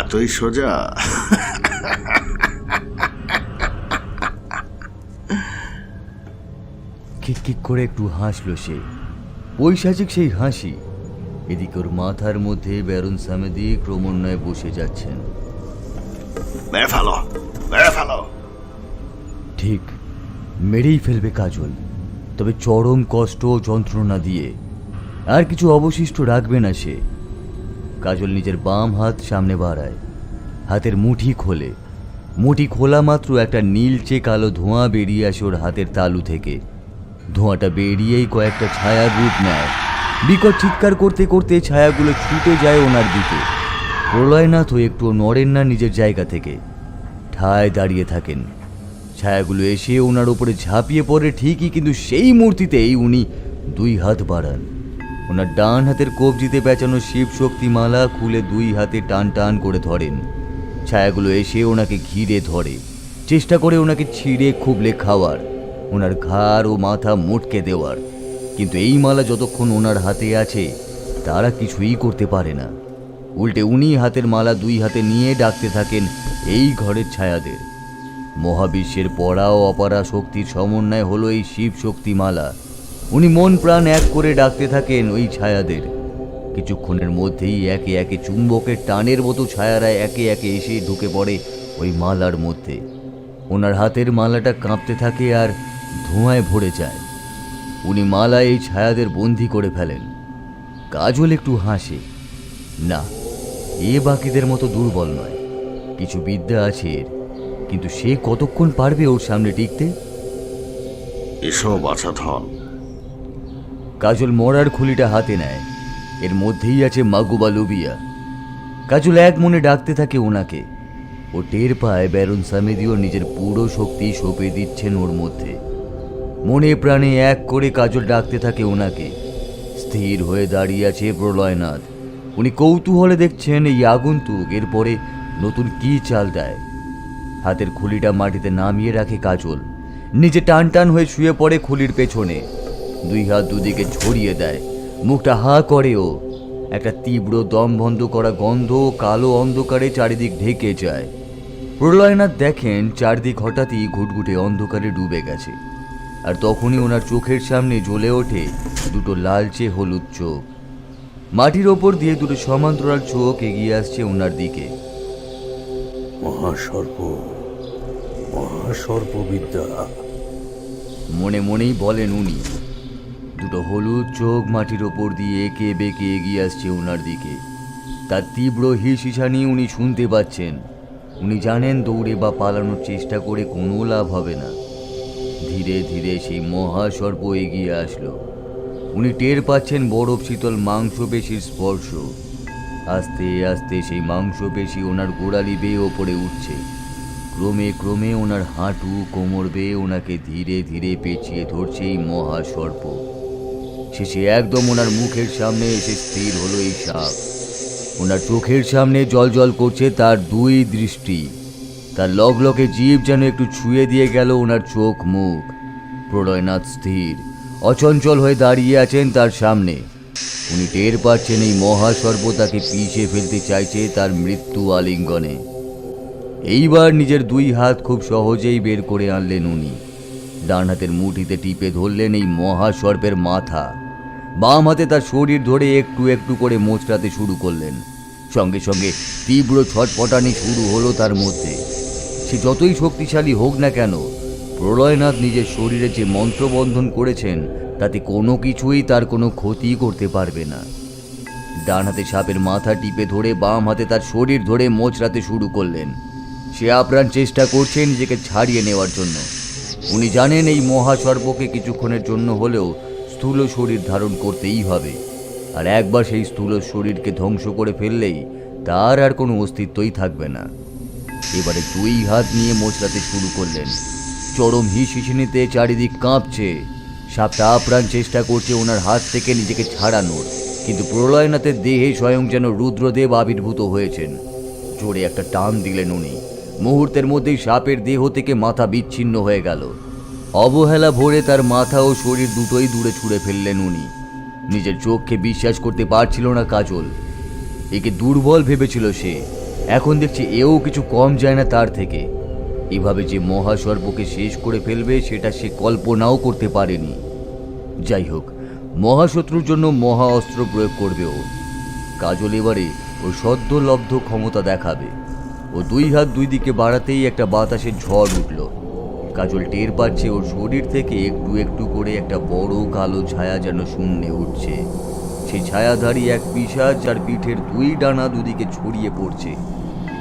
এতই সোজা? খিকখিক করে একটু হাসলো সে, পৈশাচিক সেই হাসি। এদিকে ওর মাথার মধ্যে ব্যারন সামেদি ক্রমান্বয়ে বসে যাচ্ছেন। মেরে ফেলো, মেরে ফেলো। ঠিক মেরেই ফেলবে কাজল, তবে চরম কষ্ট ও যন্ত্রণা দিয়ে। আর কিছু অবশিষ্ট রাখবে না সে। কাজল নিজের বাম হাত সামনে বাড়ায়, হাতের মুঠি খোলে। মুঠি খোলা মাত্র একটা নীলচে কালো ধোঁয়া বেরিয়ে আসে ওর হাতের তালু থেকে। ধোঁয়াটা বেরিয়েই কয়েকটা ছায়ার রূপ নেয়। বিকট চিৎকার করতে করতে ছায়াগুলো ছুটে যায় ওনার দিকে। প্রলয়নাথও একটু নড়েন না নিজের জায়গা থেকে, ঠায় দাঁড়িয়ে থাকেন। ছায়াগুলো এসে ওনার ওপরে ঝাঁপিয়ে পড়ে ঠিকই, কিন্তু সেই মূর্তিতেই উনি দুই হাত বাড়ান। ওনার ডান হাতের কবজিতে পেঁচানো শিব শক্তি মালা খুলে দুই হাতে টান টান করে ধরেন। ছায়াগুলো এসে ওনাকে ঘিরে ধরে, চেষ্টা করে ওনাকে ছিঁড়ে খুবলে খাওয়ার, ওনার ঘাড় ও মাথা মোটকে দেওয়ার। কিন্তু এই মালা যতক্ষণ ওনার হাতে আছে তারা কিছুই করতে পারে না। উল্টে উনি হাতের মালা দুই হাতে নিয়ে ডাকতে থাকেন এই ঘরের ছায়াদের। মহাবিশ্বের পড়া ও অপারা শক্তির সমন্বয় হলো এই শিব শক্তি মালা। উনি মন প্রাণ এক করে ডাকতে থাকেন ওই ছায়াদের। কিছুক্ষণের মধ্যেই একে একে চুম্বকের টানের মতো ছায়ারা একে একে এসে ঢুকে পড়ে ওই মালার মধ্যে। ওনার হাতের মালাটা কাঁপতে থাকে আর ধোঁয়ায় ভরে যায়। উনি মালা এই ছায়াদের বন্দি করে ফেলেন। কাজল একটু হাসে। না, এ বাকিদের মতো দুর্বল নয়, কিছু বিদ্যা আছে এর, কিন্তু সে কতক্ষণ পারবে ওর সামনে টিকতে? এসো বাছা ধন। কাজল মরার খুলিটা হাতে নেয়। এর মধ্যেই আছে মাগুবা লুবিয়া। কাজল এক মনে ডাকতে থাকে ওনাকে। ও টের পায় ব্যারন সামেদিও নিজের পুরো শক্তি সঁপে দিচ্ছেন ওর মধ্যে। মনে প্রাণে এক করে কাজল ডাকতে থাকে ওনাকে। স্থির হয়ে দাঁড়িয়ে আছে প্রলয়নাথ। উনি কৌতূহলে দেখছেন এই আগন্তুক এরপরে নতুন কি চাল দেয়। হাতের খুলিটা মাটিতে নামিয়ে রাখে কাজল। নিজে টান টান হয়ে শুয়ে পড়ে খুলির পেছনে, দুই হাত দুদিকে ছড়িয়ে দেয়। মুখটা হা করে ও। একটা তীব্র দম বন্ধ করা গন্ধ কালো অন্ধকারে চারিদিক ঢেকে যায়। প্রলয়নাথ দেখেন চারদিক হঠাৎই ঘুটঘুটে অন্ধকারে ডুবে গেছে। আর তখনই ওনার চোখের সামনে জ্বলে ওঠে দুটো লালচে হলুদ চোখ। মাটির ওপর দিয়ে দুটো সমান্তরাল চোখ এগিয়ে আসছে ওনার দিকে। মহাসর্প, মহাসর্পবিদ্যা, মনে মনেই বলেন উনি। দুটো হলুদ চোখ মাটির ওপর দিয়ে এঁকে বেঁকে এগিয়ে আসছে ওনার দিকে। তার তীব্র হিসিসানি উনি শুনতে পাচ্ছেন। উনি জানেন দৌড়ে বা পালানোর চেষ্টা করে কোনো লাভ হবে না। ধীরে ধীরে সেই মহাসর্প এগিয়ে আসলো। উনি টের পাচ্ছেন বরফ শীতল মাংসপেশির স্পর্শ। আস্তে আস্তে সেই মাংসপেশি ওনার গোড়ালি বেয়ে ওপরে উঠছে। ক্রমে ক্রমে ওনার হাঁটু কোমর বেয়ে ওনাকে ধীরে ধীরে পেঁচিয়ে ধরছে এই মহাসর্প। শেষে একদম ওনার মুখের সামনে এসে স্থির হলো এই সাপ। ওনার চোখের সামনে জল করছে তার দুই দৃষ্টি। তার লগলগে জীব যেন একটু ছুঁয়ে দিয়ে গেল ওনার চোখ মুখ। প্রলয়নাথ স্থির অচঞ্চল হয়ে দাঁড়িয়ে আছেন তার সামনে। উনি টের পাচ্ছেন এই মহাসর্প তাকে পিষে ফেলতে চাইছে তার মৃত্যু আলিঙ্গনে। এইবার নিজের দুই হাত খুব সহজেই বের করে আনলেন উনি। ডান হাতের মুঠিতে টিপে ধরলেন এই মহাসর্পের মাথা। বাম হাতে তার শরীর ধরে একটু একটু করে মোচড়াতে শুরু করলেন। সঙ্গে সঙ্গে তীব্র ছটপটানি শুরু হলো তার মধ্যে। সে যতই শক্তিশালী হোক না কেন, প্রলয়নাথ নিজের শরীরে যে মন্ত্রবন্ধন করেছেন তাতে কোনো কিছুই তার কোনো ক্ষতি করতে পারবে না। ডান হাতে সাপের মাথা টিপে ধরে বাম হাতে তার শরীর ধরে মোচড়াতে শুরু করলেন। সে আপ্রাণ চেষ্টা করছে নিজেকে ছাড়িয়ে নেওয়ার জন্য। উনি জানেন এই মহাসর্পকে কিছুক্ষণের জন্য হলেও স্থূল শরীর ধারণ করতেই হবে, আর একবার সেই স্থূল শরীরকে ধ্বংস করে ফেললেই তার আর কোনো অস্তিত্বই থাকবে না। এবারে দুই হাত নিয়ে মোচড়াতে শুরু করলেন। চরম হিসিসিনিতে চারিদিক কাঁপছে। সাপটা আপ্রাণ চেষ্টা করছে ওনার হাত থেকে নিজেকে ছাড়ানোর, কিন্তু প্রলয়নাথের দেহে স্বয়ং যেন রুদ্রদেব আবির্ভূত হয়েছেন। জোরে একটা টান দিলেন উনি। মুহূর্তের মধ্যেই সাপের দেহ থেকে মাথা বিচ্ছিন্ন হয়ে গেল। অবহেলা ভরে তার মাথা ও শরীর দুটোই দূরে ছুঁড়ে ফেললেন উনি। নিজের চোখকে বিশ্বাস করতে পারছিল না কাজল। একে দুর্বল ভেবেছিল সে, এখন দেখছে এও কিছু কম যায় না তার থেকে। এভাবে যে মহাসর্পকে শেষ করে ফেলবে সেটা সে কল্পনাও করতে পারেনি। যাই হোক, মহাশত্রুর জন্য মহা অস্ত্র প্রয়োগ করবে ও। কাজল এবারে ওর সদ্যলব্ধ ক্ষমতা দেখাবে। ও দুই হাত দুই দিকে বাড়াতেই একটা বাতাসের ঝড় উঠল। কাজল টের পাচ্ছে ওর শরীর থেকে একটু একটু করে একটা বড় কালো ছায়া যেন শূন্যে উঠছে। সেই ছায়াধারী এক পিশাচ, যার পিঠের দুই ডানা দুদিকে ছড়িয়ে পড়ছে,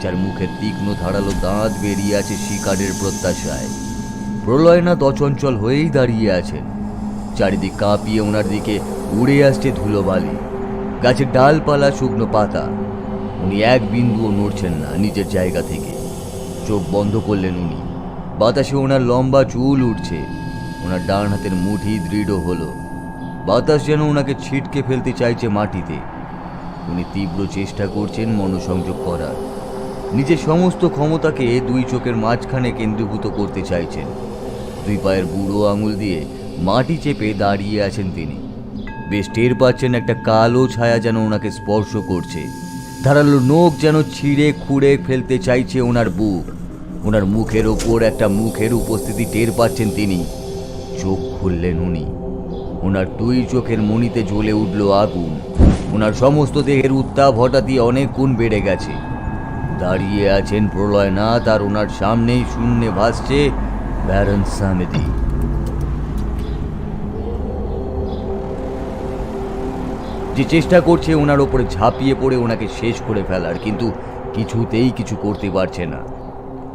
যার মুখের তীক্ষ্ণ ধারালো দাঁত বেরিয়ে আছে শিকারের প্রত্যাশায়। প্রলয়নাথ অচঞ্চল হয়েই দাঁড়িয়ে আছেন। চারিদিক কাঁপিয়ে ওনার দিকে উড়ে আসছে ধুলোবালি, গাছের ডালপালা, শুকনো পাতা। উনি এক বিন্দুও নড়ছেন না নিজের জায়গা থেকে। চোখ বন্ধ করলেন উনি। বাতাসে ওনার লম্বা চুল উঠছে। ওনার ডান হাতের মুঠি দৃঢ় হলো। বাতাস যেন ওনাকে ছিটকে ফেলতে চাইছে মাটিতে। উনি তীব্র চেষ্টা করছেন মনোসংযোগ করার। নিজের সমস্ত ক্ষমতাকে দুই চোখের মাঝখানে কেন্দ্রীভূত করতে চাইছেন। দুই পায়ের বুড়ো আঙুল দিয়ে মাটি চেপে দাঁড়িয়ে আছেন তিনি। বেশ টের পাচ্ছেন একটা কালো ছায়া যেন ওনাকে স্পর্শ করছে। ধারালো নখ যেন ছিঁড়ে খুঁড়ে ফেলতে চাইছে ওনার বুক। ওনার মুখের ওপর একটা মুখের উপস্থিতি টের পাচ্ছেন তিনি। চোখ খুললেন উনি। ওনার দুই চোখের মণিতে জ্বলে উঠল আগুন। ওনার সমস্ত দেহের উত্তাপ হঠাৎই অনেক গুণ বেড়ে গেছে। দাঁড়িয়ে আছেন প্রলয়নাথ, আর ওনার সামনেই শূন্যে ভাসছে ব্যারন সামেদি। যে চেষ্টা করছে ওনার ওপরে ঝাঁপিয়ে পড়ে ওনাকে শেষ করে ফেলার, কিন্তু কিছুতেই কিছু করতে পারছে না।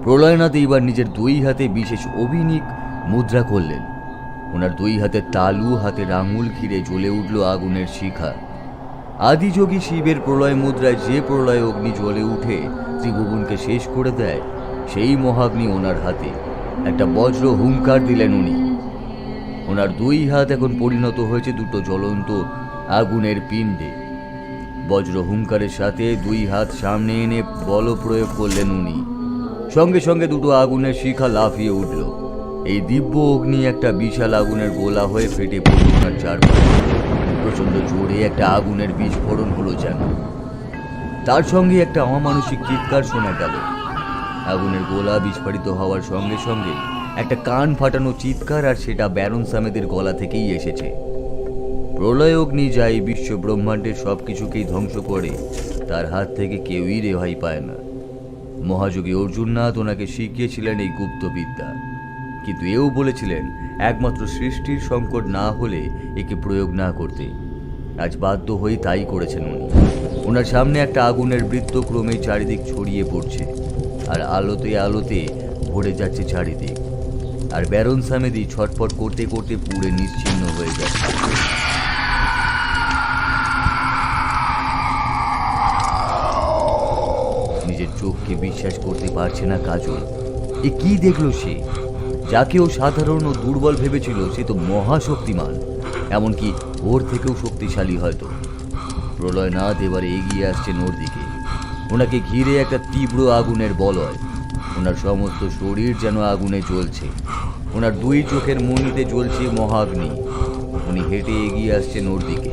প্রলয়নাথ এইবার নিজের দুই হাতে বিশেষ অভিনীক মুদ্রা করলেন। ওনার দুই হাতের তালু, হাতের আঙুল ঘিরে জ্বলে উঠল আগুনের শিখা। আদিযোগী শিবের প্রলয় মুদ্রায় যে প্রলয় অগ্নি জ্বলে উঠে ত্রিভুবনকে শেষ করে দেয়, সেই মহাগ্নি ওনার হাতে। একটা বজ্র হুঙ্কার দিলেন উনি। ওনার দুই হাত এখন পরিণত হয়েছে দুটো জ্বলন্ত আগুনের পিণ্ডে। বজ্র হুঙ্কারের সাথে দুই হাত সামনে এনে বল প্রয়োগ করলেন উনি। সঙ্গে সঙ্গে দুটো আগুনের শিখা লাফিয়ে উঠল। এই দিব্য অগ্নি একটা বিশাল আগুনের গোলা হয়ে ফেটে পড়ল ওনার চারপাশে। প্রচণ্ড জোরে একটা আগুনের বিস্ফোরণ হলো যেন। তার সঙ্গে একটা অমানসিক চিৎকার শোনা গেল। আগুনের গোলা বিস্ফোরিত হওয়ার সঙ্গে সঙ্গে একটা কান ফাটানো চিৎকার, আর সেটা ব্যারন সামেদের গলা থেকেই এসেছে। প্রলয় অগ্নি যাই বিশ্ব ব্রহ্মাণ্ডের সব কিছুকেই ধ্বংস করে, তার হাত থেকে কেউই রেহাই পায় না। মহাযোগী অর্জুননাথ ওনাকে শিখিয়েছিলেন এই গুপ্তবিদ্যা, কিন্তু এও বলেছিলেন একমাত্র সৃষ্টির সংকট না হলে একে প্রয়োগ না করতে। আজ বাধ্য হয়ে তাই করেছেন উনি। ওনার সামনে একটা আগুনের বৃত্ত ক্রমে চারিদিক ছড়িয়ে পড়ছে, আর আলোতে আলোতে ভরে যাচ্ছে চারিদিক। আর ব্যারন সামেদি ছটফট করতে করতে পুড়ে নিশ্চিহ্ন হয়ে যাচ্ছে। নিজের চোখকে বিশ্বাস করতে পারছে না কাজল। এ কি দেখলো সে? যাকে ও সাধারণ ও দুর্বল ভেবেছিল সে তো মহাশক্তিমান, এমনকি ওর থেকেও শক্তিশালী হয়তো। প্রলয়নাথ এবারে এগিয়ে আসছেন ওর দিকে। ওনাকে ঘিরে একটা তীব্র আগুনের বলয়। ওনার সমস্ত শরীর যেন আগুনে জ্বলছে। ওনার দুই চোখের মণিতে জ্বলছে মহাগ্নি। উনি হেঁটে এগিয়ে আসছেন ওর দিকে।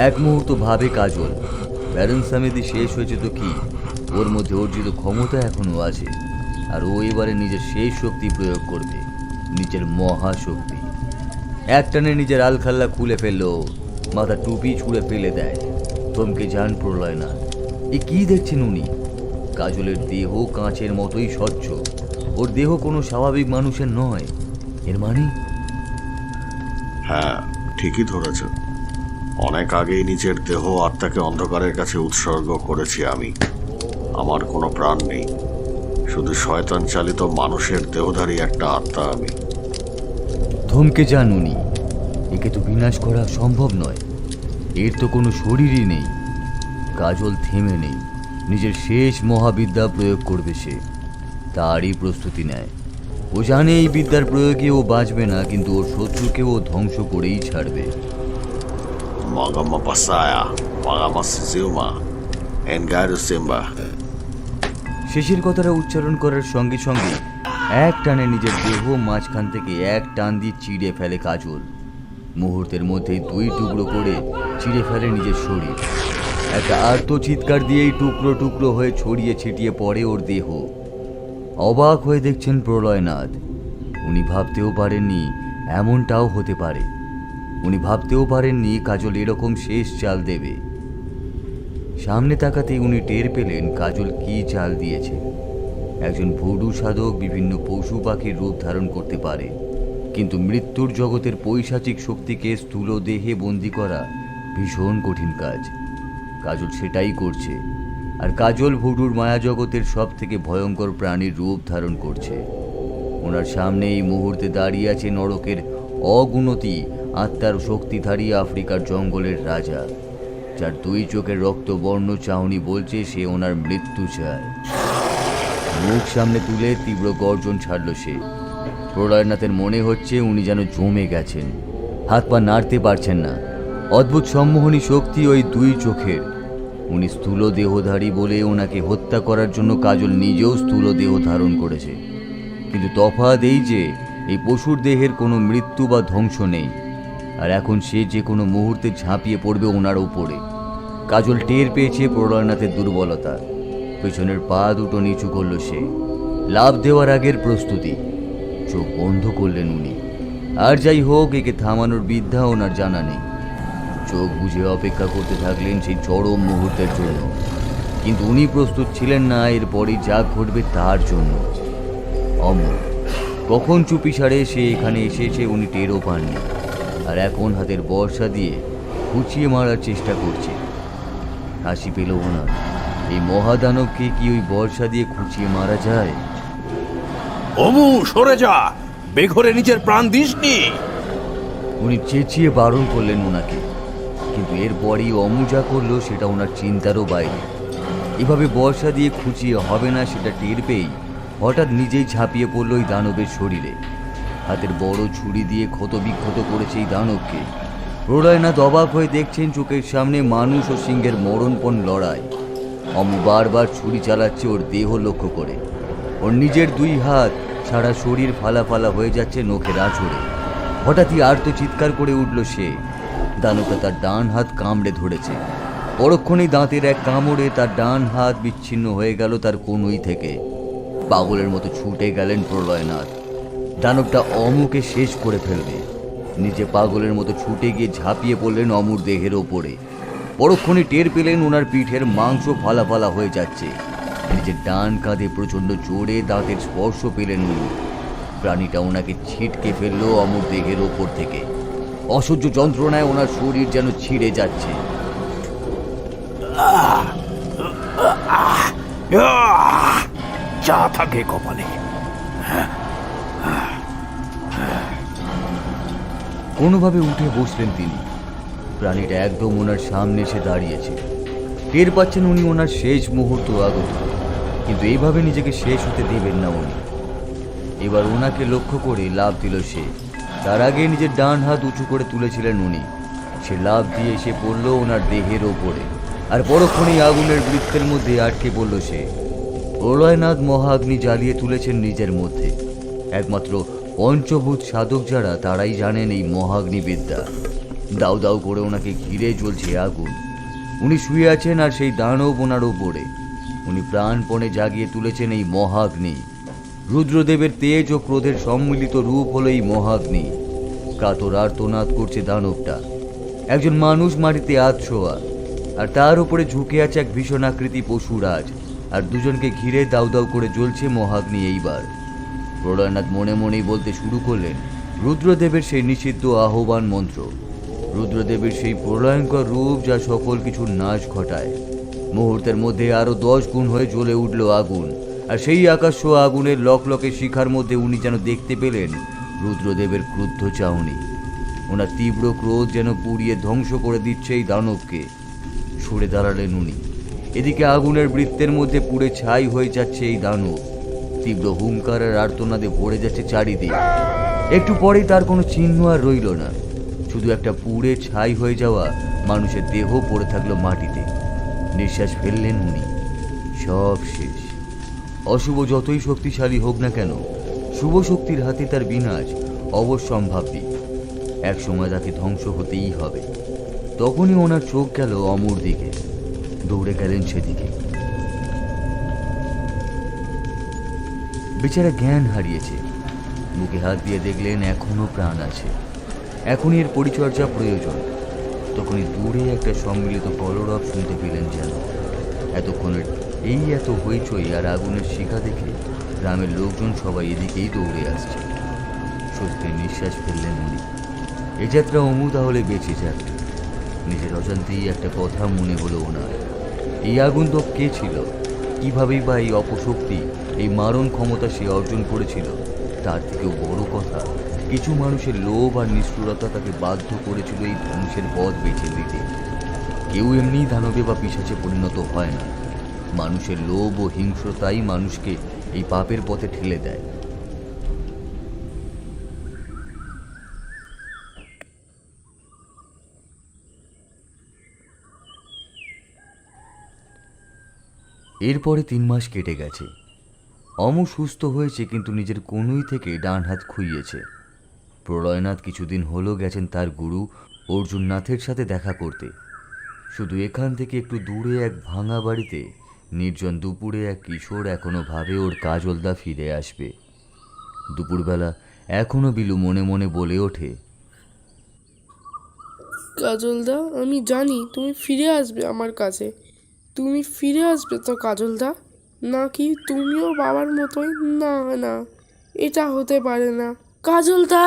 এক মুহূর্ত ভাবে কাজল, ব্যারন সামেদি শেষ হয়েছে তো কি, ওর মধ্যে অর্জিত ক্ষমতা এখনো আছে, আর ও এবারে নিজের সেই শক্তি প্রয়োগ করবে, নিজের মহাশক্তি। একটানে নিজের আলখাল্লা খুলে ফেললো। মাথা টুপি ছুঁড়ে ফেলে দেয়। থমকে যান প্রলয়নাথ। এ কি দেখছেন উনি? কাজলের দেহ কাঁচের মতোই স্বচ্ছ। ওর দেহ কোনো স্বাভাবিক মানুষের নয়। এর মানে? হ্যাঁ, ঠিকই ধরেছ। অনেক আগেই নিজের দেহ আত্মাকে অন্ধকারের কাছে উৎসর্গ করেছি আমি। আমার কোনো প্রাণ নেই, শুধু শয়তান চালিত মানুষের দেহধারী একটা আত্মা আমি। থমকে যান উনি। একে তো বিনাশ করা সম্ভব নয়। এর তো কোনো শরীরই নেই। কাজল থেমে নেই। নিজের শেষ মহাবিদ্যা প্রয়োগ করবে সে। তারই প্রস্তুতি নেয়। ও জানে এই বিদ্যার প্রয়োগে ও বাঁচবে না, কিন্তু ওর শত্রুকে ও ধ্বংস করেই ছাড়বে। Magama Pasaya, Magama Sizuma, Engaru Simba. শেষের কথাটা উচ্চারণ করার সঙ্গে সঙ্গে এক টানে নিজের দেহ মাঝখান থেকে এক টান দিয়ে চিড়ে ফেলে কাজল। মুহূর্তের মধ্যেই দুই টুকরো করে চিড়ে ফেলে নিজের শরীর। একটা আর্ত চিৎকার দিয়েই টুকরো টুকরো হয়ে ছড়িয়ে ছিটিয়ে পড়ে ওর দেহ। অবাক হয়ে দেখছেন প্রলয়নাথ। উনি ভাবতেও পারেননি এমনটাও হতে পারে। উনি ভাবতেও পারেননি কাজল এরকম শেষ চাল দেবে। সামনে তাকাতেই উনি টের পেলেন কাজল কি চাল দিয়েছে। একজন ভুডু সাধক বিভিন্ন পশু পাখির রূপ ধারণ করতে পারে, কিন্তু মৃত্যুর জগতের পৈশাচিক শক্তিকে স্থূল দেহে বন্দি করা ভীষণ কঠিন কাজ। কাজল সেটাই করছে। আর কাজল ভুডুর মায়া জগতের সব থেকে ভয়ঙ্কর প্রাণীর রূপ ধারণ করছে। ওনার সামনে এই মুহূর্তে দাঁড়িয়ে আছে নরকের অগুণতি আত্মার শক্তিধারী আফ্রিকার জঙ্গলের রাজা, যার দুই চোখের রক্তবর্ণ চাহনি বলছে সে ওনার মৃত্যু চায়। মুখ সামনে তুলে তীব্র গর্জন ছাড়ল সে। প্রলয়নাথের মনে হচ্ছে উনি যেন জমে গেছেন, হাত পা নাড়তে পারছেন না। অদ্ভুত সম্মোহনী শক্তি ওই দুই চোখের। উনি স্থূল দেহধারী বলে ওনাকে হত্যা করার জন্য কাজল নিজেও স্থূল দেহ ধারণ করেছে, কিন্তু তফাৎ এই যে এই পশুর দেহের কোনো মৃত্যু বা ধ্বংস নেই। আর এখন সে যে কোনো মুহূর্তে ঝাঁপিয়ে পড়বে ওনার উপরে। কাজল টের পেয়েছে প্রলয়নাথের দুর্বলতা। পেছনের পা দুটো নিচু করল সে। লাভ দেওয়ার আগের প্রস্তুতি। চোখ বন্ধ করলেন উনি। আর যাই হোক, একে থামানোর বিদ্যা ওনার জানা নেই। চোখ বুঝে অপেক্ষা করতে থাকলেন সেই চরম মুহূর্তের জন্য। কিন্তু উনি প্রস্তুত ছিলেন না এরপরই যা ঘটবে তার জন্য। অমর কখন চুপি সারে সে এখানে এসেছে উনি টেরও পাননি। আর এখন হাতের বর্ষা দিয়ে খুঁচিয়ে মারার চেষ্টা করছে। হাসি পেল ওনার। এই মহাদানবকে কি ওই বর্ষা দিয়ে খুঁচিয়ে মারা যায়? অমু, সরে যা, বেঘরে নিজের প্রাণ দিসনি। উনি চেঁচিয়ে বারণ করলেন ওনাকে, কিন্তু এরপরই অমু যা করলো সেটা ওনার চিন্তারও বাইরে। এভাবে বর্ষা দিয়ে খুঁচিয়ে হবে না সেটা টের পেয়েই হঠাৎ নিজেই ঝাঁপিয়ে পড়ল ওই দানবের শরীরে। হাতের বড় ছুরি দিয়ে ক্ষত বিক্ষত করেছে এই দানবকে। প্রলয়নাথ অবাক হয়ে দেখছেন চোখের সামনে মানুষ ও সিংহের মরণপণ লড়াই। অমু বারবার ছুরি চালাচ্ছে ওর দেহ লক্ষ্য করে। ওর নিজের দুই হাত সারা শরীর ফালা ফালা হয়ে যাচ্ছে নখের আঁচড়ে। হঠাৎই আর্ত চিৎকার করে উঠল সে। দানবটা তার ডান হাত কামড়ে ধরেছে। পরক্ষণেই দাঁতের এক কামড়ে তার ডান হাত বিচ্ছিন্ন হয়ে গেল তার কনুই থেকে। পাগলের মতো ছুটে গেলেন প্রলয়নাথ। দানবটা অমুকে শেষ করে ফেলবে। নিজে পাগলের মতো ছুটে গিয়ে ঝাঁপিয়ে পড়লেন অমুর দেহের ওপরে। পরক্ষণে টের পেলেন ওনার পিঠের মাংস ফালা ফালা হয়ে যাচ্ছে। নিজের ডান কাঁধে প্রচণ্ড জোরে দাঁতের স্পর্শ পেলেন উনি। প্রাণীটা ওনাকে ছিটকে ফেললো অমর দেহের ওপর থেকে। অসহ্য যন্ত্রণায় ওনার শরীর যেন ছিঁড়ে যাচ্ছে। যা থাকে কপালে। কোনোভাবে উঠে বসলেন তিনি। প্রাণীটা একদম ওনার সামনে এসে দাঁড়িয়েছে। টের পাচ্ছেন উনি ওনার শেষ মুহূর্ত আগত, কিন্তু এইভাবে নিজেকে শেষ হতে দেবেন না উনি। এবার ওনাকে লক্ষ্য করে লাফ দিল সে। তার আগে নিজের ডান হাত উঁচু করে তুলেছিলেন উনি। সে লাফ দিয়ে এসে পড়ল ওনার দেহের ওপরে। আর পরক্ষণেই আগুনের বৃত্তের মধ্যে আটকে পড়ল সে। প্রলয়নাথ মহাগ্নি জ্বালিয়ে তুলেছেন নিজের মধ্যে। একমাত্র পঞ্চভূত সাধক যারা তারাই জানেন এই মহাগ্নি বিদ্যা। দাউ দাউ করে ওনাকে ঘিরে জ্বলছে আগুন। উনি শুয়ে আছেন আর সেই দানব ওনার ওপরে। উনি প্রাণপণে জাগিয়ে তুলেছেন এই মহাগ্নি। রুদ্রদেবের তেজ ও ক্রোধের সম্মিলিত রূপ হলো এই মহাগ্নি। কাতর আর্তনাদ করছে দানবটা। একজন মানুষ মাটিতে আধশোয়া, আর তার উপরে ঝুঁকে আছে এক ভীষণ আকৃতি পশুরাজ, আর দুজনকে ঘিরে দাউ দাউ করে জ্বলছে মহাগ্নি। এইবার প্রলয়নাথ মনে মনেই বলতে শুরু করলেন রুদ্রদেবের সেই নিষিদ্ধ আহ্বান মন্ত্র, রুদ্রদেবের সেই প্রলয়ঙ্কর রূপ যা সকল কিছুর নাশ ঘটায়। মুহূর্তের মধ্যে আরো 10 গুণ হয়ে জ্বলে উঠল আগুন, আর সেই আকাশ ছোঁয়া আগুনের লকলকে শিখার মধ্যে উনি যেন দেখতে পেলেন রুদ্রদেবের ক্রুদ্ধ চাহনি। ওনার তীব্র ক্রোধ যেন পুড়িয়ে ধ্বংস করে দিচ্ছে এই দানবকে। সরে দাঁড়ালেন উনি। এদিকে আগুনের বৃত্তের মধ্যে পুড়ে ছাই হয়ে যাচ্ছে এই দানব, তীব্র হুঙ্কার আর আর্তনাদে ভরে যাচ্ছে চারিদিক। একটু পরেই তার কোনো চিহ্ন আর রইল না, শুধু একটা পুড়ে ছাই হয়ে যাওয়া মানুষের দেহ পড়ে থাকলো মাটিতে। নিঃশ্বাস ফেললেন উনি, সব শেষ। অশুভ যতই শক্তিশালী হোক না কেন, শুভ শক্তির হাতে তার বিনাশ অবশ্যম্ভাবী। এক সময় তাকে ধ্বংস হতেই হবে। তখনই ওনার চোখ গেল অমর দিকে, দৌড়ে গেলেন সেদিকে। বেচারা জ্ঞান হারিয়েছে, বুকে হাত দিয়ে দেখলেন এখনো প্রাণ আছে, এখনই এর পরিচর্যা প্রয়োজন। তখনই দূরে একটা সম্মিলিত কলরব শুনতে পেলেন যেন। এতক্ষণের এই এত হইচই আর আগুনের শিখা দেখে গ্রামের লোকজন সবাই এদিকেই দৌড়ে আসছে। স্বস্তির নিঃশ্বাস ফেললেন উনি। এ যাত্রা অমু তাহলে বেঁচে যাক। নিজের অজান্তেই একটা কথা মনে হলো ওনার, এই আগন্তুক কে ছিল? কিভাবেই বা এই অপশক্তি, এই মারণ ক্ষমতা সে অর্জন করেছিল? তার থেকেও বড় কথা, কিছু মানুষের লোভ আর নিষ্ঠুরতা তাকে বাধ্য করেছিল এই ধ্বংসের পথ বেছে দিতে। কেউ এমনি দানবে বা পিশাচে পরিণত হয় না, মানুষের লোভ ও হিংস্রতাই মানুষকে এই পাপের পথে ঠেলে দেয়। এরপরে 3 মাস কেটে গেছে। অমু সুস্থ হয়েছে, কিন্তু নিজের কনুই থেকে ডান হাত খুইয়েছে। প্রলয়নাথ কিছুদিন হলো গেছেন তার গুরু অর্জুননাথের সাথে দেখা করতে। শুধু এখান থেকে একটু দূরে এক ভাঙা বাড়িতে নির্জন দুপুরে এক কিশোর এখনো ভাবে ওর কাজলদা ফিরে আসবে। দুপুরবেলা এখনো বিলু মনে মনে বলে ওঠে, কাজলদা, আমি জানি তুমি ফিরে আসবে আমার কাছে। তুমি ফিরে আসবে তো কাজলদা? নাকি তুমিও বাবার মতোই? না না, এটা হতে পারে না কাজলদা।